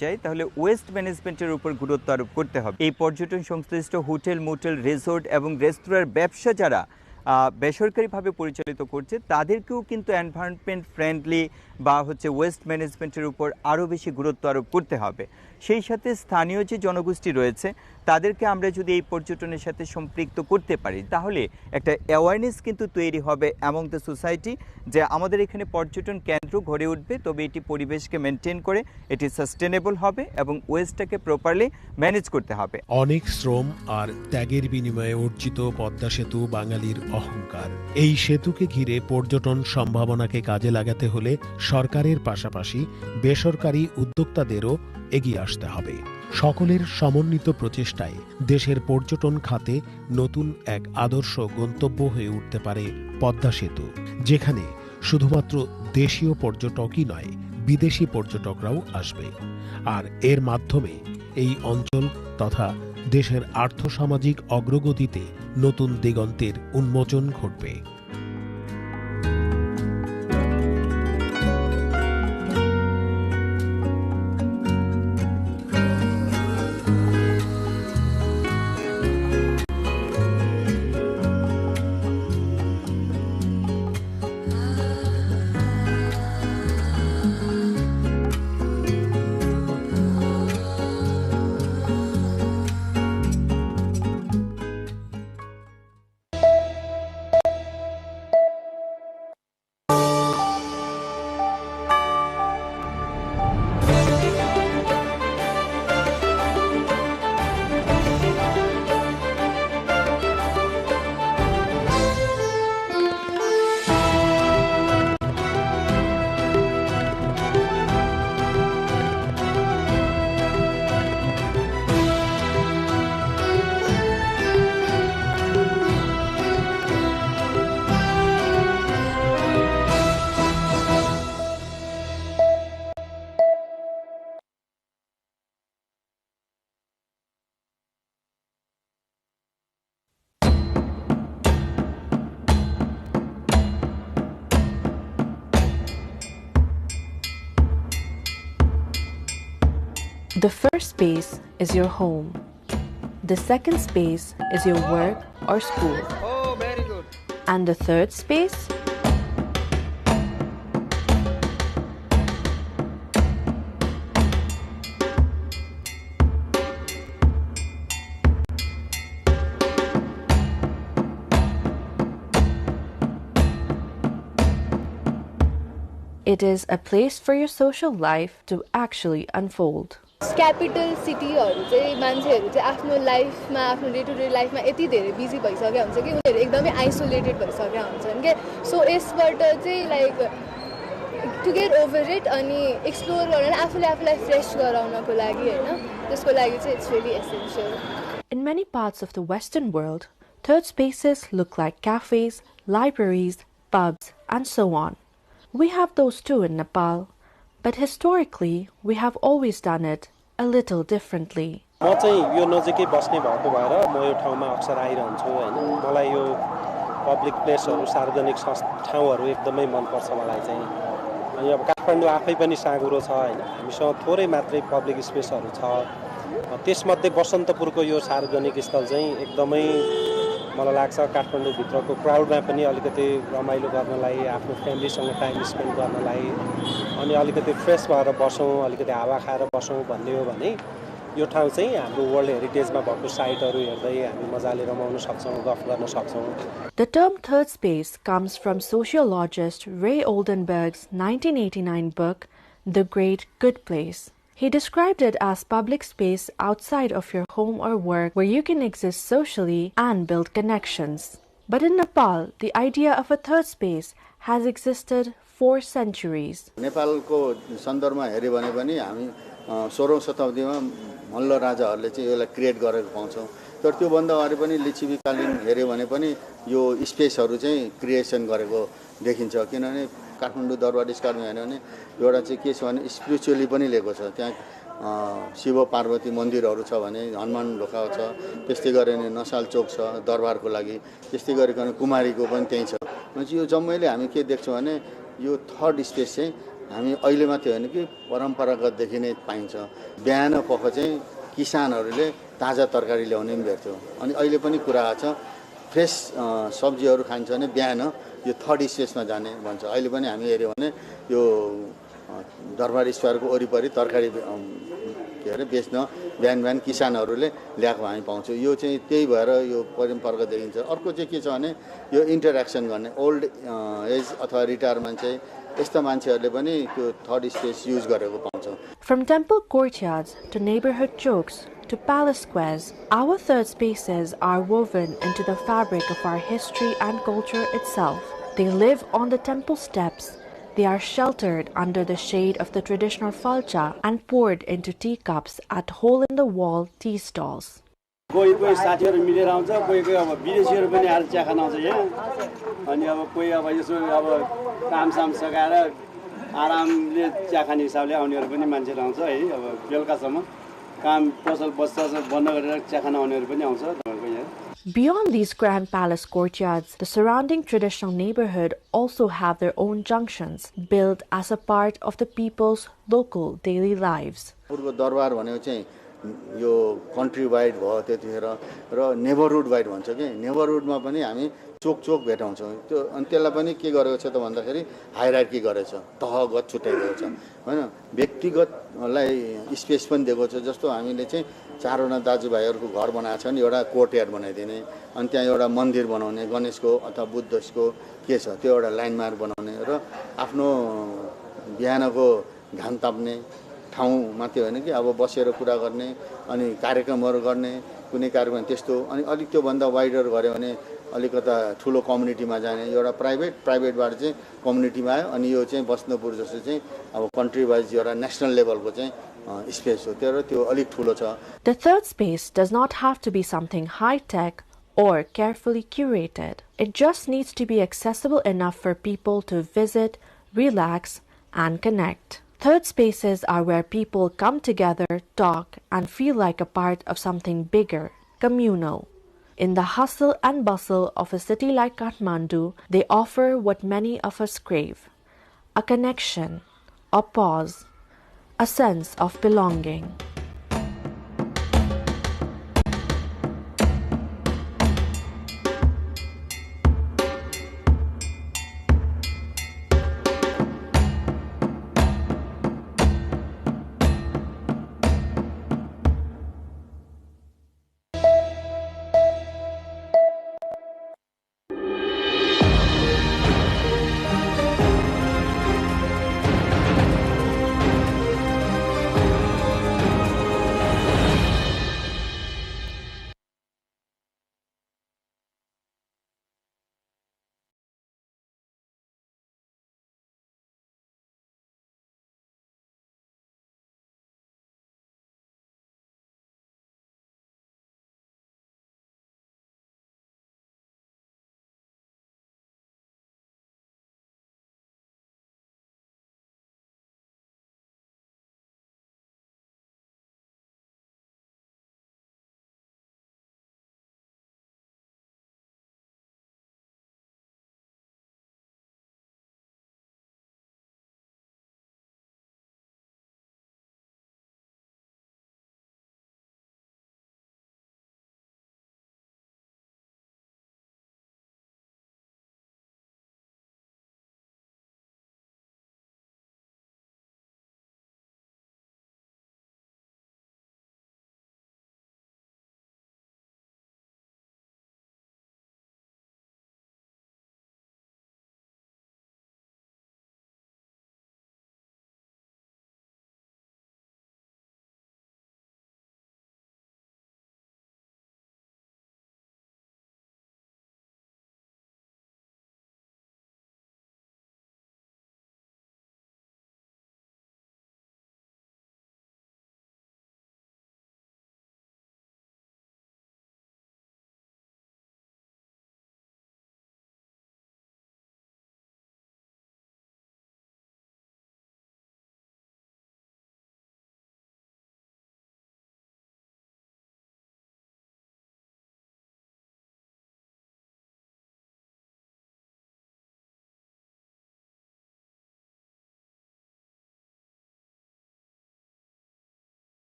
চাই তাহলে ওয়েস্ট ম্যানেজমেন্টের উপর গুরুত্ব আরোপ করতে হবে। এই পর্যটন সংশ্লিষ্ট হোটেল, মোটেল, রিসোর্ট এবং রেস্তোরাঁর ব্যবসা যারা বেসরকারিভাবে পরিচালিত করছে তাদেরকেও কিন্তু এনভায়রনমেন্ট ফ্রেন্ডলি বা ওয়েস্ট ম্যানেজমেন্টের উপর আরও বেশি গুরুত্ব আরোপ করতে হবে। সেই সাথে স্থানীয় যে জনগোষ্ঠী রয়েছে তাদেরকে আমরা যদি এই পর্যটনের সাথে সম্পৃক্ত করতে পারি তাহলে একটা অ্যাওয়ারনেস কিন্তু তৈরি হবে অ্যামং দ্য সোসাইটি যে আমাদের এখানে পর্যটন কেন্দ্র গড়ে উঠবে, তবে এটি পরিবেশকে মেনটেন করে এটি সাস্টেনেবল হবে এবং ওয়েস্টটাকে প্রপারলি ম্যানেজ করতে হবে। অনেক শ্রম আর ত্যাগের বিনিময়ে অর্জিত পদ্মা সেতু বাঙালির অহংকার। এই সেতুকে ঘিরে পর্যটন সম্ভাবনাকে কাজে লাগাতে হলে সরকারের পাশাপাশি বেসরকারি উদ্যোক্তাদেরও এগিয়ে আসতে হবে। সকলের সমন্বিত প্রচেষ্টায় দেশের পর্যটন খাতে নতুন এক আদর্শ গন্তব্য হয়ে উঠতে পারে পদ্মা সেতু, যেখানে শুধুমাত্র দেশীয় পর্যটকই নয় বিদেশি পর্যটকরাও আসবে। আর এর মাধ্যমে এই অঞ্চল তথা দেশের আর্থসামাজিক অগ্রগতিতে নতুন দিগন্তের উন্মোচন ঘটবে। The first space is your home. The second space is your work or school. Oh, very good. And the third space? It is a place for your social life to actually unfold. Capital सिटीहरू चाहिँ मान्छेहरू चाहिँ आफ्नो लाइफमा आफ्नो day to day लाइफमा यति धेरै busy भइसकेका हुन्छ कि उनीहरू एकदमै आइसोलेटेड भइसकेका हुन्छन् के सो यसबाट चाहिँ like to get over it अनि एक्सप्लोर गरेर आफूले आफूलाई फ्रेस गराउनको लागि हैन त्यसको लागि चाहिँ it's really essential. In many parts of the Western world, third spaces look like cafes, libraries, pubs, and so on. We have those too in Nepal, but historically we have always done it a little differently. म चाहिँ यो नजिकै बस्ने भएको भएर म यो ठाउँमा अक्सर आइरहन्छु हैन. मलाई यो पब्लिक प्लेसहरू सार्वजनिक ठाउँहरू एकदमै मन पर्छ मलाई चाहिँ. अनि अब काठमाडौँ आफै पनि साँघुरो छ हैन. हामीसँग थोरै मात्रै पब्लिक स्पेसहरू छ. त्यसमध्ये बसन्तपुरको यो सार्वजनिक स्थल चाहिँ एकदमै मलाई लाग्छ काठमाडौँ भित्रको क्राउडमा पनि अलिकति रमाइलो गर्नलाई आफ्नो फ्यामिलीसँग टाइम स्पेन्ड गर्नलाई अनि अलिकति फ्रेस भएर बसौँ अलिकति हावा खाएर बसौँ भन्ने हो भने यो ठाउँ चाहिँ हाम्रो वर्ल्ड हेरिटेजमा भएको साइटहरू हेर्दै हामी मजाले रमाउन सक्छौँ गफ गर्न सक्छौँ. The term third space comes from sociologist Ray Oldenburg's 1989 book The Great Good Place. He described it as public space outside of your home or work where you can exist socially and build connections. But in Nepal, the idea of a third space has existed for centuries. नेपालको सन्दर्भमा हेर्यो भने पनि हामी 16औं शताब्दीमा मल्ल राजाहरूले चाहिँ यसलाई create गरेको पाउँछौं. तर त्यो भन्दा अगाडि पनि लिच्छवीकालीन हेर्यो भने पनि यो स्पेसहरू चाहिँ क्रिएसन गरेको देखिन्छ. किनभने काठमाडौँ दरबार स्क्वायरमा हेर्यो भने एउटा चाहिँ के छ भने स्पिरिचुअली पनि लिएको छ. त्यहाँ शिव पार्वती मन्दिरहरू छ भने हनुमान ढोका छ. त्यस्तै गरेर नसाल चोक छ दरबारको लागि. त्यस्तै गरिकन कुमारीको पनि त्यही छ. यो जम्मैले हामी के देख्छौँ भने यो थर्ड स्पेस चाहिँ हामी अहिले मात्रै होइन कि परम्परागतदेखि नै पाइन्छ। बिहान पख चाहिँ किसानहरूले ताजा तरकारी ल्याउने पनि भेट्थ्यो। अनि अहिले पनि कुरा आएको छ फ्रेस सब्जीहरू खान्छ भने बिहान यो थर्ड स्टेजमा जाने भन्छ। अहिले पनि हामी हेऱ्यौँ भने यो दरबार स्क्वायरको वरिपरि तरकारी के अरे बेच्न बिहान बिहान किसानहरूले ल्याएको हामी पाउँछौँ। यो चाहिँ त्यही भएर यो परम्परागत देखिन्छ। अर्को चाहिँ के छ भने यो इन्टरेक्सन गर्ने ओल्ड एज अथवा रिटायर मान्छे यस्ता मान्छेहरूले पनि त्यो थर्ड स्पेस युज गरेको पाउँछौँ। From temple courtyards to neighborhood jokes to palace squares, our third spaces are woven into the fabric of our history and culture itself. They live on the temple steps. They are sheltered under the shade of the traditional falcha and poured into teacups at hole-in-the-wall tea stalls. कोही कोही साथीहरु मिलेर आउँछ, कोही कोही अब विदेशीहरु पनि आएर चिया खान आउँछ यहाँ। अनि अब कोही अब यसो अब कामसाम सकाएर आरामले चिया खाने हिसाबले आउनेहरु पनि मान्छेहरु आउँछ है। अब बेलुकासम्म काम पसल बस्छ बन्द गरेर चिया खान आउनेहरु पनि आउँछ तपाईको यहाँ। Beyond these grand palace courtyards, the surrounding traditional neighborhood also have their own junctions, built as a part of the people's local daily lives. दरबार भनेको चाहिँ यो कन्ट्री वाइड भयो त्यतिखेर र नेबरहुड वाइड भन्छ के नेबरहुडमा पनि हामी चोक चोक भेटाउँछौँ। त्यो अनि त्यसलाई पनि के गरेको छ त भन्दाखेरि हायरार्की गरेछ, तहगत छुट्याइदिएको छ हैन। व्यक्तिगतलाई स्पेस पनि दिएको छ। जस्तो हामीले चाहिँ चारवटा दाजुभाइहरूको घर बनाएको छ नि एउटा कोर्टयार्ड बनाइदिने, अनि त्यहाँ एउटा मन्दिर बनाउने गणेशको अथवा बुद्धको के छ त्यो एउटा ल्यान्डमार्क बनाउने र आफ्नो बिहानको घाम ताप्ने ठाउँ मात्रै होइन कि अब बसेर कुरा गर्ने अनि कार्यक्रमहरू गर्ने कुनै कार्यक्रम त्यस्तो अनि अलिक त्योभन्दा वाइडर गऱ्यो भने अलिकता ठुलो कम्युनिटीमा जाने एउटा प्राइभेटबाट चाहिँ कम्युनिटीमा आयो अनि यो चाहिँ बस्नुपुर जस्तो चाहिँ अब कन्ट्री वाइज एउटा नेसनल लेभलको चाहिँ स्पेस हो त्यो अलिक ठुलो छ। The third space does not have to be something high-tech or carefully curated. It just needs to be accessible enough for people to visit, relax, and connect. Third spaces are where people come together, talk, and feel like a part of something bigger, communal. In the hustle and bustle of a city like Kathmandu, they offer what many of us crave: a connection, a pause, a sense of belonging.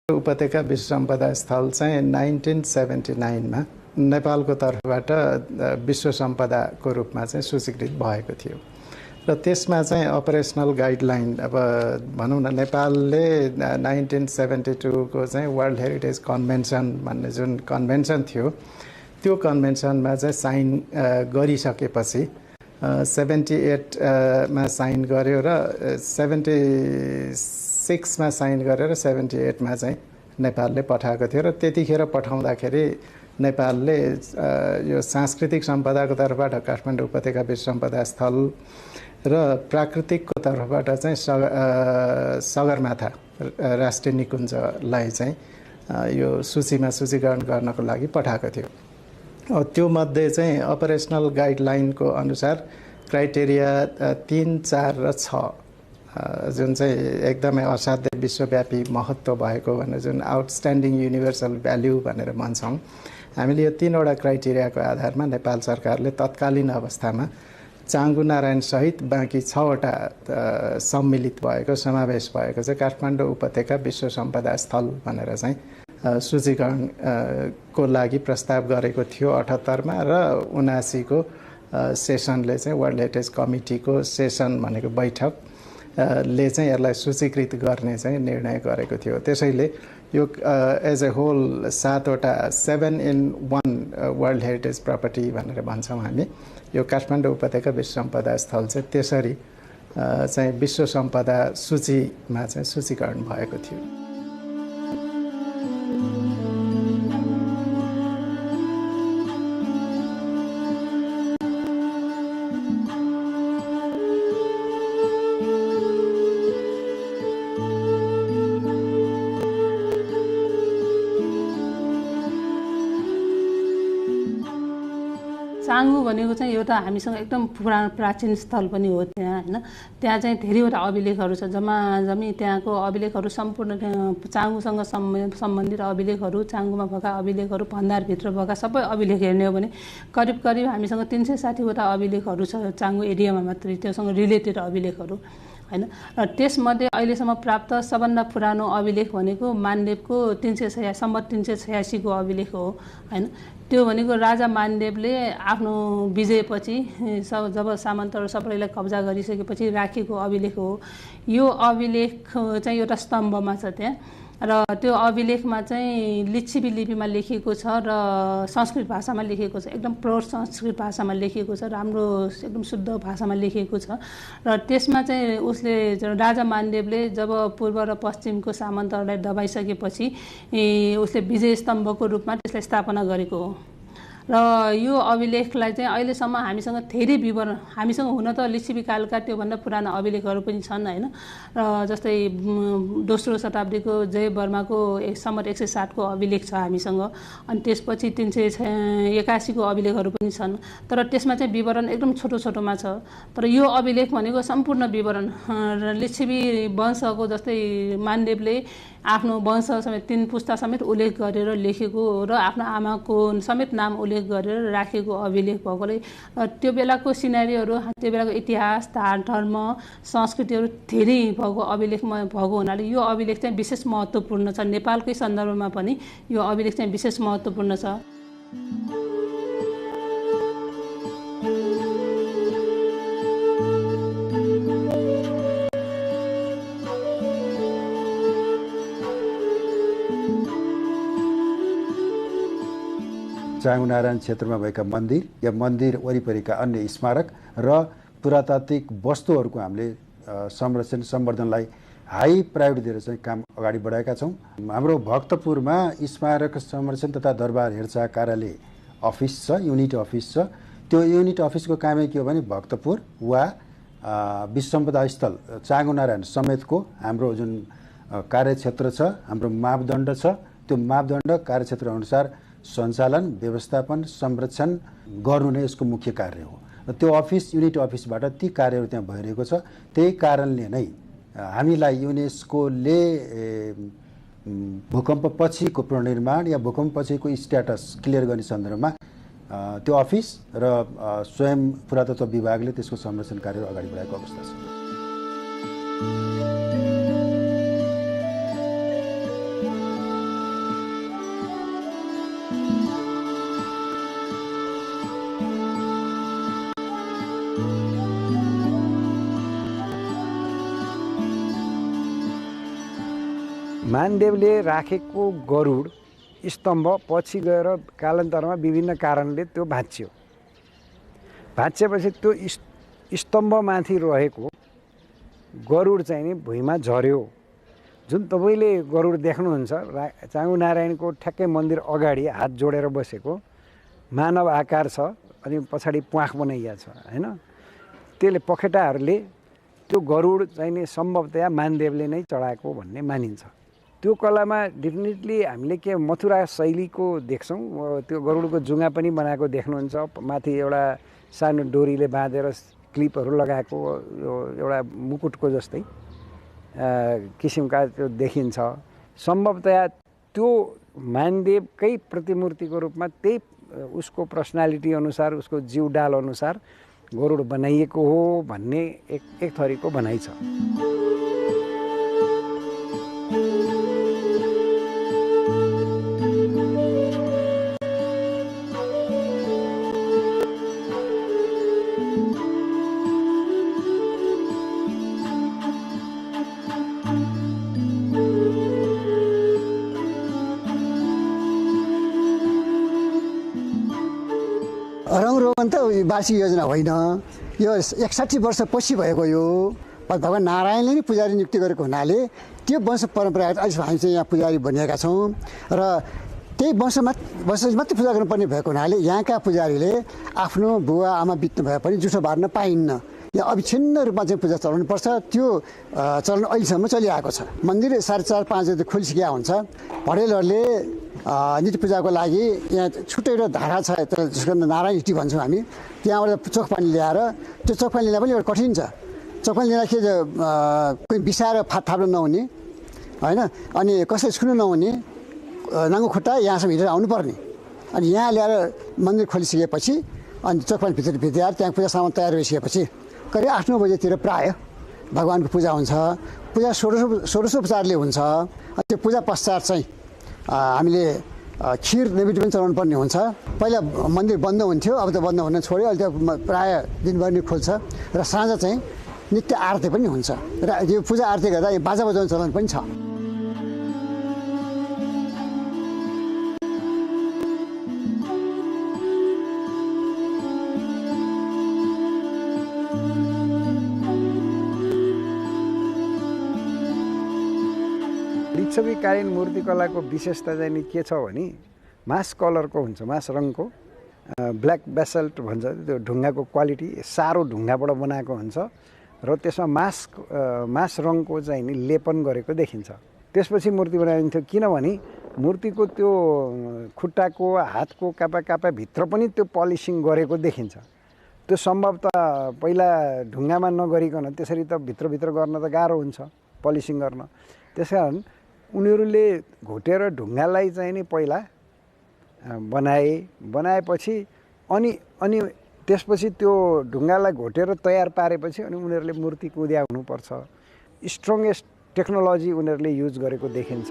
उपत्यका विश्व सम्पदा स्थल चाहिँ 1979 मा नेपालको तर्फबाट विश्व सम्पदाको रूपमा चाहिँ सूचीकृत भएको थियो र त्यसमा चाहिँ अपरेसनल गाइडलाइन अब भनौँ न नेपालले 1972 को चाहिँ वर्ल्ड हेरिटेज कन्भेन्सन भन्ने जुन कन्भेन्सन थियो त्यो कन्भेन्सनमा चाहिँ साइन गरिसकेपछि 78 मा साइन गर्यो र 76 मा साइन गरेर 78 मा चाहिँ नेपालले पठाएको थियो र त्यतिखेर पठाउँदाखेरि नेपालले यो सांस्कृतिक सम्पदाको तर्फबाट काठमाडौँ उपत्यका विश्व सम्पदा स्थल र प्राकृतिकको तर्फबाट चाहिँ सगरमाथा राष्ट्रिय निकुञ्जलाई चाहिँ यो सूचीमा सूचीकरण गर्नको लागि पठाएको थियो। त्यो मध्ये चाहिँ अपरेसनल गाइडलाइनको अनुसार क्राइटेरिया 3, 4 र 6 जुन चाहिँ एकदमै असाध्य विश्वव्यापी महत्त्व भएको भनेर जुन आउटस्ट्यान्डिङ युनिभर्सल भ्याल्यू भनेर भन्छौँ हामीले यो 3वटा क्राइटेरियाको आधारमा नेपाल सरकारले तत्कालीन अवस्थामा चाङ्गु नारायण सहित बाँकी 6वटा सम्मिलित भएको समावेश भएको चाहिँ काठमाडौँ उपत्यका विश्व सम्पदा स्थल भनेर चाहिँ सूचीकरण को लागि प्रस्ताव गरेको थियो 78 मा र 79 को सेसनले चाहिँ वर्ल्ड हेरिटेज कमिटीको सेसन भनेको बैठक ले चाहिँ यसलाई सूचीकृत गर्ने चाहिँ निर्णय गरेको थियो। त्यसैले यो एज ए होल 7वटा 7 in 1 वर्ल्ड हेरिटेज प्रपर्टी भनेर भन्छौँ हामी। यो काठमाडौँ उपत्यका विश्व सम्पदा स्थल चाहिँ त्यसरी चाहिँ विश्व सम्पदा सूचीमा चाहिँ सूचीकरण भएको थियो। चाङ्गु भनेको चाहिँ एउटा हामीसँग एकदम पुरानो प्राचीन स्थल पनि हो त्यहाँ हैन। त्यहाँ चाहिँ धेरैवटा अभिलेखहरू छ, जम्मी त्यहाँको अभिलेखहरू सम्पूर्ण चाङ्गुसँग सम्बन्धित अभिलेखहरू, चाङ्गुमा भएका अभिलेखहरू, भण्डारभित्र भएका सबै अभिलेख हेर्ने हो भने करिब हामीसँग 360वटा अभिलेखहरू छ चाङ्गु एरियामा मात्रै, त्योसँग रिलेटेड अभिलेखहरू हैन। र त्यसमध्ये अहिलेसम्म प्राप्त सबभन्दा पुरानो अभिलेख भनेको मानदेवको 386 को अभिलेख हो हैन। त्यो भनेको राजा मानदेवले आफ्नो विजयपछि जब सामन्तहरू सबैलाई कब्जा गरिसकेपछि राखेको अभिलेख हो। यो अभिलेख चाहिँ एउटा स्तम्भमा छ त्यहाँ र त्यो अभिलेखमा चाहिँ लिच्छवी लिपिमा लेखिएको छ र संस्कृत भाषामा लेखिएको छ, एकदम प्योर संस्कृत भाषामा लेखिएको छ, राम्रो एकदम शुद्ध भाषामा लेखिएको छ। र त्यसमा चाहिँ उसले राजा मानदेवले जब पूर्व र पश्चिमको सामन्तहरूलाई दबाइसकेपछि उसले विजय स्तम्भको रूपमा त्यसलाई स्थापना गरेको हो। र यो अभिलेखलाई चाहिँ अहिलेसम्म हामीसँग धेरै विवरण, हामीसँग हुन त लिच्छवी कालका त्योभन्दा पुराना अभिलेखहरू पनि छन् हैन। र जस्तै दोस्रो शताब्दीको जय वर्माको सम्मत 160 को अभिलेख छ हामीसँग, अनि त्यसपछि 381 को अभिलेखहरू पनि छन्, तर त्यसमा चाहिँ विवरण एकदम छोटो छोटोमा छ। तर यो अभिलेख भनेको सम्पूर्ण विवरण लिच्छवी वंशको, जस्तै मानदेवले आफ्नो वंश समेत 3 पुस्ता समेत उल्लेख गरेर लेखेको र आफ्नो आमाको समेत नाम उल्लेख गरेर राखेको अभिलेख भएकोले त्यो बेलाको सिनेरीहरू, त्यो बेलाको इतिहास, धर्म, संस्कृतिहरू धेरै भएको अभिलेखमा भएको हुनाले यो अभिलेख चाहिँ विशेष महत्त्वपूर्ण छ। नेपालकै सन्दर्भमा पनि यो अभिलेख चाहिँ विशेष महत्त्वपूर्ण छ। चाङ्गु नारायण क्षेत्रमा भएका मन्दिर या मन्दिर वरिपरिका अन्य स्मारक र पुरातात्विक वस्तुहरूको हामीले संरक्षण सम्वर्धनलाई हाई प्रायोरिटी दिएर चाहिँ काम अगाडि बढाएका छौँ। हाम्रो भक्तपुरमा स्मारक संरक्षण तथा दरबार हेरचाह कार्यालय अफिस छ, युनिट अफिस छ। त्यो युनिट अफिसको कामै के हो भने भक्तपुर वा विश्व सम्पदा स्थल चाङ्गु नारायण समेतको हाम्रो जुन कार्यक्षेत्र छ, हाम्रो मापदण्ड छ, त्यो मापदण्ड कार्यक्षेत्र अनुसार सञ्चालन, व्यवस्थापन, संरक्षण गर्नु नै यसको मुख्य कार्य हो। र त्यो अफिस, युनिट अफिसबाट ती कार्यहरू त्यहाँ भइरहेको छ। त्यही कारणले नै हामीलाई युनेस्कोले भूकम्प पछिको पुनर्निर्माण या भूकम्प पछिको स्ट्याटस क्लियर गर्ने सन्दर्भमा त्यो अफिस र स्वयं पुरातत्व विभागले त्यसको संरक्षण कार्य अगाडि बढाएको अवस्था छ। मानदेवले राखेको गरुड स्तम्भ पछि गएर कालान्तरमा विभिन्न कारणले त्यो भाँच्यो। भाँच्एपछि त्यो स्तम्भमाथि रहेको गरुड चाहिँ नि भुइँमा झर्यो। जुन तपाईँले गरुड देख्नुहुन्छ चाँगु नारायणको ठ्याक्कै मन्दिर अगाडि हात जोडेर बसेको मानव आकार छ अनि पछाडि प्वाख बनाइया छ हैन। त्यसले पखेटाहरूले त्यो गरुड चाहिँ नि सम्भवतया मानदेवले नै चढाएको भन्ने मानिन्छ। त्यो कलामा डेफिनेटली हामीले के मथुरा शैलीको देख्छौँ। त्यो गरुडको जुङ्गा पनि बनाएको देख्नुहुन्छ, माथि एउटा सानो डोरीले बाँधेर क्लिपहरू लगाएको एउटा मुकुटको जस्तै किसिमका त्यो देखिन्छ। सम्भवतया त्यो मानदेवकै प्रतिमूर्तिको रूपमा त्यही उसको पर्सनालिटी अनुसार उसको जीवडाल अनुसार गरुड बनाइएको हो भन्ने एक थरीको भनाइ छ। रङरोगन त वार्षिक योजना होइन, यो 61 वर्षपछि भएको यो भगवान् नारायणले नै पुजारी नियुक्ति गरेको हुनाले त्यो वंश परम्परागत अहिले हामी चाहिँ यहाँ पुजारी बनिएका छौँ र त्यही वंशज मात्रै पूजा गर्नुपर्ने भएको हुनाले यहाँका पुजारीले आफ्नो बुवा आमा बित्नु भए पनि जुठो बार्न पाइन्न। यहाँ अविच्छिन्न रूपमा चाहिँ पूजा चलाउनुपर्छ। त्यो चलन अहिलेसम्म चलिआएको छ। मन्दिर 4:30-5 बजे खोलिसकेका हुन्छ। भडेलहरूले नित्य पूजाको लागि यहाँ छुट्टै एउटा धारा छ, जसको नारायण हिटी भन्छौँ हामी। त्यहाँबाट चोख पानी ल्याएर त्यो चोख पानी ल्याएर पनि एउटा कठिन छ। चोख पानी ल्याएर कोही बिसाएर थाप्न नहुने होइन, अनि कसैले छुनु नहुने, नाङ्गो खुट्टा यहाँसम्म हिँडेर आउनुपर्ने। अनि यहाँ ल्याएर मन्दिर खोलिसकेपछि अनि चोख पानी भित्राएर त्यहाँ पूजा सामान तयार भइसकेपछि करिब 8-9 बजेतिर प्रायः भगवान्को पूजा हुन्छ। पूजा षोडशोपचारले हुन्छ। त्यो पूजा पश्चात चाहिँ हामीले खिर नैवेद्य पनि चलाउनु पर्ने हुन्छ। पहिला मन्दिर बन्द हुन्थ्यो, अब त बन्द हुन छोड्यो। अहिले त प्रायः दिनभरि खोल्छ र साँझ चाहिँ नित्य आरती पनि हुन्छ र यो पूजा आरती गर्दा यो बाजा बजाउने चलन पनि छ। लिच्छवीकालीन मूर्तिकलाको विशेषता चाहिँ नि के छ भने मास कलरको हुन्छ, मास रङको, ब्ल्याक बेसल्ट भन्छ त्यो ढुङ्गाको क्वालिटी, सारो ढुङ्गाबाट बनाएको हुन्छ र त्यसमा मास रङको चाहिँ नि लेपन गरेको देखिन्छ। त्यसपछि मूर्ति बनाइन्थ्यो, किनभने मूर्तिको त्यो खुट्टाको हातको कापा भित्र पनि त्यो पलिसिङ गरेको देखिन्छ। त्यो सम्भवतः पहिला ढुङ्गामा नगरिकन त्यसरी त भित्रभित्र गर्न त गाह्रो हुन्छ पलिसिङ गर्न। त्यसकारण उनीहरूले घोटेर ढुङ्गालाई चाहिँ नि पहिला बनाएपछि अनि त्यसपछि त्यो ढुङ्गालाई घोटेर तयार पारेपछि अनि उनीहरूले मूर्ति कुद्या हुनुपर्छ। स्ट्रङ्गेस्ट टेक्नोलोजी उनीहरूले युज गरेको देखिन्छ।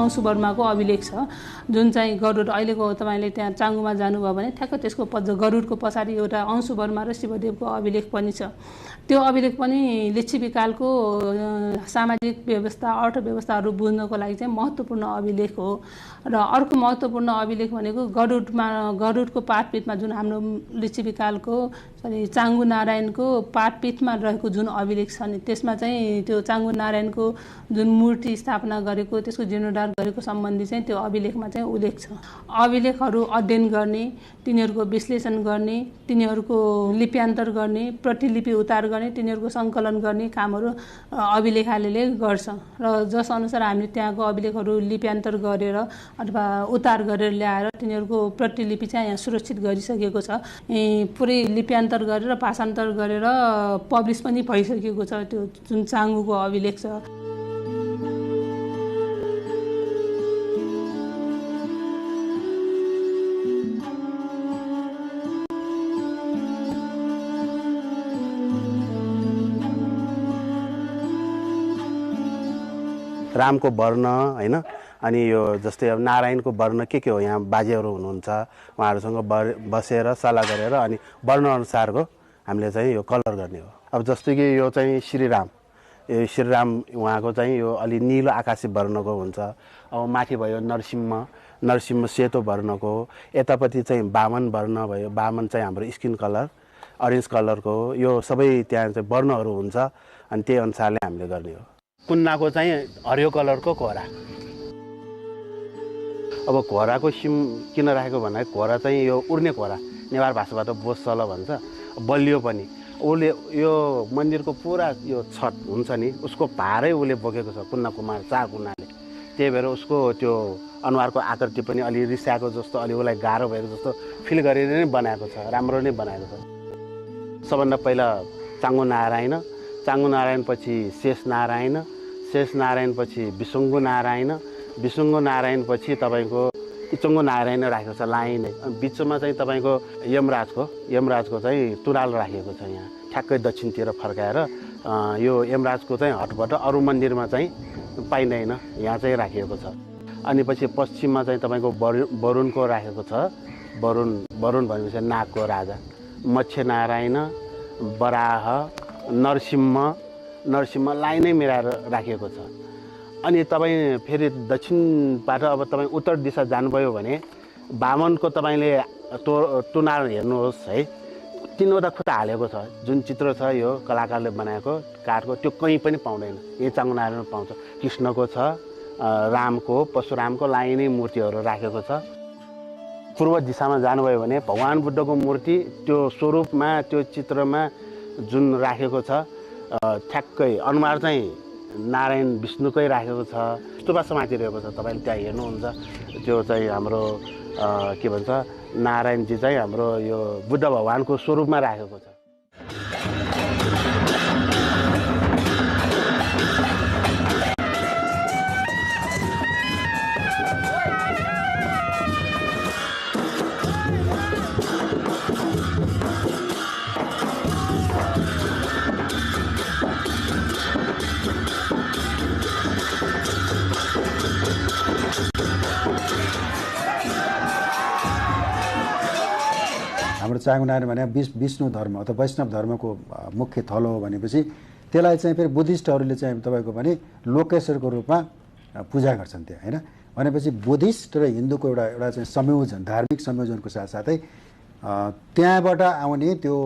अंशु वर्माको अभिलेख छ, जुन चाहिँ गरुड अहिलेको तपाईँले त्यहाँ चाङ्गुमा जानुभयो भने ठ्याक्क त्यसको गरुडको पछाडि एउटा अंशु वर्मा र शिवदेवको अभिलेख पनि छ। त्यो अभिलेख पनि लिच्छवीकालको सामाजिक व्यवस्था अर्थव्यवस्थाहरू बुझ्नको लागि चाहिँ महत्त्वपूर्ण अभिलेख हो। र अर्को महत्त्वपूर्ण अभिलेख भनेको गरुडको पाटपीठमा जुन हाम्रो लिच्छवीकालको चाङ्गु नारायणको पाटपीठमा रहेको जुन अभिलेख छ नि, त्यसमा चाहिँ त्यो चाङ्गु नारायणको जुन मूर्ति स्थापना गरेको त्यसको जीर्णोद्धार गरेको सम्बन्धी चाहिँ त्यो अभिलेखमा चाहिँ उल्लेख छ। अभिलेखहरू अध्ययन गर्ने, तिनीहरूको विश्लेषण गर्ने, तिनीहरूको लिप्यान्तर गर्ने, प्रतिलिपि उतार गर्ने, तिनीहरूको सङ्कलन गर्ने कामहरू अभिलेखालयले गर्छ। र जस अनुसार हामीले त्यहाँको अभिलेखहरू लिप्यान्तर गरेर अथवा उतार गरेर ल्याएर तिनीहरूको प्रतिलिपि चाहिँ यहाँ सुरक्षित गरिसकेको छ। पुरै लिप्यान्तर गरेर भाषान्तर गरेर पब्लिस पनि भइसकेको छ त्यो जुन चाङ्गुको अभिलेख छ। रामको वर्ण होइन, अनि यो जस्तै अब नारायणको वर्ण के हो, यहाँ बाजेहरू हुनुहुन्छ उहाँहरूसँग बसेर सल्लाह गरेर अनि वर्णअनुसारको हामीले चाहिँ यो कलर गर्ने हो। अब जस्तै कि यो चाहिँ श्रीराम, यो श्रीराम उहाँको चाहिँ यो अलि निलो आकाशी वर्णको हुन्छ। अब माथि भयो नरसिंह सेतो वर्णको, यतापट्टि चाहिँ वामन वर्ण भयो, वामन चाहिँ हाम्रो स्किन कलर अरेन्ज कलरको, यो सबै त्यहाँ चाहिँ वर्णहरू हुन्छ अनि त्यही अनुसारले हामीले गर्ने हो। कुन्नाको चाहिँ हरियो कलरको कोहरा। अब कोहराको सिम किन राखेको भन्दा कोहरा चाहिँ यो उड्ने कोहरा, नेवार भाषाबाट बोसल भन्छ, बलियो पनि। उसले यो मन्दिरको पुरा यो छत हुन्छ नि उसको भारै उसले बोकेको छ कुन्ना कुमार चार कुन्नाले, त्यही भएर उसको त्यो अनुहारको आकृति पनि अलि रिसाएको जस्तो, अलि उसलाई गाह्रो भएको जस्तो फिल गरेर नै बनाएको छ, राम्रो नै बनाएको छ। सबभन्दा पहिला चाङ्गो नारायण पछि शेष नारायण पछि विसुङ्गु नारायण पछि तपाईँको इचङ्गो नारायण राखेको छ लाइनै। बिचमा चाहिँ तपाईँको यमराजको चाहिँ तुराल राखिएको छ यहाँ ठ्याक्कै दक्षिणतिर फर्काएर। यो यमराजको चाहिँ हटबाट अरू मन्दिरमा चाहिँ पाइँदैन, यहाँ चाहिँ राखिएको छ। अनि पछि पश्चिममा चाहिँ तपाईँको वरुणको राखेको छ। वरुण भनेपछि नागको राजा। मत्स्य नारायण, वराह, नरसिंह लाइनै मिलाएर राखिएको छ। अनि तपाईँ फेरि दक्षिणबाट अब तपाईँ उत्तर दिशा जानुभयो भने वामनको तपाईँले तुनार हेर्नुहोस् है, 3वटा खुट्टा हालेको छ। जुन चित्र छ यो कलाकारले बनाएको काठको त्यो कहीँ पनि पाउँदैन, यही चाङ्गो नारायणमा पाउँछ। कृष्णको छ, रामको परशुरामको लाइनै मूर्तिहरू राखेको छ। पूर्व दिशामा जानुभयो भने भगवान बुद्धको मूर्ति त्यो स्वरूपमा त्यो चित्रमा जुन राखेको छ ठ्याक्कै अनुहार चाहिँ नारायण विष्णुकै राखेको छ। स्तुपा समाधि रहेको छ, तपाईँले त्यहाँ हेर्नुहुन्छ। त्यो चाहिँ हाम्रो के भन्छ नारायणजी चाहिँ हाम्रो यो बुद्ध भगवानको स्वरूपमा राखेको छ। हाम्रो चाङ्गो नारायण भने विष्णु धर्म अथवा वैष्णव धर्मको मुख्य थलो हो भनेपछि त्यसलाई चाहिँ फेरि बुद्धिस्टहरूले चाहिँ तपाईँको पनि लोकेश्वरको रूपमा पूजा गर्छन् त्यहाँ होइन। भनेपछि बुद्धिस्ट र हिन्दूको एउटा चाहिँ संयोजन, धार्मिक संयोजनको साथसाथै त्यहाँबाट आउने त्यो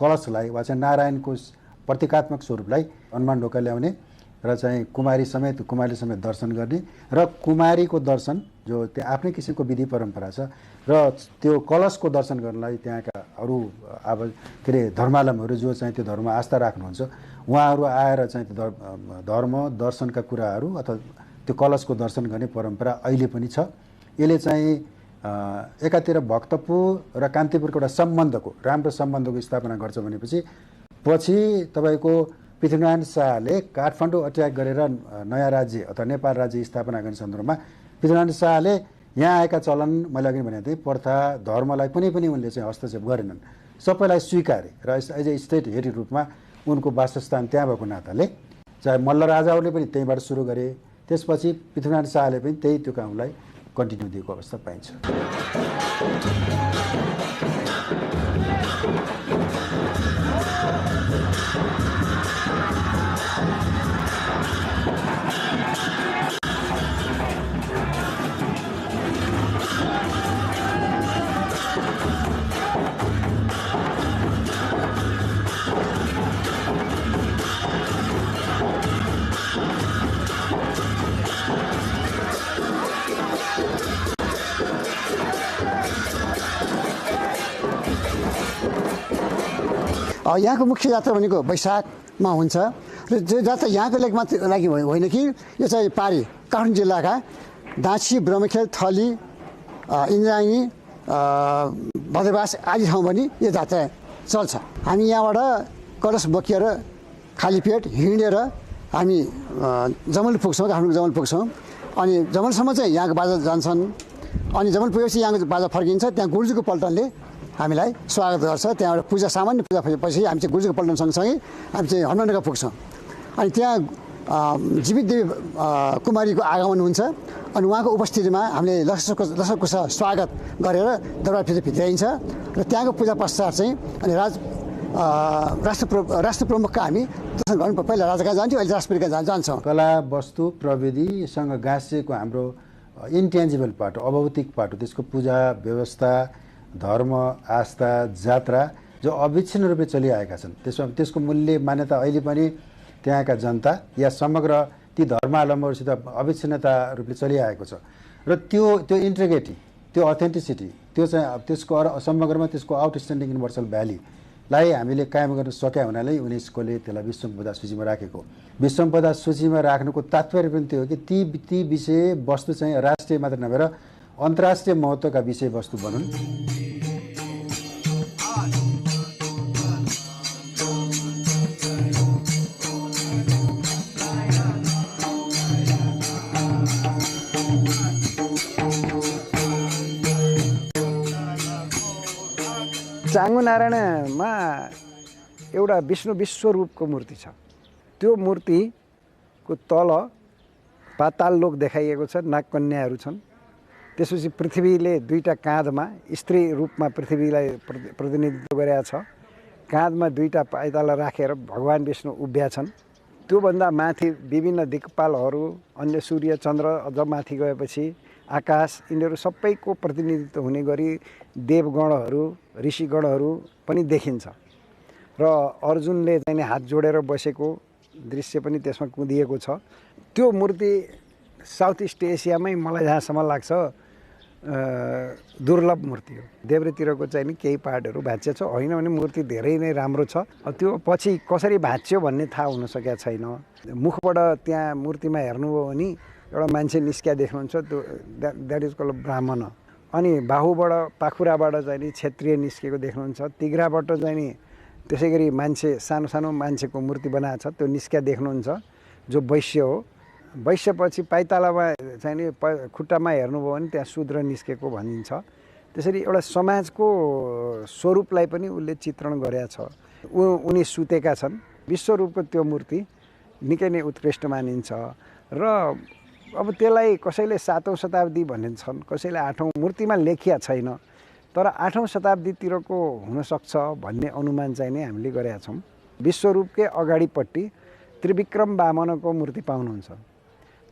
कलशलाई वा चाहिँ नारायणको प्रतीकात्मक स्वरूपलाई हनुमान ढोका ल्याउने र चाहिँ कुमारीले समेत दर्शन गर्ने र कुमारीको दर्शन जो त्यो आफ्नै किसिमको विधि परम्परा छ र त्यो कलशको दर्शन गर्नलाई त्यहाँका अरू अब के अरे धर्मावलम्बीहरू जो चाहिँ त्यो धर्म आस्था राख्नुहुन्छ उहाँहरू आएर चाहिँ त्यो धर्म दर्शनका कुराहरू अथवा त्यो कलशको दर्शन गर्ने परम्परा अहिले पनि छ। यसले चाहिँ एकातिर भक्तपुर र कान्तिपुरको एउटा राम्रो सम्बन्धको स्थापना गर्छ भनेपछि पछि तपाईँको पृथ्वीनारायण शाहले काठमाडौँ अट्याक गरेर नयाँ राज्य अथवा नेपाल राज्य स्थापना गर्ने सन्दर्भमा पृथ्वीनारायण शाहले यहाँ आएका चलन मैले अघि भनेको थिएँ प्रथा धर्मलाई कुनै पनि उनले चाहिँ हस्तक्षेप गरेनन्, सबैलाई स्वीकारे र एज ए स्टेट हेड रूपमा उनको वासस्थान त्यहाँ भएको नाताले चाहे मल्ल राजाहरूले पनि त्यहीँबाट सुरु गरे, त्यसपछि पृथ्वीनारायण शाहले पनि त्यो कामलाई कन्टिन्यू दिएको अवस्था पाइन्छ। यहाँको मुख्य यात्रा भनेको वैशाखमा हुन्छ र जो यात्रा यहाँको लागि होइन कि यो चाहिँ पारी काठमाडौँ जिल्लाका दाँची, ब्रह्मखेल, थली, इन्द्रायणी, बदरबास आदि ठाउँ पनि यो यात्रा चल्छ। हामी यहाँबाट कलश बोकेर खाली पेट हिँडेर हामी जमल पुग्छौँ, काठमाडौँ जमल पुग्छौँ। अनि जमलसम्म चाहिँ यहाँको बाजा जान्छन्। अनि जमल पुगेपछि यहाँको बाजा फर्किन्छ। त्यहाँ गुरुजीको पल्टनले हामीलाई स्वागत गर्छ। त्यहाँबाट सामान्य पूजा भएपछि हामी चाहिँ गुरुजीको पल्टन सँगसँगै हामी चाहिँ हनुमानढोका पुग्छौँ। अनि त्यहाँ जीवित देवी कुमारीको आगमन हुन्छ अनि उहाँको उपस्थितिमा हामीले लसकुसा स्वागत गरेर दरबारभित्र भित्राइन्छ र त्यहाँको पूजा पश्चात चाहिँ अनि राष्ट्र प्रमुखका हामी दर्शन गर्नु पहिला राजाका जान्थ्यौँ अहिले राष्ट्रपतिका जान्छौँ। कला वस्तु प्रविधिसँग गाँसिएको हाम्रो इन्ट्यान्जिबल पाटो अभौतिक पाटो त्यसको पूजा व्यवस्था धर्म आस्था जात्रा जो अविच्छिन्न रूपले चलिआएका छन् त्यसको मूल्य मान्यता अहिले पनि त्यहाँका जनता या समग्र ती धर्मावलम्बीहरूसित अविच्छिन्नता रूपले चलिआएको छ र त्यो इन्टिग्रिटी त्यो अथेन्टिसिटी त्यो चाहिँ त्यसको समग्रमा त्यसको आउटस्ट्यान्डिङ युनिभर्सल भ्यालीलाई हामीले कायम गर्न सक्या हुनाले युनेस्कोले त्यसलाई विश्व सम्पदा सूचीमा राखेको। विश्व सम्पदा सूचीमा राख्नुको तात्पर्य पनि त्यो हो कि ती विषय वस्तु चाहिँ राष्ट्रिय मात्र नभएर अन्तर्राष्ट्रिय महत्त्वका विषयवस्तु बनुन्। चाङ्गु नारायणमा एउटा विष्णु विश्वरूपको मूर्ति छ। त्यो मूर्तिको तल पाताल लोक देखाइएको छ, नागकन्याहरू छन्। त्यसपछि पृथ्वीले दुईटा काँधमा स्त्री रूपमा पृथ्वीलाई प्रतिनिधित्व गरेका छ। काँधमा दुईटा पाइताला राखेर भगवान् विष्णु उभ्या छन्। त्योभन्दा माथि विभिन्न दिक्पालहरू, अन्य सूर्य चन्द्र, अझ माथि गएपछि आकाश, यिनीहरू सबैको प्रतिनिधित्व हुने गरी देवगणहरू ऋषिगणहरू पनि देखिन्छ र अर्जुनले चाहिँ हात जोडेर बसेको दृश्य पनि त्यसमा कुँदिएको छ। त्यो मूर्ति साउथ इस्ट एसियामै मलाई जहाँसम्म लाग्छ दुर्लभ मूर्ति हो। देब्रेतिरको चाहिँ नि केही पार्टहरू भाँच्चिएको छ, होइन भने मूर्ति धेरै नै राम्रो छ। त्यो पछि कसरी भाँच्यो भन्ने थाहा हुन सकेको छैन। मुखबाट त्यहाँ मूर्तिमा हेर्नुभयो भने एउटा मान्छे निस्किया देख्नुहुन्छ, त्यो द्याट इज कल्ड ब्राह्मण। अनि बाहुबाट पाखुराबाट चाहिँ नि क्षेत्रीय निस्केको देख्नुहुन्छ। तिघ्राबाट चाहिँ नि त्यसै गरी मान्छे सानो सानो मान्छेको मूर्ति बनाएको छ, त्यो निस्किया देख्नुहुन्छ जो वैश्य हो। वैश्यपछि पाइतालामा चाहिँ नि खुट्टामा हेर्नुभयो भने त्यहाँ शूद्र निस्केको भनिन्छ। त्यसरी एउटा समाजको स्वरूपलाई पनि उसले चित्रण गरेका छ। उनी सुतेका छन्। विश्वरूपको त्यो मूर्ति निकै नै उत्कृष्ट मानिन्छ र अब त्यसलाई कसैले 7औं शताब्दी भनिन्छन्, कसैले 8औं, मूर्तिमा लेखिया छैन, तर 8औं शताब्दीतिरको हुनसक्छ भन्ने अनुमान चाहिँ नै हामीले गरेका छौँ। विश्वरूपकै अगाडिपट्टि त्रिविक्रम वामनको मूर्ति पाउनुहुन्छ।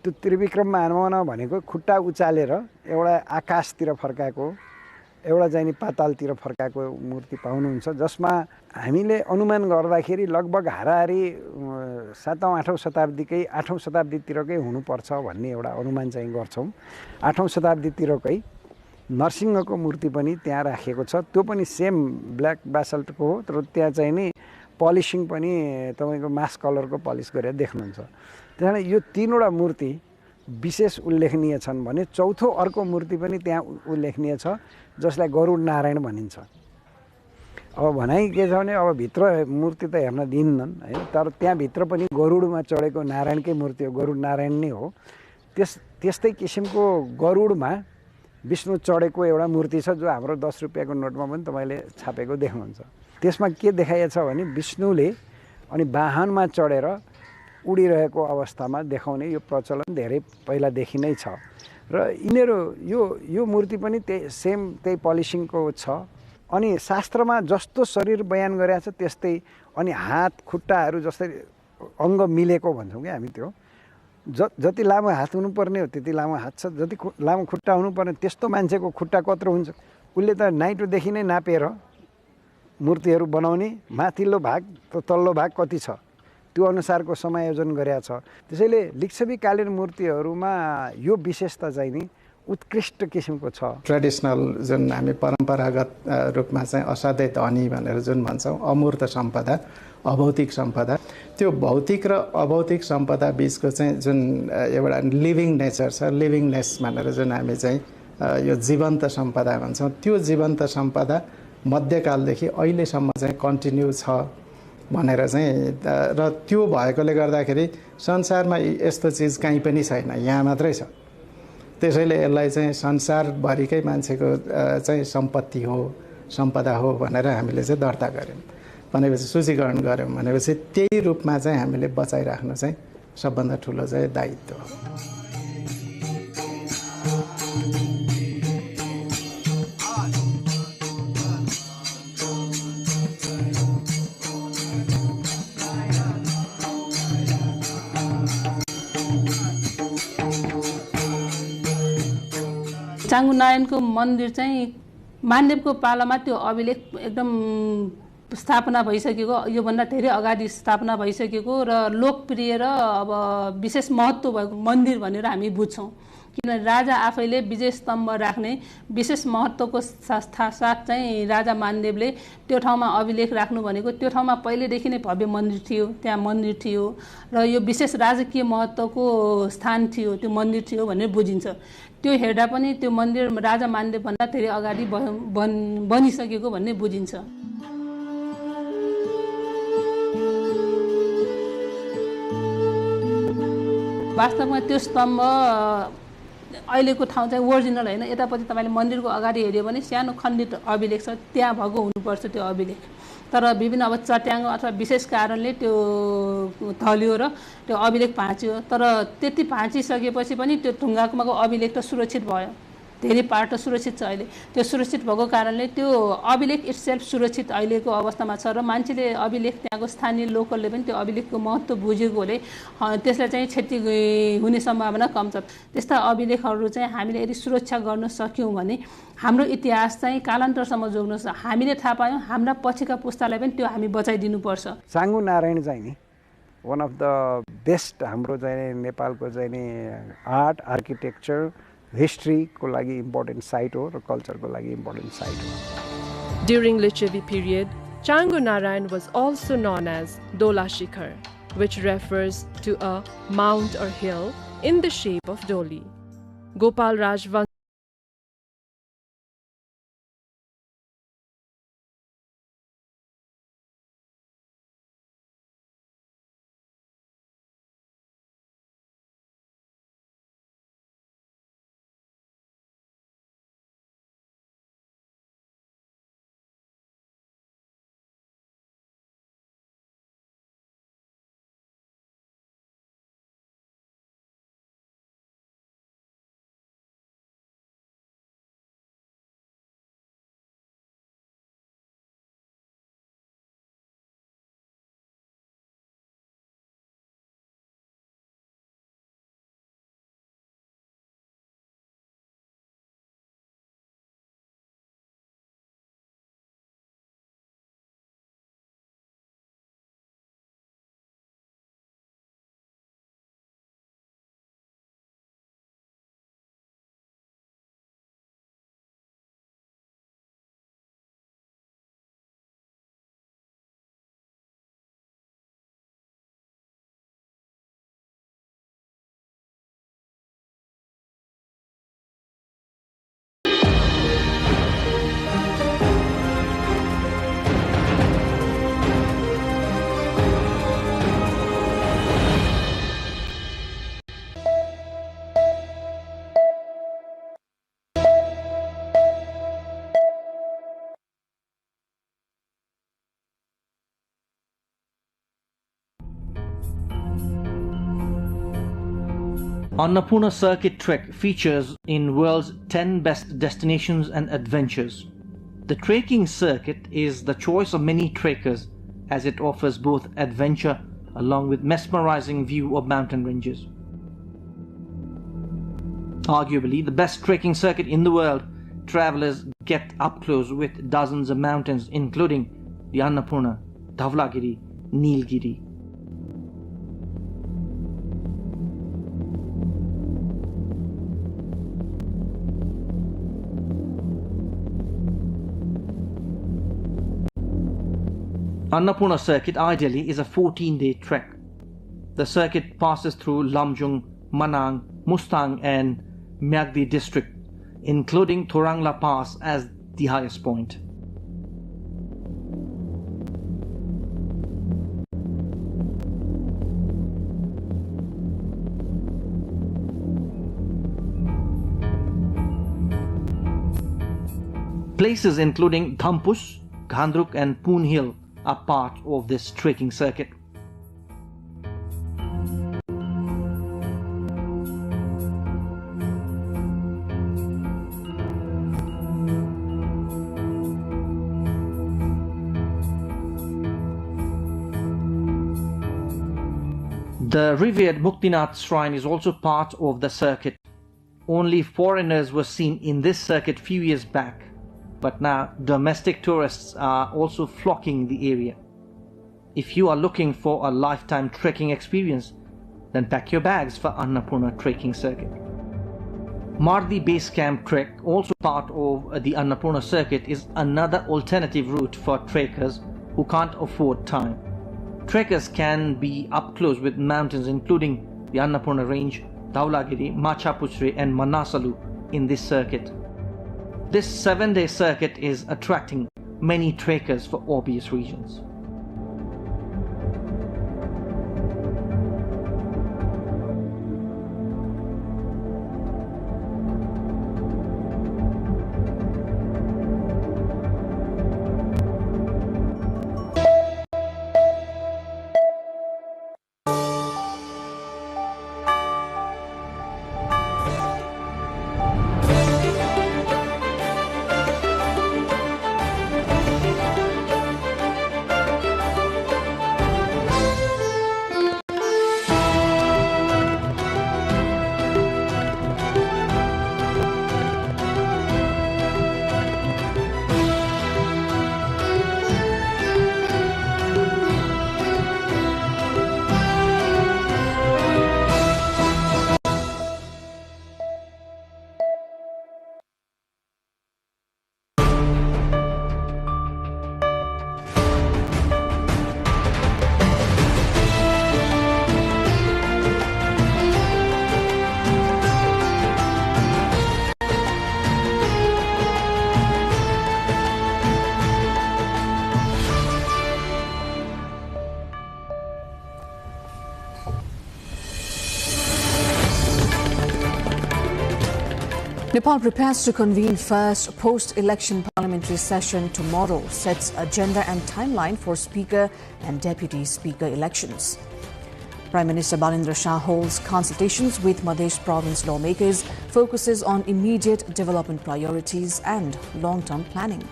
त्यो त्रिविक्रम वामन भनेको खुट्टा उचालेर एउटा आकाशतिर फर्काएको, एउटा चाहिँ नि पातालतिर फर्काएको मूर्ति पाउनुहुन्छ, जसमा हामीले अनुमान गर्दाखेरि लगभग हाराहारी 7औं 8औं शताब्दीकै 8औं शताब्दीतिरकै हुनुपर्छ भन्ने एउटा अनुमान चाहिँ गर्छौँ। 8औं शताब्दीतिरकै नरसिंहको मूर्ति पनि त्यहाँ राखिएको छ। त्यो पनि सेम ब्ल्याक बासल्टको हो, तर त्यहाँ चाहिँ नि पलिसिङ पनि तपाईँको मास कलरको पलिस गरेर देख्नुहुन्छ। त्यस कारण यो तीनवटा मूर्ति विशेष उल्लेखनीय छन् भने चौथो अर्को मूर्ति पनि त्यहाँ उल्लेखनीय छ, जसलाई गरुड नारायण भनिन्छ। अब भनाइ के छ भने अब भित्र मूर्ति त हेर्न दिन्नन् है, तर त्यहाँभित्र पनि गरुडमा चढेको नारायणकै मूर्ति हो, गरुड नारायण नै हो। त्यस्तै किसिमको गरुडमा विष्णु चढेको एउटा मूर्ति छ, जो हाम्रो 10 रुपियाँको नोटमा पनि तपाईँले छापेको देख्नुहुन्छ। त्यसमा के देखाइएको छ भने विष्णुले अनि वाहनमा चढेर उडिरहेको अवस्थामा देखाउने यो प्रचलन धेरै पहिलादेखि नै छ र यिनीहरू यो मूर्ति पनि त्यही पलिसिङको छ। अनि शास्त्रमा जस्तो शरीर बयान गरेको छ त्यस्तै, अनि हात खुट्टाहरू जस्तै अङ्ग मिलेको भन्छौँ क्या हामी। त्यो जति लामो हात हुनुपर्ने हो त्यति लामो हात छ, जति लामो खुट्टा हुनुपर्ने त्यस्तो मान्छेको खुट्टा कत्रो हुन्छ। उसले त नाइटोदेखि नै नापेर मूर्तिहरू बनाउने, माथिल्लो भाग त तल्लो भाग कति छ त्यो अनुसारको समायोजन गरेका छ। त्यसैले लिच्छवीकालीन मूर्तिहरूमा यो विशेषता चाहिँ नि उत्कृष्ट किसिमको छ। ट्रेडिसनल जुन हामी परम्परागत रूपमा चाहिँ असाध्यै धनी भनेर जुन भन्छौँ, अमूर्त सम्पदा, अभौतिक सम्पदा, त्यो भौतिक र अभौतिक सम्पदा बिचको चाहिँ जुन एउटा लिभिङ नेचर छ, लिभिङनेस भनेर जुन हामी चाहिँ यो जीवन्त सम्पदा भन्छौँ, त्यो जीवन्त सम्पदा मध्यकालदेखि अहिलेसम्म चाहिँ कन्टिन्यू छ भनेर चाहिँ, र त्यो भएकोले गर्दाखेरि संसारमा यस्तो चिज कहीँ पनि छैन, यहाँ मात्रै छ। त्यसैले यसलाई चाहिँ संसारभरिकै मान्छेको चाहिँ सम्पत्ति हो, सम्पदा हो भनेर हामीले चाहिँ दर्ता गऱ्यौँ। भनेपछि सूचीकरण गऱ्यौँ भनेपछि त्यही रूपमा चाहिँ हामीले बचाइराख्नु चाहिँ सबभन्दा ठुलो चाहिँ दायित्व हो। चाङ्गु नारायणको मन्दिर चाहिँ मानदेवको पालामा त्यो अभिलेख एकदम स्थापना भइसकेको, योभन्दा धेरै अगाडि स्थापना भइसकेको र लोकप्रिय र अब विशेष महत्त्व भएको मन्दिर भनेर हामी बुझ्छौँ। किनभने राजा आफैले विजय स्तम्भ राख्ने विशेष महत्त्वको साथ चाहिँ राजा मानदेवले त्यो ठाउँमा अभिलेख राख्नु भनेको त्यो ठाउँमा पहिलेदेखि नै भव्य मन्दिर थियो, त्यहाँ मन्दिर थियो र यो विशेष राजकीय महत्त्वको स्थान थियो, त्यो मन्दिर थियो भनेर बुझिन्छ। त्यो हेर्दा पनि त्यो मन्दिर राजा मानदेवभन्दा धेरै अगाडि बनिसकेको भन्ने बुझिन्छ। वास्तवमा त्यो स्तम्भ अहिलेको ठाउँ चाहिँ ओरिजिनल होइन, यतापट्टि तपाईँले मन्दिरको अगाडि हेऱ्यो भने सानो खण्डित अभिलेख छ, त्यहाँ भएको हुनुपर्छ त्यो अभिलेख। तर विभिन्न अब चट्याङ अथवा विशेष कारणले त्यो थल्यो र त्यो अभिलेख भाँच्यो। तर त्यति भाँचिसकेपछि पनि त्यो ढुङ्गाको अभिलेख त सुरक्षित भयो, धेरै पार्ट त सुरक्षित छ अहिले। त्यो सुरक्षित भएको कारणले त्यो अभिलेख इट्सेल्फ सुरक्षित अहिलेको अवस्थामा छ र मान्छेले अभिलेख त्यहाँको स्थानीय लोकलले पनि त्यो अभिलेखको महत्त्व बुझेकोले त्यसलाई चाहिँ क्षति हुने सम्भावना कम छ। त्यस्ता अभिलेखहरू चाहिँ हामीले यदि सुरक्षा गर्न सक्यौँ भने हाम्रो इतिहास चाहिँ कालान्तरसम्म जोग्न सक्छ। हामीले थाहा पायौँ, हाम्रा पछिका पुस्तालाई पनि त्यो हामी बचाइदिनुपर्छ। चाङ्गु नारायण चाहिँ नि वान अफ द बेस्ट हाम्रो चाहिँ नेपालको चाहिँ नि आर्ट आर्किटेक्चर हिस्ट्री को लागि इम्पोर्टेन्ट साइट हो र कल्चरको लागि इम्पोर्टेन्ट साइट हो। During Lichavi period, Changu Narayan was also known as Dola Shikhar, which refers to a mount or hill in the shape of Doli. Gopal Raj Annapurna Circuit Trek features in world's 10 best destinations and adventures. The trekking circuit is the choice of many trekkers as it offers both adventure along with mesmerizing view of mountain ranges. Arguably the best trekking circuit in the world, travelers get up close with dozens of mountains including the Annapurna, Dhaulagiri, Nilgiri. Annapurna circuit ideally is a 14-day trek. The circuit passes through Lamjung, Manang, Mustang and Myagdi district, including Thorangla Pass as the highest point. Places including Dhampus, Ghandruk and Poon Hill are part of this trekking circuit. The revered Muktinath shrine is also part of the circuit. Only foreigners were seen in this circuit few years back, but now domestic tourists are also flocking the area. If you are looking for a lifetime trekking experience, then pack your bags for Annapurna trekking circuit. Mardi Base Camp Trek, also part of the Annapurna circuit, is another alternative route for trekkers who can't afford time. Trekkers can be up close with mountains including the Annapurna Range, Dhaulagiri, Machapuchre and Manasalu in this circuit. This 7-day circuit is attracting many trekkers for obvious reasons. Nepal prepares to convene first post-election parliamentary session tomorrow, sets agenda and timeline for Speaker and Deputy Speaker elections. Prime Minister Balendra Shah holds consultations with Madhya province lawmakers, focuses on immediate development priorities and long-term planning.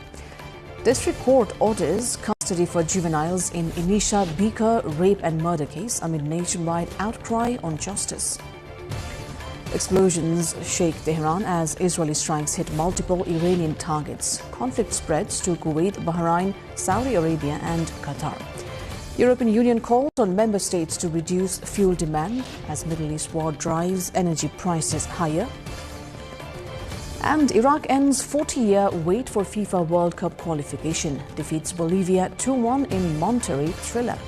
District Court orders custody for juveniles in Inisha Bika rape and murder case amid nationwide outcry on justice. Explosions shake Tehran as Israeli strikes hit multiple Iranian targets. Conflict spreads to Kuwait, Bahrain, Saudi Arabia and Qatar. European Union calls on member states to reduce fuel demand as Middle East war drives energy prices higher. And Iraq ends 40-year wait for FIFA World Cup qualification. Defeats Bolivia 2-1 in Monterrey thriller.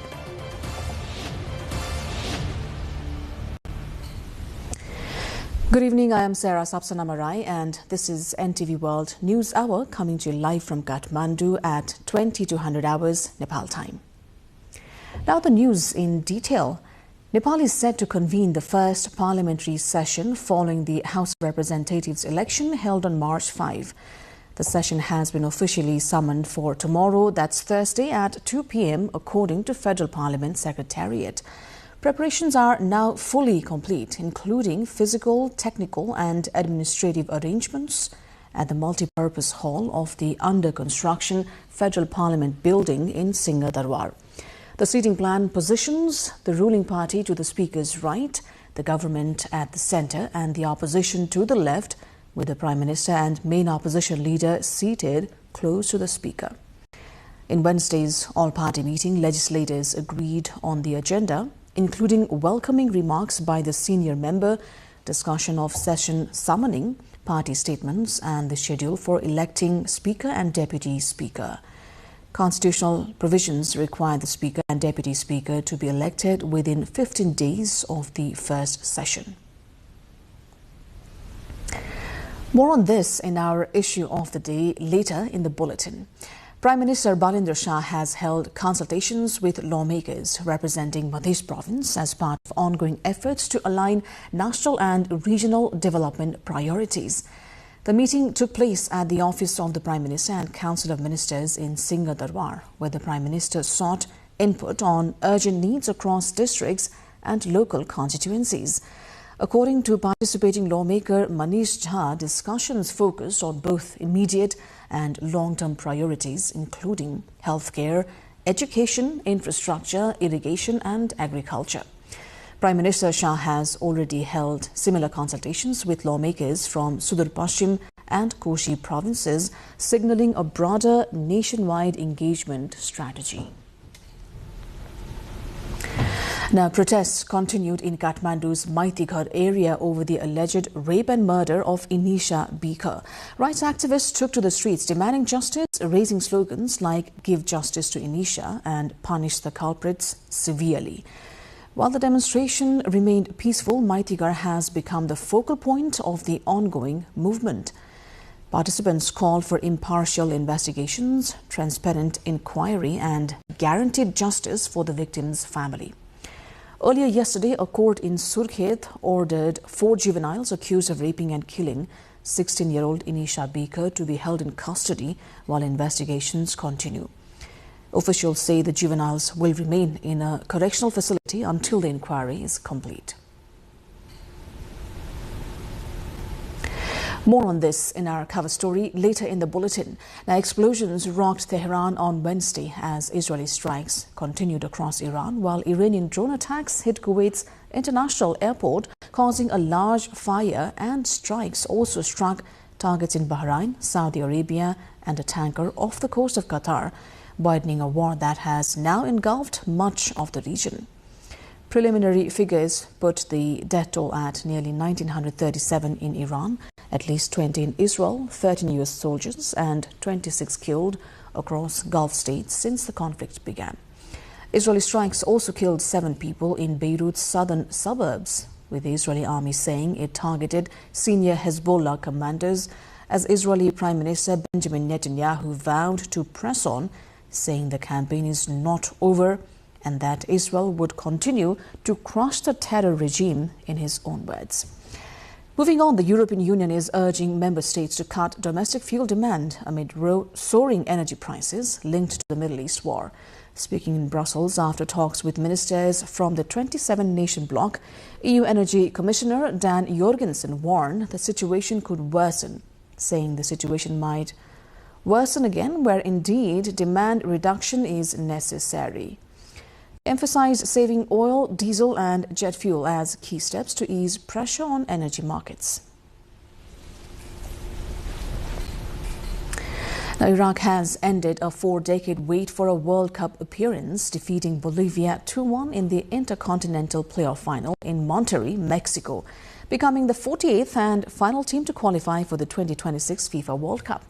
Good evening, I am Sarah Sapsanamarai and this is NTV World News Hour coming to you live from Kathmandu at 2200 hours Nepal time. Now the news in detail. Nepal is set to convene the first parliamentary session following the House of Representatives election held on March 5. The session has been officially summoned for tomorrow, that's Thursday at 2 p.m. according to Federal Parliament Secretariat. Preparations are now fully complete, including physical, technical and administrative arrangements at the multi-purpose hall of the under-construction Federal Parliament building in Singhadarwar. The seating plan positions the ruling party to the Speaker's right, the government at the centre and the opposition to the left, with the Prime Minister and main opposition leader seated close to the Speaker. In Wednesday's all-party meeting, legislators agreed on the agenda, including welcoming remarks by the senior member, discussion of session summoning, party statements and the schedule for electing Speaker and Deputy Speaker. Constitutional provisions require the Speaker and Deputy Speaker to be elected within 15 days of the first session. More on this in our issue of the day later in the bulletin. Prime Minister Balendra Shah has held consultations with lawmakers representing Madhya province as part of ongoing efforts to align national and regional development priorities. The meeting took place at the office of the Prime Minister and Council of Ministers in Singhadarwar, where the Prime Minister sought input on urgent needs across districts and local constituencies. According to participating lawmaker Manish Jha, discussions focused on both immediate and long-term priorities, including healthcare, education, infrastructure, irrigation and agriculture. Prime Minister Shah has already held similar consultations with lawmakers from Sudur Pashchim and Koshi provinces, signalling a broader nationwide engagement strategy. Now, protests continued in Kathmandu's Maitighar area over the alleged rape and murder of Inisha Bika. Rights activists took to the streets demanding justice, raising slogans like "Give justice to Inisha" and "Punish the culprits severely." While the demonstration remained peaceful, Maitighar has become the focal point of the ongoing movement. Participants called for impartial investigations, transparent inquiry and guaranteed justice for the victim's family. Earlier yesterday, a court in Surkhet ordered 4 juveniles accused of raping and killing 16-year-old Inisha Bika to be held in custody while investigations continue. Officials say the juveniles will remain in a correctional facility until the inquiry is complete. More on this in our cover story later in the bulletin. Now, explosions rocked Tehran on Wednesday as Israeli strikes continued across Iran, while Iranian drone attacks hit Kuwait's international airport, causing a large fire, and strikes also struck targets in Bahrain, Saudi Arabia and a tanker off the coast of Qatar, widening a war that has now engulfed much of the region. Preliminary figures put the death toll at nearly 1,937 in Iran, at least 20 in Israel, 13 U.S. soldiers and 26 killed across Gulf states since the conflict began. Israeli strikes also killed 7 people in Beirut's southern suburbs, with the Israeli army saying it targeted senior Hezbollah commanders, as Israeli Prime Minister Benjamin Netanyahu vowed to press on, saying the campaign is not over and that Israel would continue to crush the terror regime, in his own words. Moving on, the European Union is urging member states to cut domestic fuel demand amid soaring energy prices linked to the Middle East war. Speaking in Brussels after talks with ministers from the 27-nation bloc, EU Energy Commissioner Dan Jorgensen warned the situation could worsen, saying the situation might worsen again where indeed demand reduction is necessary. Emphasized saving oil, diesel and jet fuel as key steps to ease pressure on energy markets. Now, Iraq has ended a 4-decade wait for a World Cup appearance, defeating Bolivia 2-1 in the Intercontinental Playoff Final in Monterrey, Mexico, becoming the 48th and final team to qualify for the 2026 FIFA World Cup.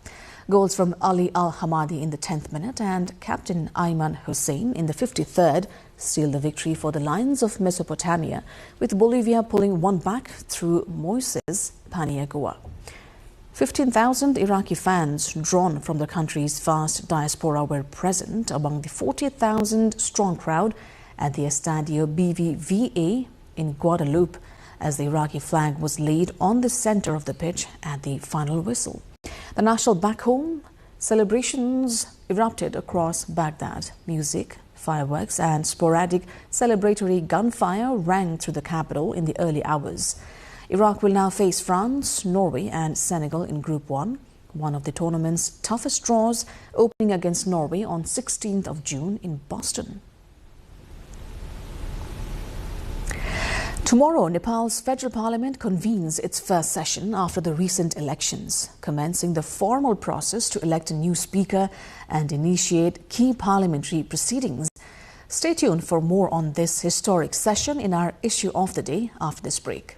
Goals from Ali Al-Hamadi in the 10th minute and captain Ayman Hussein in the 53rd sealed the victory for the Lions of Mesopotamia, with Bolivia pulling one back through Moises Paniagua. 15,000 Iraqi fans drawn from the country's vast diaspora were present among the 40,000 strong crowd at the Estadio BBVA in Guadeloupe as the Iraqi flag was laid on the center of the pitch at the final whistle. The national back home celebrations erupted across Baghdad. Music, fireworks and sporadic celebratory gunfire rang through the capital in the early hours. Iraq will now face France, Norway and Senegal in Group 1, one of the tournament's toughest draws, opening against Norway on 16th of June in Boston. Tomorrow, Nepal's federal parliament convenes its first session after the recent elections, commencing the formal process to elect a new speaker and initiate key parliamentary proceedings. Stay tuned for more on this historic session in our issue of the day after this break.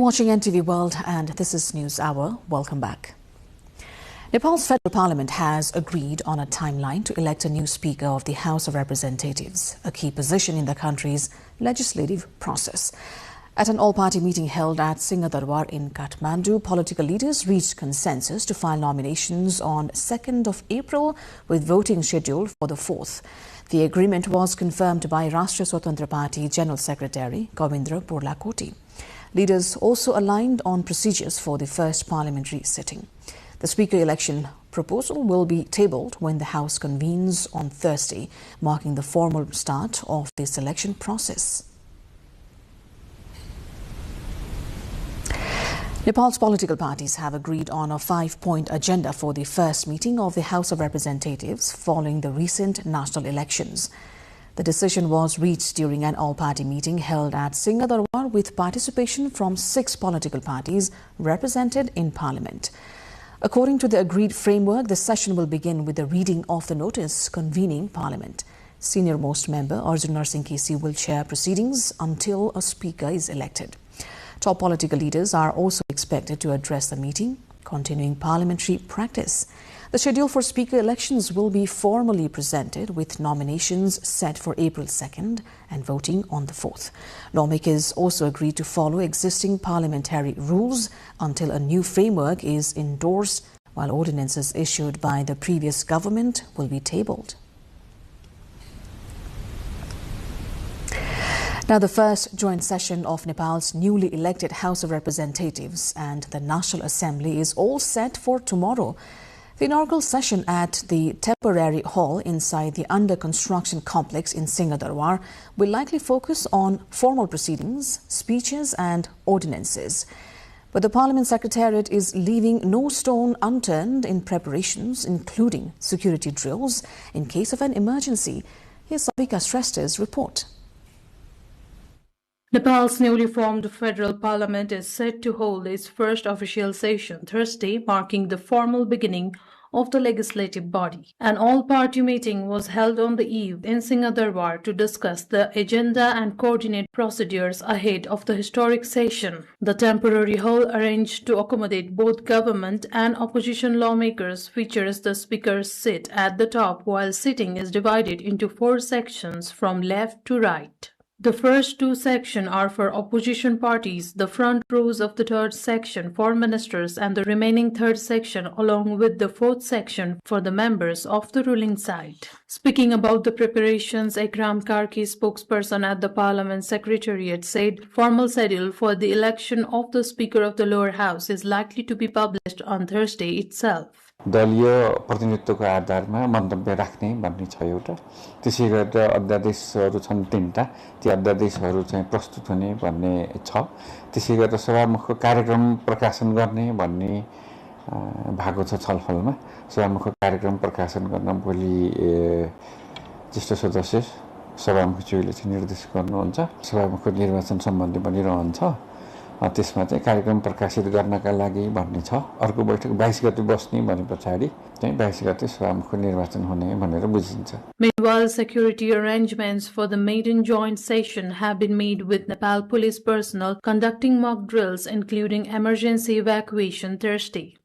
watching NTV World and this is News Hour. Welcome back. Nepal's federal parliament has agreed on a timeline to elect a new Speaker of the House of Representatives, a key position in the country's legislative process. At an all-party meeting held at Singhadarbar in Kathmandu, political leaders reached consensus to file nominations on 2nd of April with voting scheduled for the 4th. The agreement was confirmed by Rashtriya Swatantra Party General Secretary Govindra Burlakoti. Leaders also aligned on procedures for the first parliamentary sitting. The Speaker election proposal will be tabled when the House convenes on Thursday, marking the formal start of the selection process. Nepal's political parties have agreed on a 5-point agenda for the first meeting of the House of Representatives following the recent national elections. The decision was reached during an all-party meeting held at Singhadarbar with participation from 6 political parties represented in Parliament. According to the agreed framework, the session will begin with the reading of the notice convening Parliament. Senior-most member Arjun Narsingh Kesi will chair proceedings until a Speaker is elected. Top political leaders are also expected to address the meeting, continuing parliamentary practice. The schedule for Speaker elections will be formally presented with nominations set for April 2nd and voting on the 4th. Lawmakers also agreed to follow existing parliamentary rules until a new framework is endorsed, while ordinances issued by the previous government will be tabled. Now, the first joint session of Nepal's newly elected House of Representatives and the National Assembly is all set for tomorrow. The inaugural session at the temporary hall inside the under-construction complex in Singhadarbar will likely focus on formal proceedings, speeches and ordinances. But the Parliament Secretariat is leaving no stone unturned in preparations, including security drills in case of an emergency. Here's Savika Shrestha's report. Nepal's newly formed federal parliament is set to hold its first official session Thursday, marking the formal beginning of the legislative body. An all-party meeting was held on the eve in Singhadarbar to discuss the agenda and coordinate procedures ahead of the historic session. The temporary hall, arranged to accommodate both government and opposition lawmakers, features the speaker's seat at the top, while sitting is divided into 4 sections from left to right. The first 2 sections are for opposition parties, the front rows of the 3rd section for ministers, and the remaining 3rd section along with the 4th section for the members of the ruling side. Speaking about the preparations, Ekram Karki, spokesperson at the Parliament Secretariat, said formal schedule for the election of the Speaker of the lower house is likely to be published on Thursday itself. दलीय प्रतिनिधित्वको आधारमा मन्तव्य राख्ने भन्ने छ एउटा त्यसै गरेर अध्यादेशहरू छन् 3टा ती अध्यादेशहरू चाहिँ प्रस्तुत हुने भन्ने छ त्यसै गरेर सभामुखको कार्यक्रम प्रकाशन गर्ने भन्ने भएको छ छलफलमा सभामुखको कार्यक्रम प्रकाशन गर्न भोलि ज्येष्ठ सदस्य सभामुखज्यूले चाहिँ निर्देश गर्नुहुन्छ सभामुखको निर्वाचन सम्बन्धी पनि रहन्छ त्यसमा चाहिँ कार्यक्रम प्रकाशित गर्नका लागि भन्ने छ अर्को बैठक 22 गते बस्ने भने पछाडी चाहिँ 22 गते सभामुखको निर्वाचन हुने भनेर बुझिन्छ. Meanwhile, security arrangements for the maiden joint session have been made with Nepal police personnel conducting mock drills including emergency evacuation Thursday.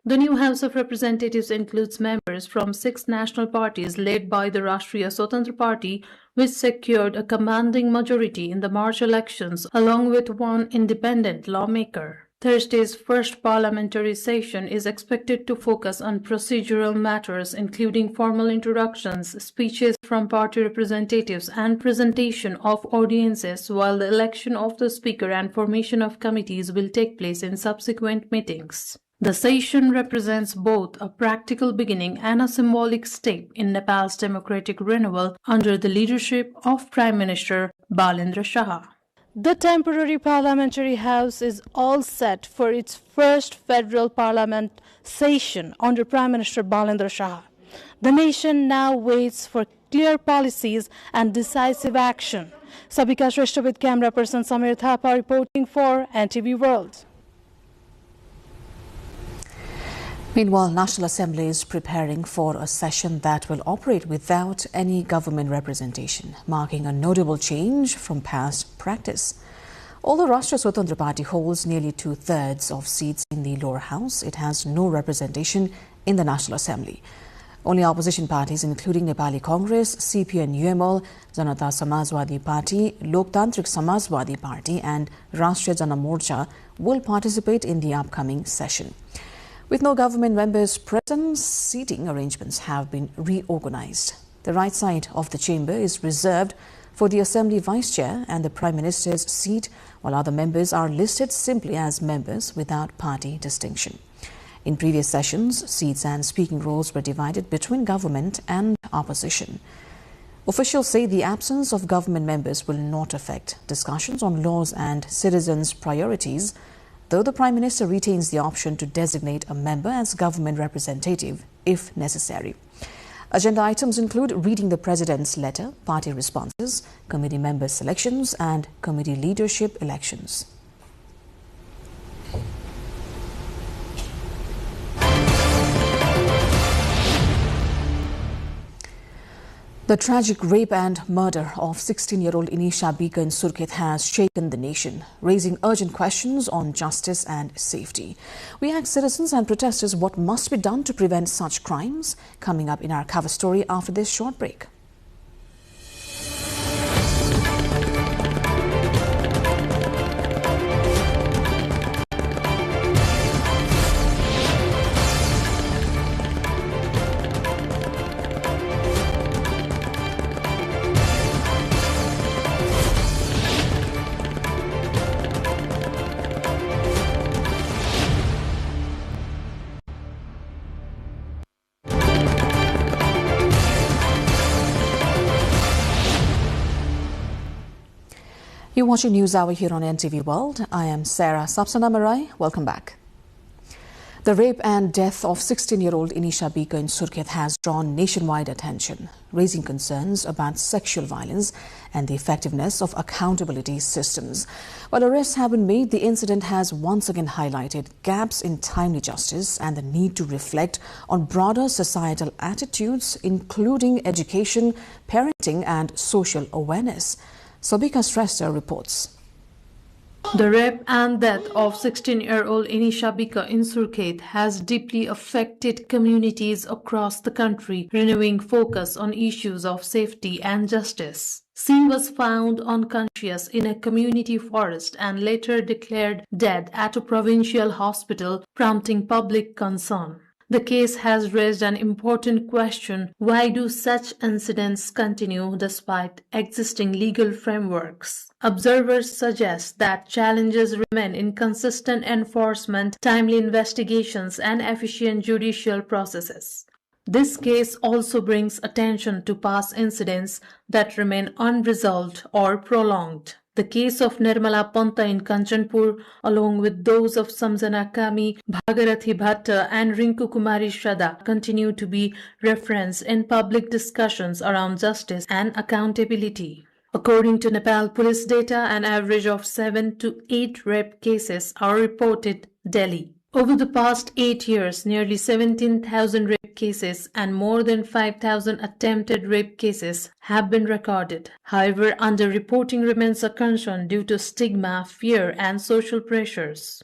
The new House of Representatives includes members from 6 national parties led by the Rashtriya Swatantra Party, which secured a commanding majority in the March elections, along with 1 independent lawmaker. Thursday's first parliamentary session is expected to focus on procedural matters, including formal introductions, speeches from party representatives, and presentation of audiences, while the election of the Speaker and formation of committees will take place in subsequent meetings. The session represents both a practical beginning and a symbolic step in Nepal's democratic renewal under the leadership of Prime Minister Balendra Shah. The temporary parliamentary house is all set for its first federal parliament session under Prime Minister Balendra Shah. The nation now waits for clear policies and decisive action. Sabika Shrestha with camera person Samir Thapa reporting for NTV World. Meanwhile, National Assembly is preparing for a session that will operate without any government representation, marking a notable change from past practice. Although Rashtriya Swatantra Party holds nearly 2/3 of seats in the lower house, it has no representation in the National Assembly. Only opposition parties including Nepali Congress, CPN UML, Janata Samajwadi Party, Loktantrik Samajwadi Party and Rashtriya Jana Morcha will participate in the upcoming session. With no government members present, seating arrangements have been reorganized. The right side of the chamber is reserved for the Assembly Vice Chair and the Prime Minister's seat, while other members are listed simply as members without party distinction. In previous sessions, seats and speaking roles were divided between government and opposition. Officials say the absence of government members will not affect discussions on laws and citizens' priorities, though the Prime Minister retains the option to designate a member as government representative if necessary. Agenda items include reading the President's letter, party responses, committee member selections and committee leadership elections. The tragic rape and murder of 16-year-old Inisha Bika in Surkhet has shaken the nation, raising urgent questions on justice and safety. We ask citizens and protesters what must be done to prevent such crimes. Coming up in our cover story after this short break. You're watching News Hour here on NTV World. I am Sarah Sapsanamarai. Welcome back. The rape and death of 16-year-old Inisha Bika in Surkhet has drawn nationwide attention, raising concerns about sexual violence and the effectiveness of accountability systems. While arrests have been made, the incident has once again highlighted gaps in timely justice and the need to reflect on broader societal attitudes, including education, parenting and social awareness. Sabika Shrestha reports. The rape and death of 16-year-old Inisha Bika in Surkhet has deeply affected communities across the country, renewing focus on issues of safety and justice. She was found unconscious in a community forest and later declared dead at a provincial hospital, prompting public concern. The case has raised an important question: why do such incidents continue despite existing legal frameworks? Observers suggest that challenges remain in consistent enforcement, timely investigations, and efficient judicial processes. This case also brings attention to past incidents that remain unresolved or prolonged. The case of Nirmala Panta in Kanchanpur, along with those of Samjana Kami, Bhagarathi Bhatta and Rinku Kumari Shraddha, continue to be referenced in public discussions around justice and accountability. According to Nepal police data, an average of 7 to 8 rape cases are reported daily. Over the past 8 years, nearly 17,000 rape cases and more than 5,000 attempted rape cases have been recorded. However, underreporting remains a concern due to stigma, fear, and social pressures.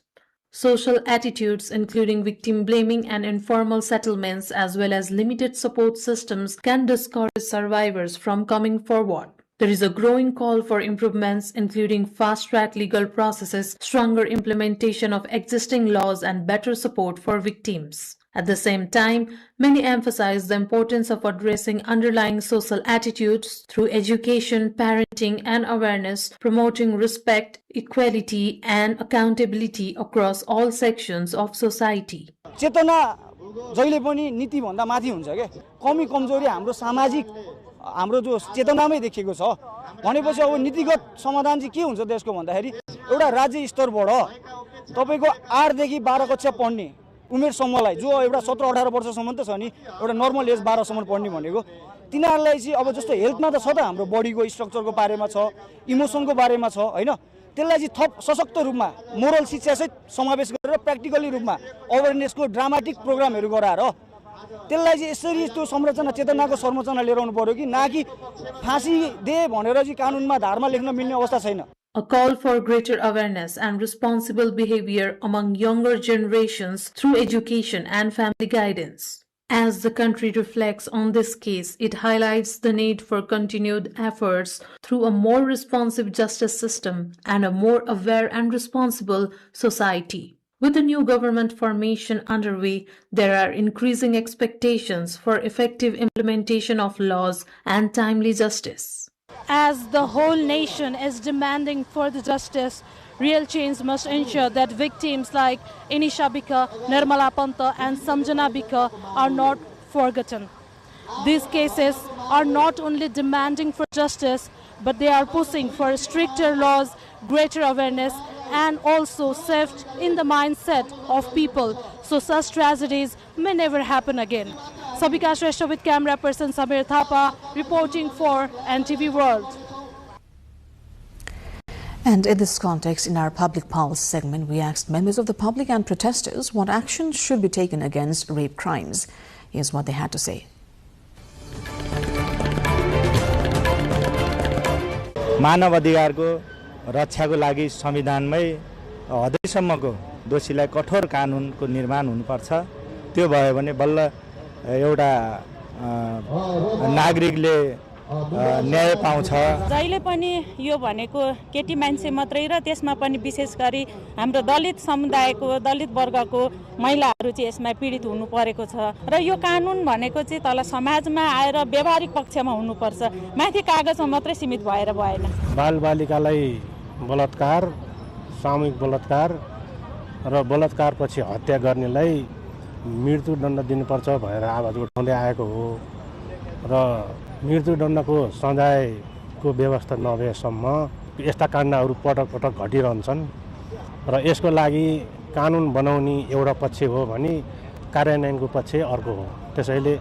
Social attitudes, including victim blaming and informal settlements, as well as limited support systems, can discourage survivors from coming forward. There is a growing call for improvements, including fast-track legal processes, stronger implementation of existing laws, and better support for victims. At the same time, many emphasize the importance of addressing underlying social attitudes through education, parenting, and awareness, promoting respect, equality, and accountability across all sections of society. चेतना जहिले पनि नीति भन्दा माथि हुन्छ के कमी कमजोरी हाम्रो सामाजिक हाम्रो जो चेतनामै देखिएको छ भनेपछि अब नीतिगत समाधान चाहिँ के हुन्छ देशको भन्दाखेरि एउटा राज्य स्तरबाट तपाईको 8 देखि 12 कक्षा पढ्ने उमेर समूहलाई जो एउटा 17-18 वर्षसम्म त छ नि एउटा नर्मल एज 12 सम्म पढ्ने भनेको तिनीहरुलाई चाहिँ अब जस्तो हेल्थमा त छ त हाम्रो बडीको स्ट्रक्चरको बारेमा छ इमोसनको बारेमा छ हैन त्यसलाई चाहिँ थप सशक्त रूपमा मोरल शिक्षासहित समावेश गरेर प्र्याक्टिकली रूपमा अवेरनेसको ड्रामाटिक प्रोग्रामहरू गराएर त्यसलाई चाहिँ यसरी त्यो संरचना चेतनाको संरचना लिएर आउनु पर्यो कि न कि फाँसी दे भनेर चाहिँ कानुनमा धारमा लेख्न मिल्ने अवस्था छैन। A call for greater awareness and responsible behavior among younger generations through education and family guidance. As the country reflects on this case, it highlights the need for continued efforts through a more responsive justice system and a more aware and responsible society. With the new government formation underway, there are increasing expectations for effective implementation of laws and timely justice. As the whole nation is demanding for the justice, real change must ensure that victims like Inisha Bika, Nirmala Panta and Samjana Bika are not forgotten. These cases are not only demanding for justice, but they are pushing for stricter laws, greater awareness, and also shift in the mindset of people so such tragedies may never happen again. Sabika Shrestha with camera person Samir Thapa reporting for NTV World. And in this context, in our Public Pulse segment, we asked members of the public and protesters what action should be taken against rape crimes. Here's what they had to say. मानव अधिकारको रक्षाको लागि संविधानमै हदैसम्मको दोषीलाई कठोर कानुनको निर्माण हुनुपर्छ। त्यो भयो भने बल्ल एउटा नागरिकले न्याय पाउँछ। जहिले पनि यो भनेको केटी मान्छे मात्रै र त्यसमा पनि विशेष गरी हाम्रो दलित समुदायको दलित वर्गको महिलाहरू चाहिँ यसमा पीडित हुनु परेको छ र यो कानुन भनेको चाहिँ तल समाजमा आएर व्यावहारिक पक्षमा हुनुपर्छ, माथि कागजमा मात्रै सीमित भएर भएन। बालबालिकालाई बलात्कार, सामूहिक बलात्कार र बलात्कारपछि हत्या गर्नेलाई मृत्युदण्ड दिनुपर्छ भनेर आवाज उठाउँदै आएको हो र मृत्युदण्डको सजायको व्यवस्था नभएसम्म यस्ता काण्डहरू पटक पटक घटिरहन्छन् र यसको लागि कानुन बनाउने एउटा पक्ष हो भने कार्यान्वयनको पक्ष अर्को हो। त्यसैले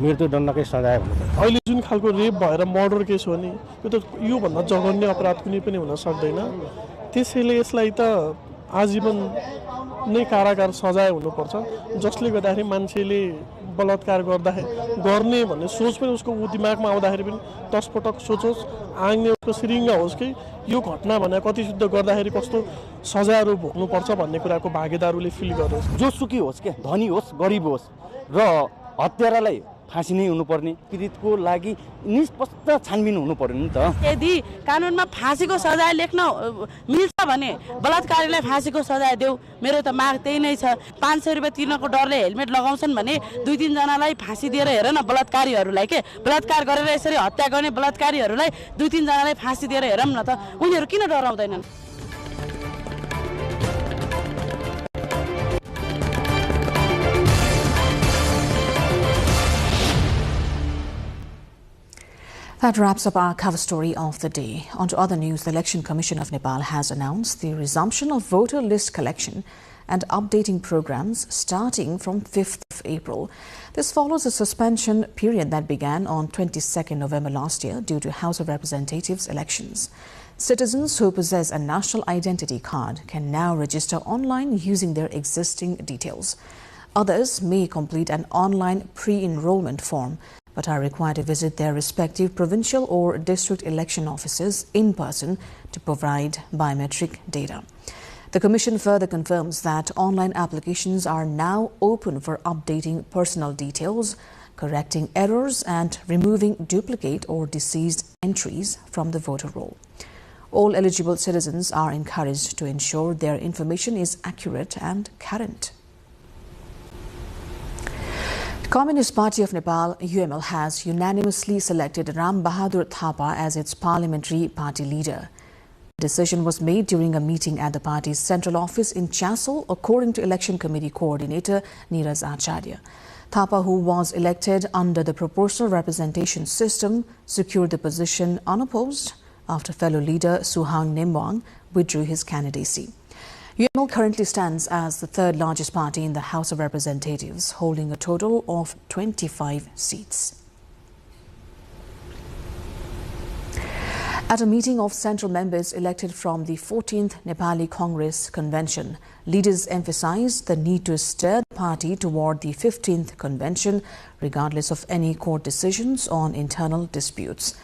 मृत्युदण्डकै सजाय हुनुपर्छ। अहिले जुन खालको रेप भएर मर्डर केस हो नि, यो त योभन्दा जघन्य अपराध कुनै पनि हुन सक्दैन। त्यसैले यसलाई त आजीवन नै कारागार सजाय हुनुपर्छ, जसले गर्दाखेरि मान्छेले बलात्कार गर्ने भन्ने सोच पनि उसको दिमागमा आउँदाखेरि पनि 10 पटक सोचोस्, आँग्ने उसको सिरिङ्गा होस् कि यो घटना भने कति शुद्ध गर्दाखेरि कस्तो सजायहरू भोग्नुपर्छ भन्ने कुराको भागीदारले फिल गरोस्। जोसुकै होस् के, धनी होस् गरिब होस् र हत्यारालाई फाँसी नै हुनुपर्ने, पीडितको लागि निष्पक्ष छानबिन हुनु पर्यो नि त। यदि कानुनमा फाँसीको सजाय लेख्न मिल्छ भने बलात्कारीलाई फाँसीको सजाय देऊ, मेरो त माग त्यही नै छ। 500 रुपियाँ तिर्नको डरले हेलमेट लगाउँछन् भने 2-3 जनालाई फाँसी दिएर हेर न, बलात्कारीहरूलाई के बलात्कार गरेर यसरी हत्या गर्ने बलात्कारीहरूलाई 2-3 जनालाई फाँसी दिएर हेरौँ न त, उनीहरू किन डराउँदैनन्? That wraps up our cover story of the day. On to other news, the Election Commission of Nepal has announced the resumption of voter list collection and updating programs starting from 5th of April. This follows a suspension period that began on 22nd November last year due to House of Representatives elections. Citizens who possess a national identity card can now register online using their existing details. Others may complete an online pre-enrollment form but are required to visit their respective provincial or district election offices in person to provide biometric data. The Commission further confirms that online applications are now open for updating personal details, correcting errors and removing duplicate or deceased entries from the voter roll. All eligible citizens are encouraged to ensure their information is accurate and current. Communist Party of Nepal, UML, has unanimously selected Ram Bahadur Thapa as its parliamentary party leader. The decision was made during a meeting at the party's central office in Chasol, according to Election Committee Coordinator Neeraj Acharya. Thapa, who was elected under the proportional representation system, secured the position unopposed after fellow leader Suhang Nemwang withdrew his candidacy. UML currently stands as the third largest party in the House of Representatives, holding a total of 25 seats. At a meeting of central members elected from the 14th Nepali Congress Convention, leaders emphasized the need to steer the party toward the 15th convention, regardless of any court decisions on internal disputes.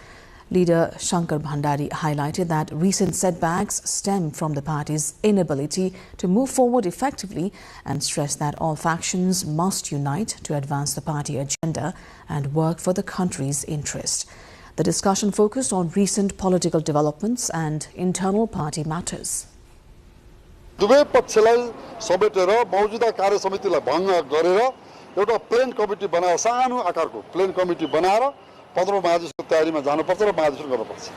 Leader Shankar Bhandari highlighted that recent setbacks stem from the party's inability to move forward effectively and stressed that all factions must unite to advance the party agenda and work for the country's interest. The discussion focused on recent political developments and internal party matters. दुवै पक्षलाई समेटेर मौजुदा कार्य समितिलाई भङ्ग गरेर एउटा plane committee बनाएर सानो आकारको प्लेन कमिटी बनाएर 15 महाधिवेशनको तयारीमा जानुपर्छ र महाधिवेशन गर्नुपर्छ.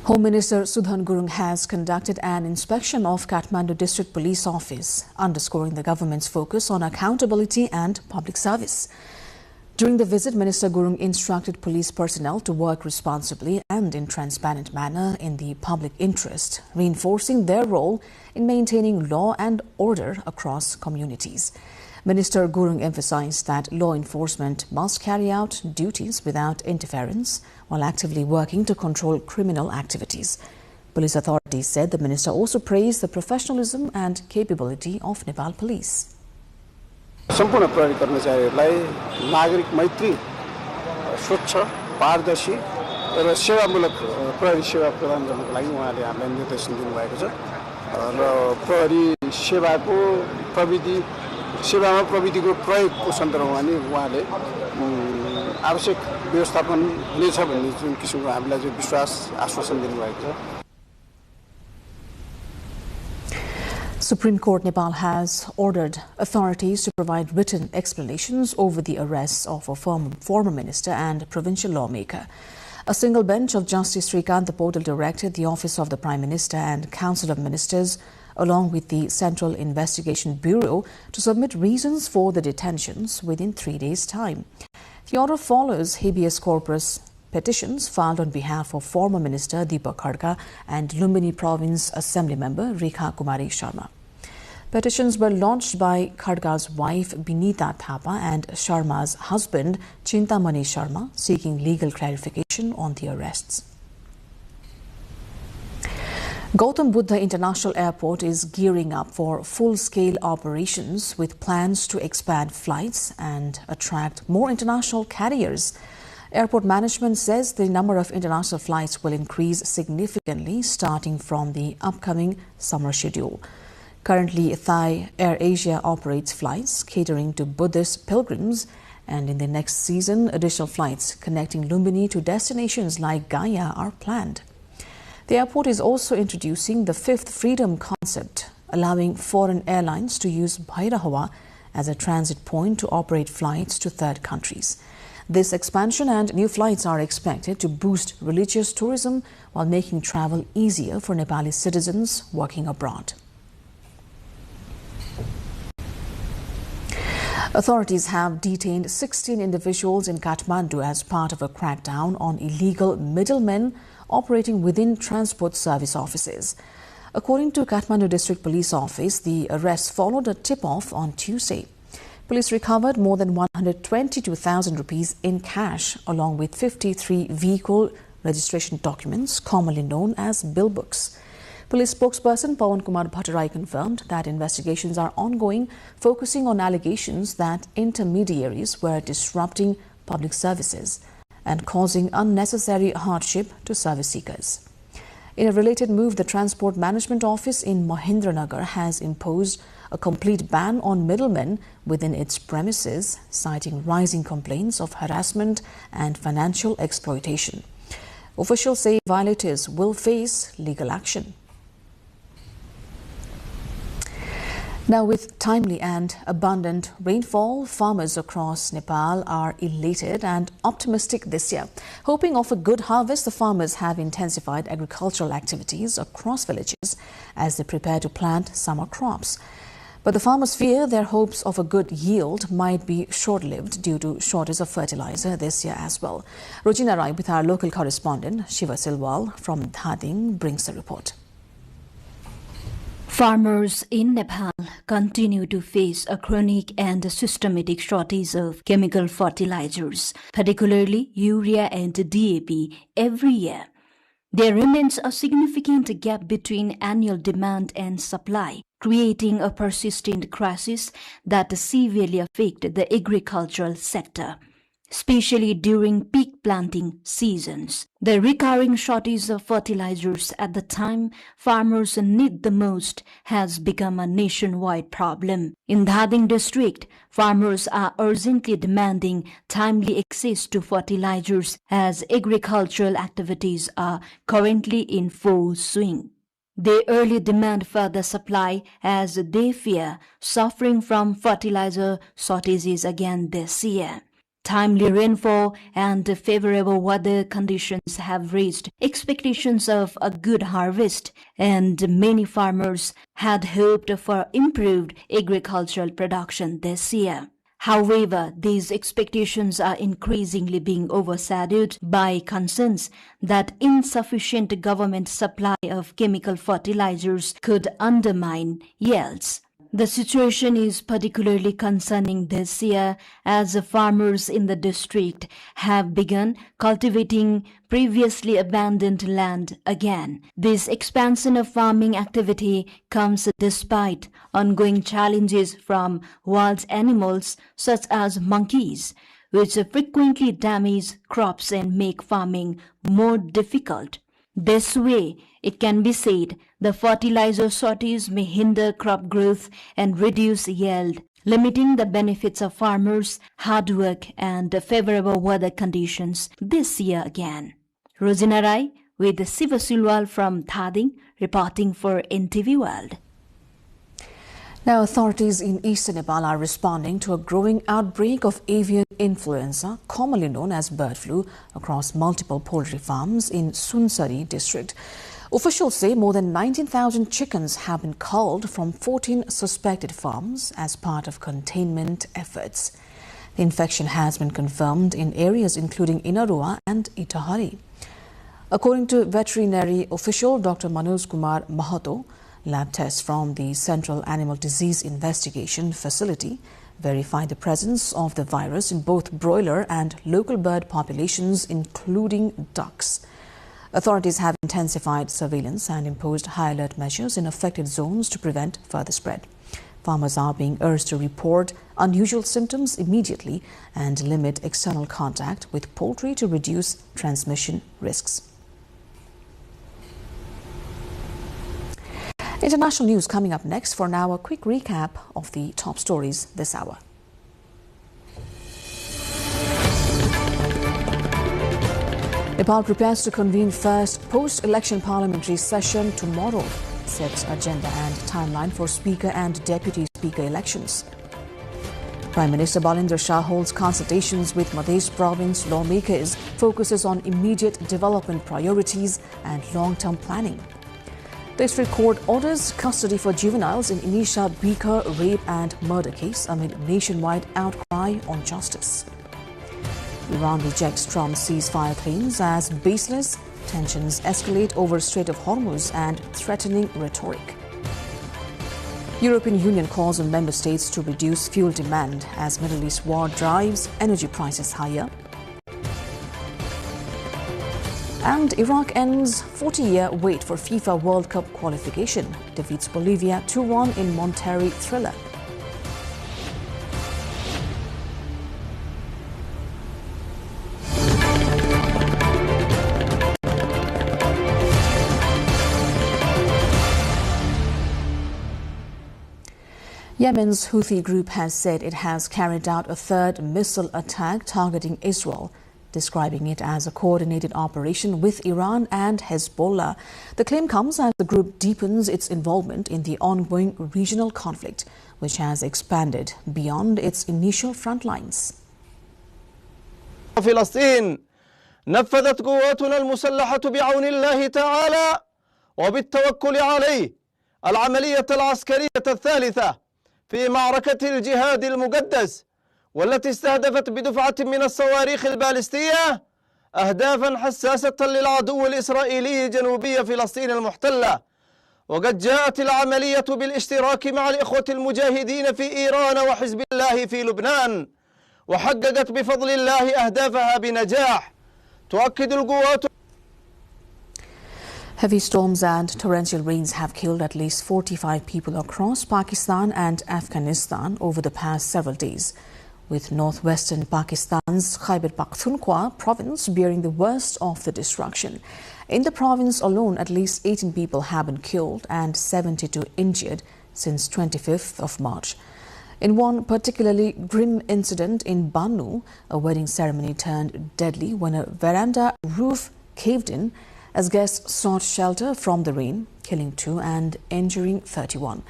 Home Minister Sudhan Gurung has conducted an inspection of Kathmandu District Police Office, underscoring the government's focus on accountability and public service. During the visit, Minister Gurung instructed police personnel to work responsibly and in transparent manner in the public interest, reinforcing their role in maintaining law and order across communities. Minister Gurung emphasized that law enforcement must carry out duties without interference while actively working to control criminal activities. Police authorities said the minister also praised the professionalism and capability of Nepal Police. सम्पूर्ण प्रहरी कर्मचारीहरूलाई नागरिक मैत्री, स्वच्छ, पारदर्शी र सेवामूलक प्रहरी सेवा प्रदान गर्नको लागि उहाँले हामीलाई निर्देशन दिनुभएको छ र प्रहरी सेवाको प्रविधि सेवामा प्रविधिको प्रयोगको सन्दर्भमा नि उहाँले आवश्यक व्यवस्थापन हुनेछ भन्ने जुन किसिमको हामीलाई जो विश्वास आश्वासन दिनुभएको छ. Supreme Court Nepal has ordered authorities to provide written explanations over the arrests of a former minister and provincial lawmaker. A single bench of Justice Srikant Podal directed the Office of the Prime Minister and Council of Ministers, along with the Central Investigation Bureau, to submit reasons for the detentions within 3 days' time. The order follows habeas corpus petitions filed on behalf of former Minister Deepak Khadka and Lumbini Province Assembly Member Rekha Kumari Sharma. Petitions were launched by Khadka's wife Binita Thapa and Sharma's husband Chintamani Sharma, seeking legal clarification on the arrests. Gautam Buddha International Airport is gearing up for full-scale operations with plans to expand flights and attract more international carriers. Airport management says the number of international flights will increase significantly starting from the upcoming summer schedule. Currently, Thai Air Asia operates flights catering to Buddhist pilgrims, and in the next season, additional flights connecting Lumbini to destinations like Gaya are planned. The airport is also introducing the fifth freedom concept, allowing foreign airlines to use Bhairahawa as a transit point to operate flights to third countries. This expansion and new flights are expected to boost religious tourism while making travel easier for Nepali citizens working abroad. Authorities have detained 16 individuals in Kathmandu as part of a crackdown on illegal middlemen operating within transport service offices. According to Kathmandu District Police Office, the arrest followed a tip-off on Tuesday. Police recovered more than 122,000 rupees in cash, along with 53 vehicle registration documents, commonly known as bill books. Police spokesperson Pawan Kumar Bhattarai confirmed that investigations are ongoing, focusing on allegations that intermediaries were disrupting public services and causing unnecessary hardship to service seekers. In a related move, the Transport Management Office in Mahendranagar has imposed a complete ban on middlemen within its premises, citing rising complaints of harassment and financial exploitation. Officials say violators will face legal action. Now, with timely and abundant rainfall, farmers across Nepal are elated and optimistic this year. Hoping of a good harvest, the farmers have intensified agricultural activities across villages as they prepare to plant summer crops. But the farmers fear their hopes of a good yield might be short-lived due to shortage of fertilizer this year as well. Rojina Rai with our local correspondent Shiva Silwal from Dhading brings the report. Farmers in Nepal continue to face a chronic and systematic shortage of chemical fertilizers, particularly urea and DAP, every year. There remains a significant gap between annual demand and supply, creating a persistent crisis that severely affects the agricultural sector, especially during peak planting seasons. The recurring shortage of fertilizers at the time farmers need the most has become a nationwide problem. In Dhading district, farmers are urgently demanding timely access to fertilizers as agricultural activities are currently in full swing. They early demand further supply as they fear suffering from fertilizer shortages again this year. Timely rainfall and favorable weather conditions have raised expectations of a good harvest, and many farmers had hoped for improved agricultural production this year. However, these expectations are increasingly being overshadowed by concerns that insufficient government supply of chemical fertilizers could undermine yields. The situation is particularly concerning this year as farmers in the district have begun cultivating previously abandoned land again. This expansion of farming activity comes despite ongoing challenges from wild animals such as monkeys, which frequently damage crops and make farming more difficult. This way, it can be said the fertilizer shortage may hinder crop growth and reduce yield, limiting the benefits of farmers' hard work and favorable weather conditions this year again. Rosina Rai with Siva Silwal from Dhading reporting for NTV World. Now, authorities in eastern Nepal are responding to a growing outbreak of avian influenza, commonly known as bird flu, across multiple poultry farms in Sunsari district. Officials say more than 19,000 chickens have been culled from 14 suspected farms as part of containment efforts. The infection has been confirmed in areas including Inarua and Itahari. According to veterinary official Dr. Manoj Kumar Mahato, lab tests from the Central Animal Disease Investigation Facility verify the presence of the virus in both broiler and local bird populations, including ducks. Authorities have intensified surveillance and imposed high alert measures in affected zones to prevent further spread. Farmers are being urged to report unusual symptoms immediately and limit external contact with poultry to reduce transmission risks. International news coming up next. For now, a quick recap of the top stories this hour. Nepal prepares to convene first post-election parliamentary session tomorrow, sets agenda and timeline for Speaker and Deputy Speaker elections. Prime Minister Balendra Shah holds consultations with Madhya Province lawmakers, focuses on immediate development priorities and long-term planning. District Court orders custody for juveniles in Inisha Bika rape and murder case amid nationwide outcry on justice. Iran rejects Trump's ceasefire claims as baseless. Tensions escalate over Strait of Hormuz and threatening rhetoric. European Union calls on member states to reduce fuel demand as Middle East war drives energy prices higher. And Iraq ends 40-year wait for FIFA World Cup qualification, defeats Bolivia 2-1 in Monterrey thriller. Yemen's Houthi group has said it has carried out a third missile attack targeting Israel, describing it as a coordinated operation with Iran and Hezbollah. The claim comes as the group deepens its involvement in the ongoing regional conflict, which has expanded beyond its initial front lines. فلسطين نفذت قواتنا المسلحة بعون الله تعالى وبالتوكل عليه العملية العسكرية الثالثة في معركة الجهاد المقدس، والتي استهدفت بدفعة من الصواريخ البالستية أهدافا حساسة للعدو الإسرائيلي جنوبي فلسطين المحتلة، وقد جاءت العملية بالاشتراك مع الإخوة المجاهدين في إيران وحزب الله في لبنان وحققت بفضل الله أهدافها بنجاح تؤكد القوات. Heavy storms and torrential rains have killed at least 45 people across Pakistan and Afghanistan over the past several days, with northwestern Pakistan's Khyber Pakhtunkhwa province bearing the worst of the destruction. In the province alone, at least 18 people have been killed and 72 injured since 25th of March. In one particularly grim incident in Bannu, a wedding ceremony turned deadly when a veranda roof caved in as guests sought shelter from the rain, killing 2 and injuring 31.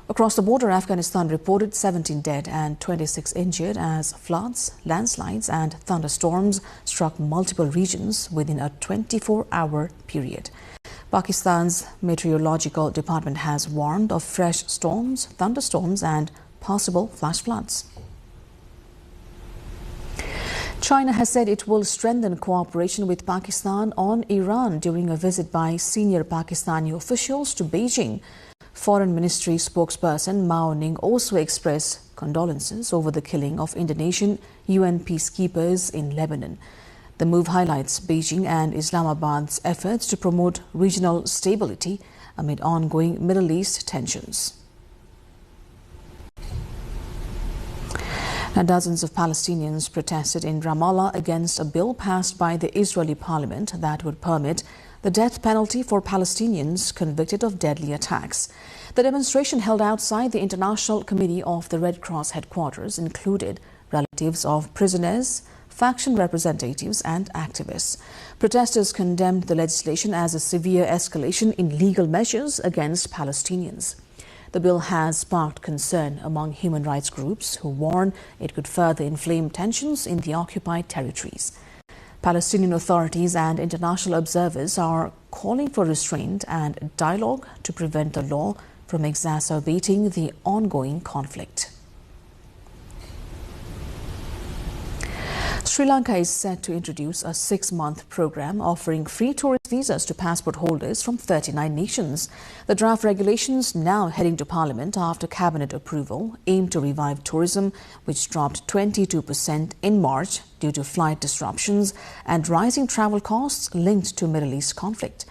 Across the border, Afghanistan reported 17 dead and 26 injured as floods, landslides and thunderstorms struck multiple regions within a 24-hour period. Pakistan's meteorological department has warned of fresh storms, thunderstorms and possible flash floods. China has said it will strengthen cooperation with Pakistan on Iran during a visit by senior Pakistani officials to Beijing. Foreign Ministry spokesperson Mao Ning also expressed condolences over the killing of Indonesian UN peacekeepers in Lebanon. The move highlights Beijing and Islamabad's efforts to promote regional stability amid ongoing Middle East tensions. Now, dozens of Palestinians protested in Ramallah against a bill passed by the Israeli parliament that would permit the death penalty for Palestinians convicted of deadly attacks. The demonstration held outside the International Committee of the Red Cross headquarters included relatives of prisoners, faction representatives and activists. Protesters condemned the legislation as a severe escalation in legal measures against Palestinians. The bill has sparked concern among human rights groups who warn it could further inflame tensions in the occupied territories. Palestinian authorities and international observers are calling for restraint and dialogue to prevent the law from exacerbating the ongoing conflict. Sri Lanka is set to introduce a 6-month program offering free tourist visas to passport holders from 39 nations. The draft regulations, now heading to Parliament after cabinet approval, aim to revive tourism, which dropped 22% in March due to flight disruptions and rising travel costs linked to Middle East conflict.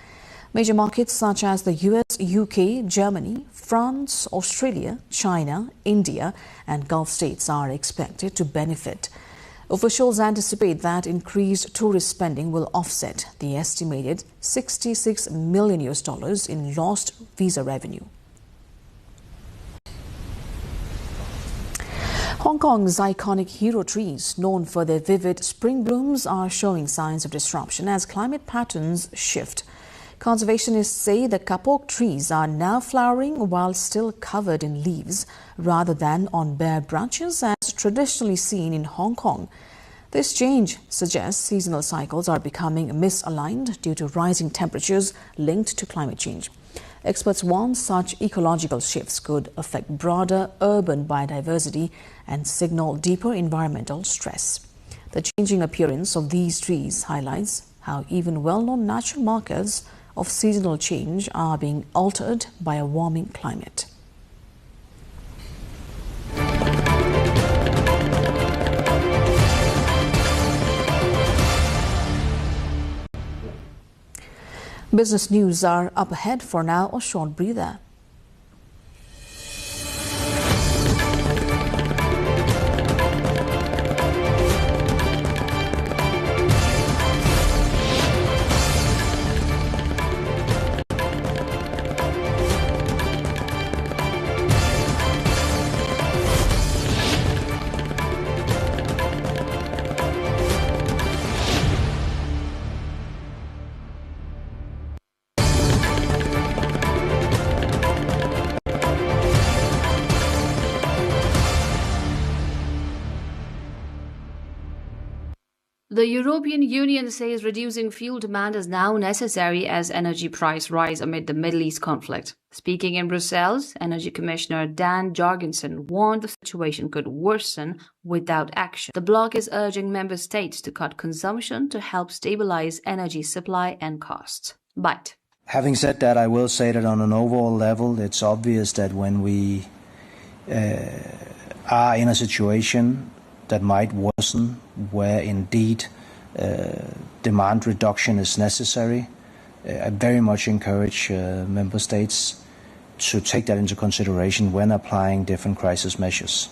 Major markets such as the US, UK, Germany, France, Australia, China, India and Gulf states are expected to benefit. Officials anticipate that increased tourist spending will offset the estimated $66 million in lost visa revenue. Hong Kong's iconic hero trees, known for their vivid spring blooms, are showing signs of disruption as climate patterns shift. Conservationists say the kapok trees are now flowering while still covered in leaves rather than on bare branches as traditionally seen in Hong Kong. This change suggests seasonal cycles are becoming misaligned due to rising temperatures linked to climate change. Experts warn such ecological shifts could affect broader urban biodiversity and signal deeper environmental stress. The changing appearance of these trees highlights how even well-known natural markers of seasonal change are being altered by a warming climate. Business news are up ahead. For now, a short breather. The European Union says reducing fuel demand is now necessary as energy prices rise amid the Middle East conflict. Speaking in Brussels, Energy Commissioner Dan Jorgensen warned the situation could worsen without action. The bloc is urging member states to cut consumption to help stabilize energy supply and costs. But Having said that, I will say that on an overall level, it's obvious that when we are in a situation that might worsen, where indeed demand reduction is necessary, I very much encourage member states to take that into consideration when applying different crisis measures.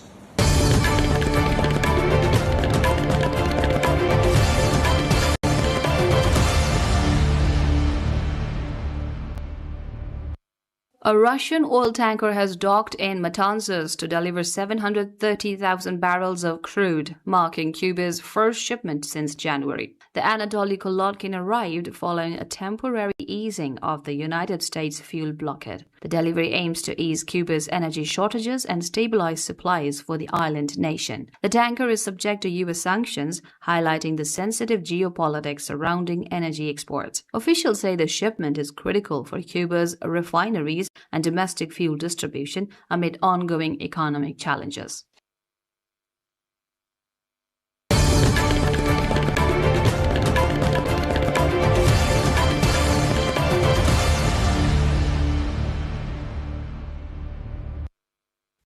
A Russian oil tanker has docked in Matanzas to deliver 730,000 barrels of crude, marking Cuba's first shipment since January. The Anatoly Kolodkin arrived following a temporary easing of the United States fuel blockade. The delivery aims to ease Cuba's energy shortages and stabilize supplies for the island nation. The tanker is subject to U.S. sanctions, highlighting the sensitive geopolitics surrounding energy exports. Officials say the shipment is critical for Cuba's refineries and domestic fuel distribution amid ongoing economic challenges.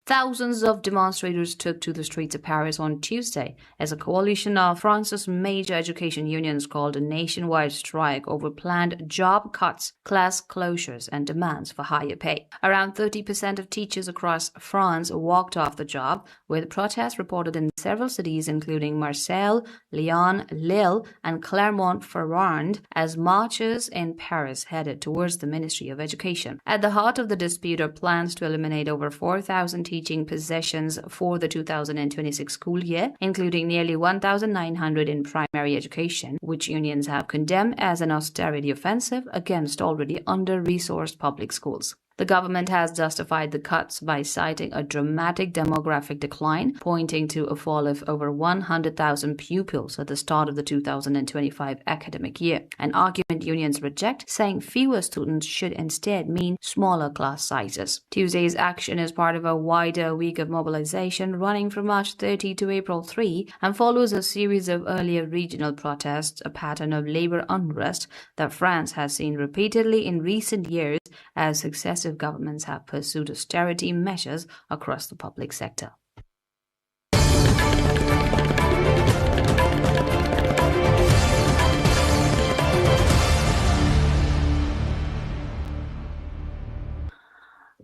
Thousands of demonstrators took to the streets of Paris on Tuesday as a coalition of France's major education unions called a nationwide strike over planned job cuts, class closures, and demands for higher pay. Around 30% of teachers across France walked off the job, with protests reported in several cities including Marseille, Lyon, Lille, and Clermont-Ferrand as marchers in Paris headed towards the Ministry of Education. At the heart of the dispute are plans to eliminate over 4,000 teaching positions for the 2026 school year, including nearly 1,900 in primary education, which unions have condemned as an austerity offensive against already under-resourced public schools. The government has justified the cuts by citing a dramatic demographic decline, pointing to a fall of over 100,000 pupils at the start of the 2025 academic year, an argument unions reject, saying fewer students should instead mean smaller class sizes. Tuesday's action is part of a wider week of mobilization running from March 30 to April 3 and follows a series of earlier regional protests, a pattern of labor unrest that France has seen repeatedly in recent years as successive governments have pursued austerity measures across the public sector.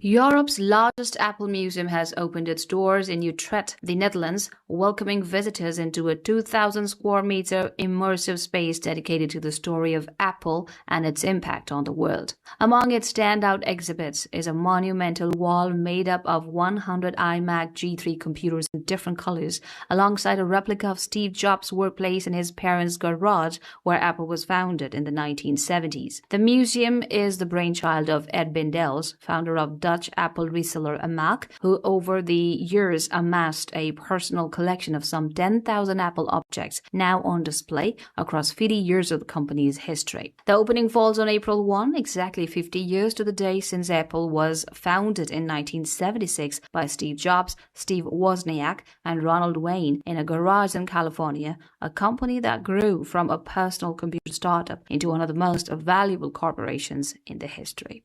Europe's largest Apple museum has opened its doors in Utrecht, the Netherlands, welcoming visitors into a 2,000 square meter immersive space dedicated to the story of Apple and its impact on the world. Among its standout exhibits is a monumental wall made up of 100 iMac G3 computers in different colors, alongside a replica of Steve Jobs' workplace in his parents' garage where Apple was founded in the 1970s. The museum is the brainchild of Ed Bindels, founder of Dutch Apple reseller Amac, who over the years amassed a personal collection of some 10,000 Apple objects now on display across 50 years of the company's history. The opening falls on April 1, exactly 50 years to the day since Apple was founded in 1976 by Steve Jobs, Steve Wozniak, and Ronald Wayne in a garage in California, a company that grew from a personal computer startup into one of the most valuable corporations in the history.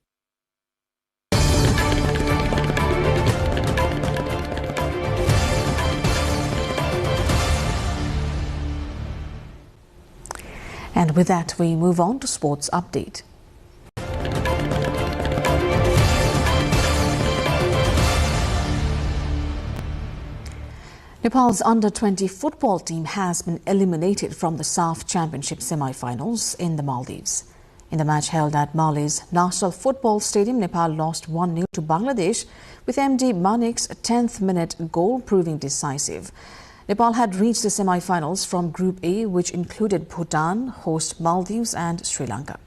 And with that, we move on to sports update. Nepal's under-20 football team has been eliminated from the SAF Championship semi-finals in the Maldives. In the match held at Mali's National Football Stadium, Nepal lost 1-0 to Bangladesh, with MD Manik's 10th minute goal proving decisive. Nepal had reached the semi-finals from Group A, which included Bhutan, host Maldives and Sri Lanka.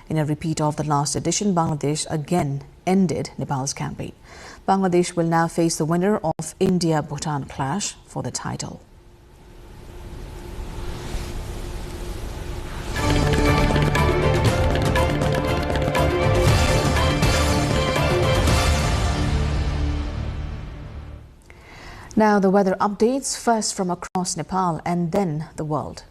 In a repeat of the last edition, Bangladesh again ended Nepal's campaign. Bangladesh will now face the winner of India-Bhutan clash for the title. Now the weather updates, first from across Nepal and then the world.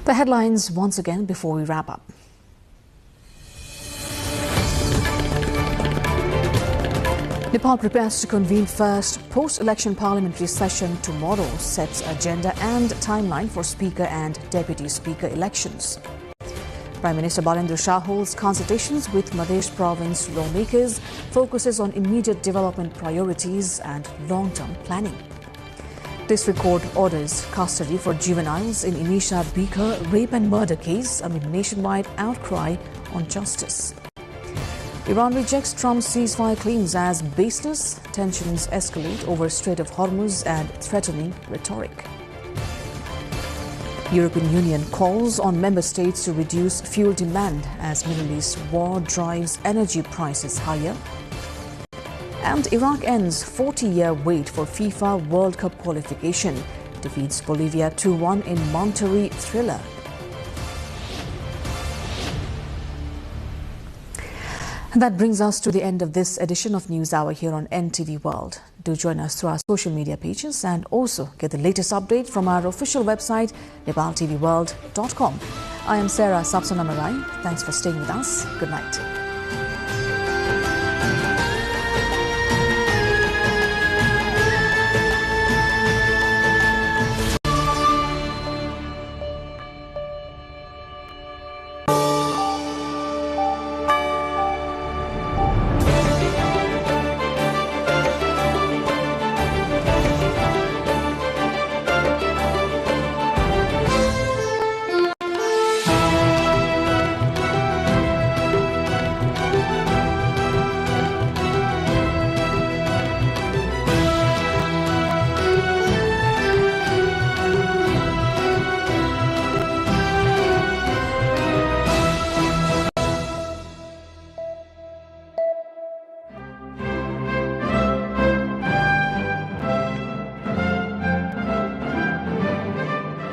The headlines once again before we wrap up. Nepal prepares to convene first post-election parliamentary session tomorrow, sets agenda and timeline for Speaker and Deputy Speaker elections. Prime Minister Balendra Shah holds consultations with Madhya province lawmakers, focuses on immediate development priorities and long-term planning. District Court orders custody for juveniles in Inisha Bikar rape and murder case amid nationwide outcry on justice. Iran rejects Trump's ceasefire claims as baseless. Tensions escalate over Strait of Hormuz and threatening rhetoric. European Union calls on member states to reduce fuel demand as Middle East war drives energy prices higher. And Iraq ends 40-year wait for FIFA World Cup qualification. Defeats Bolivia 2-1 in Monterrey thriller. And that brings us to the end of this edition of News Hour here on NTV World. Do join us through our social media pages and also get the latest update from our official website, nepaltelevision.com. I am Sarah Sapsanamarai. Thanks for staying with us. Good night.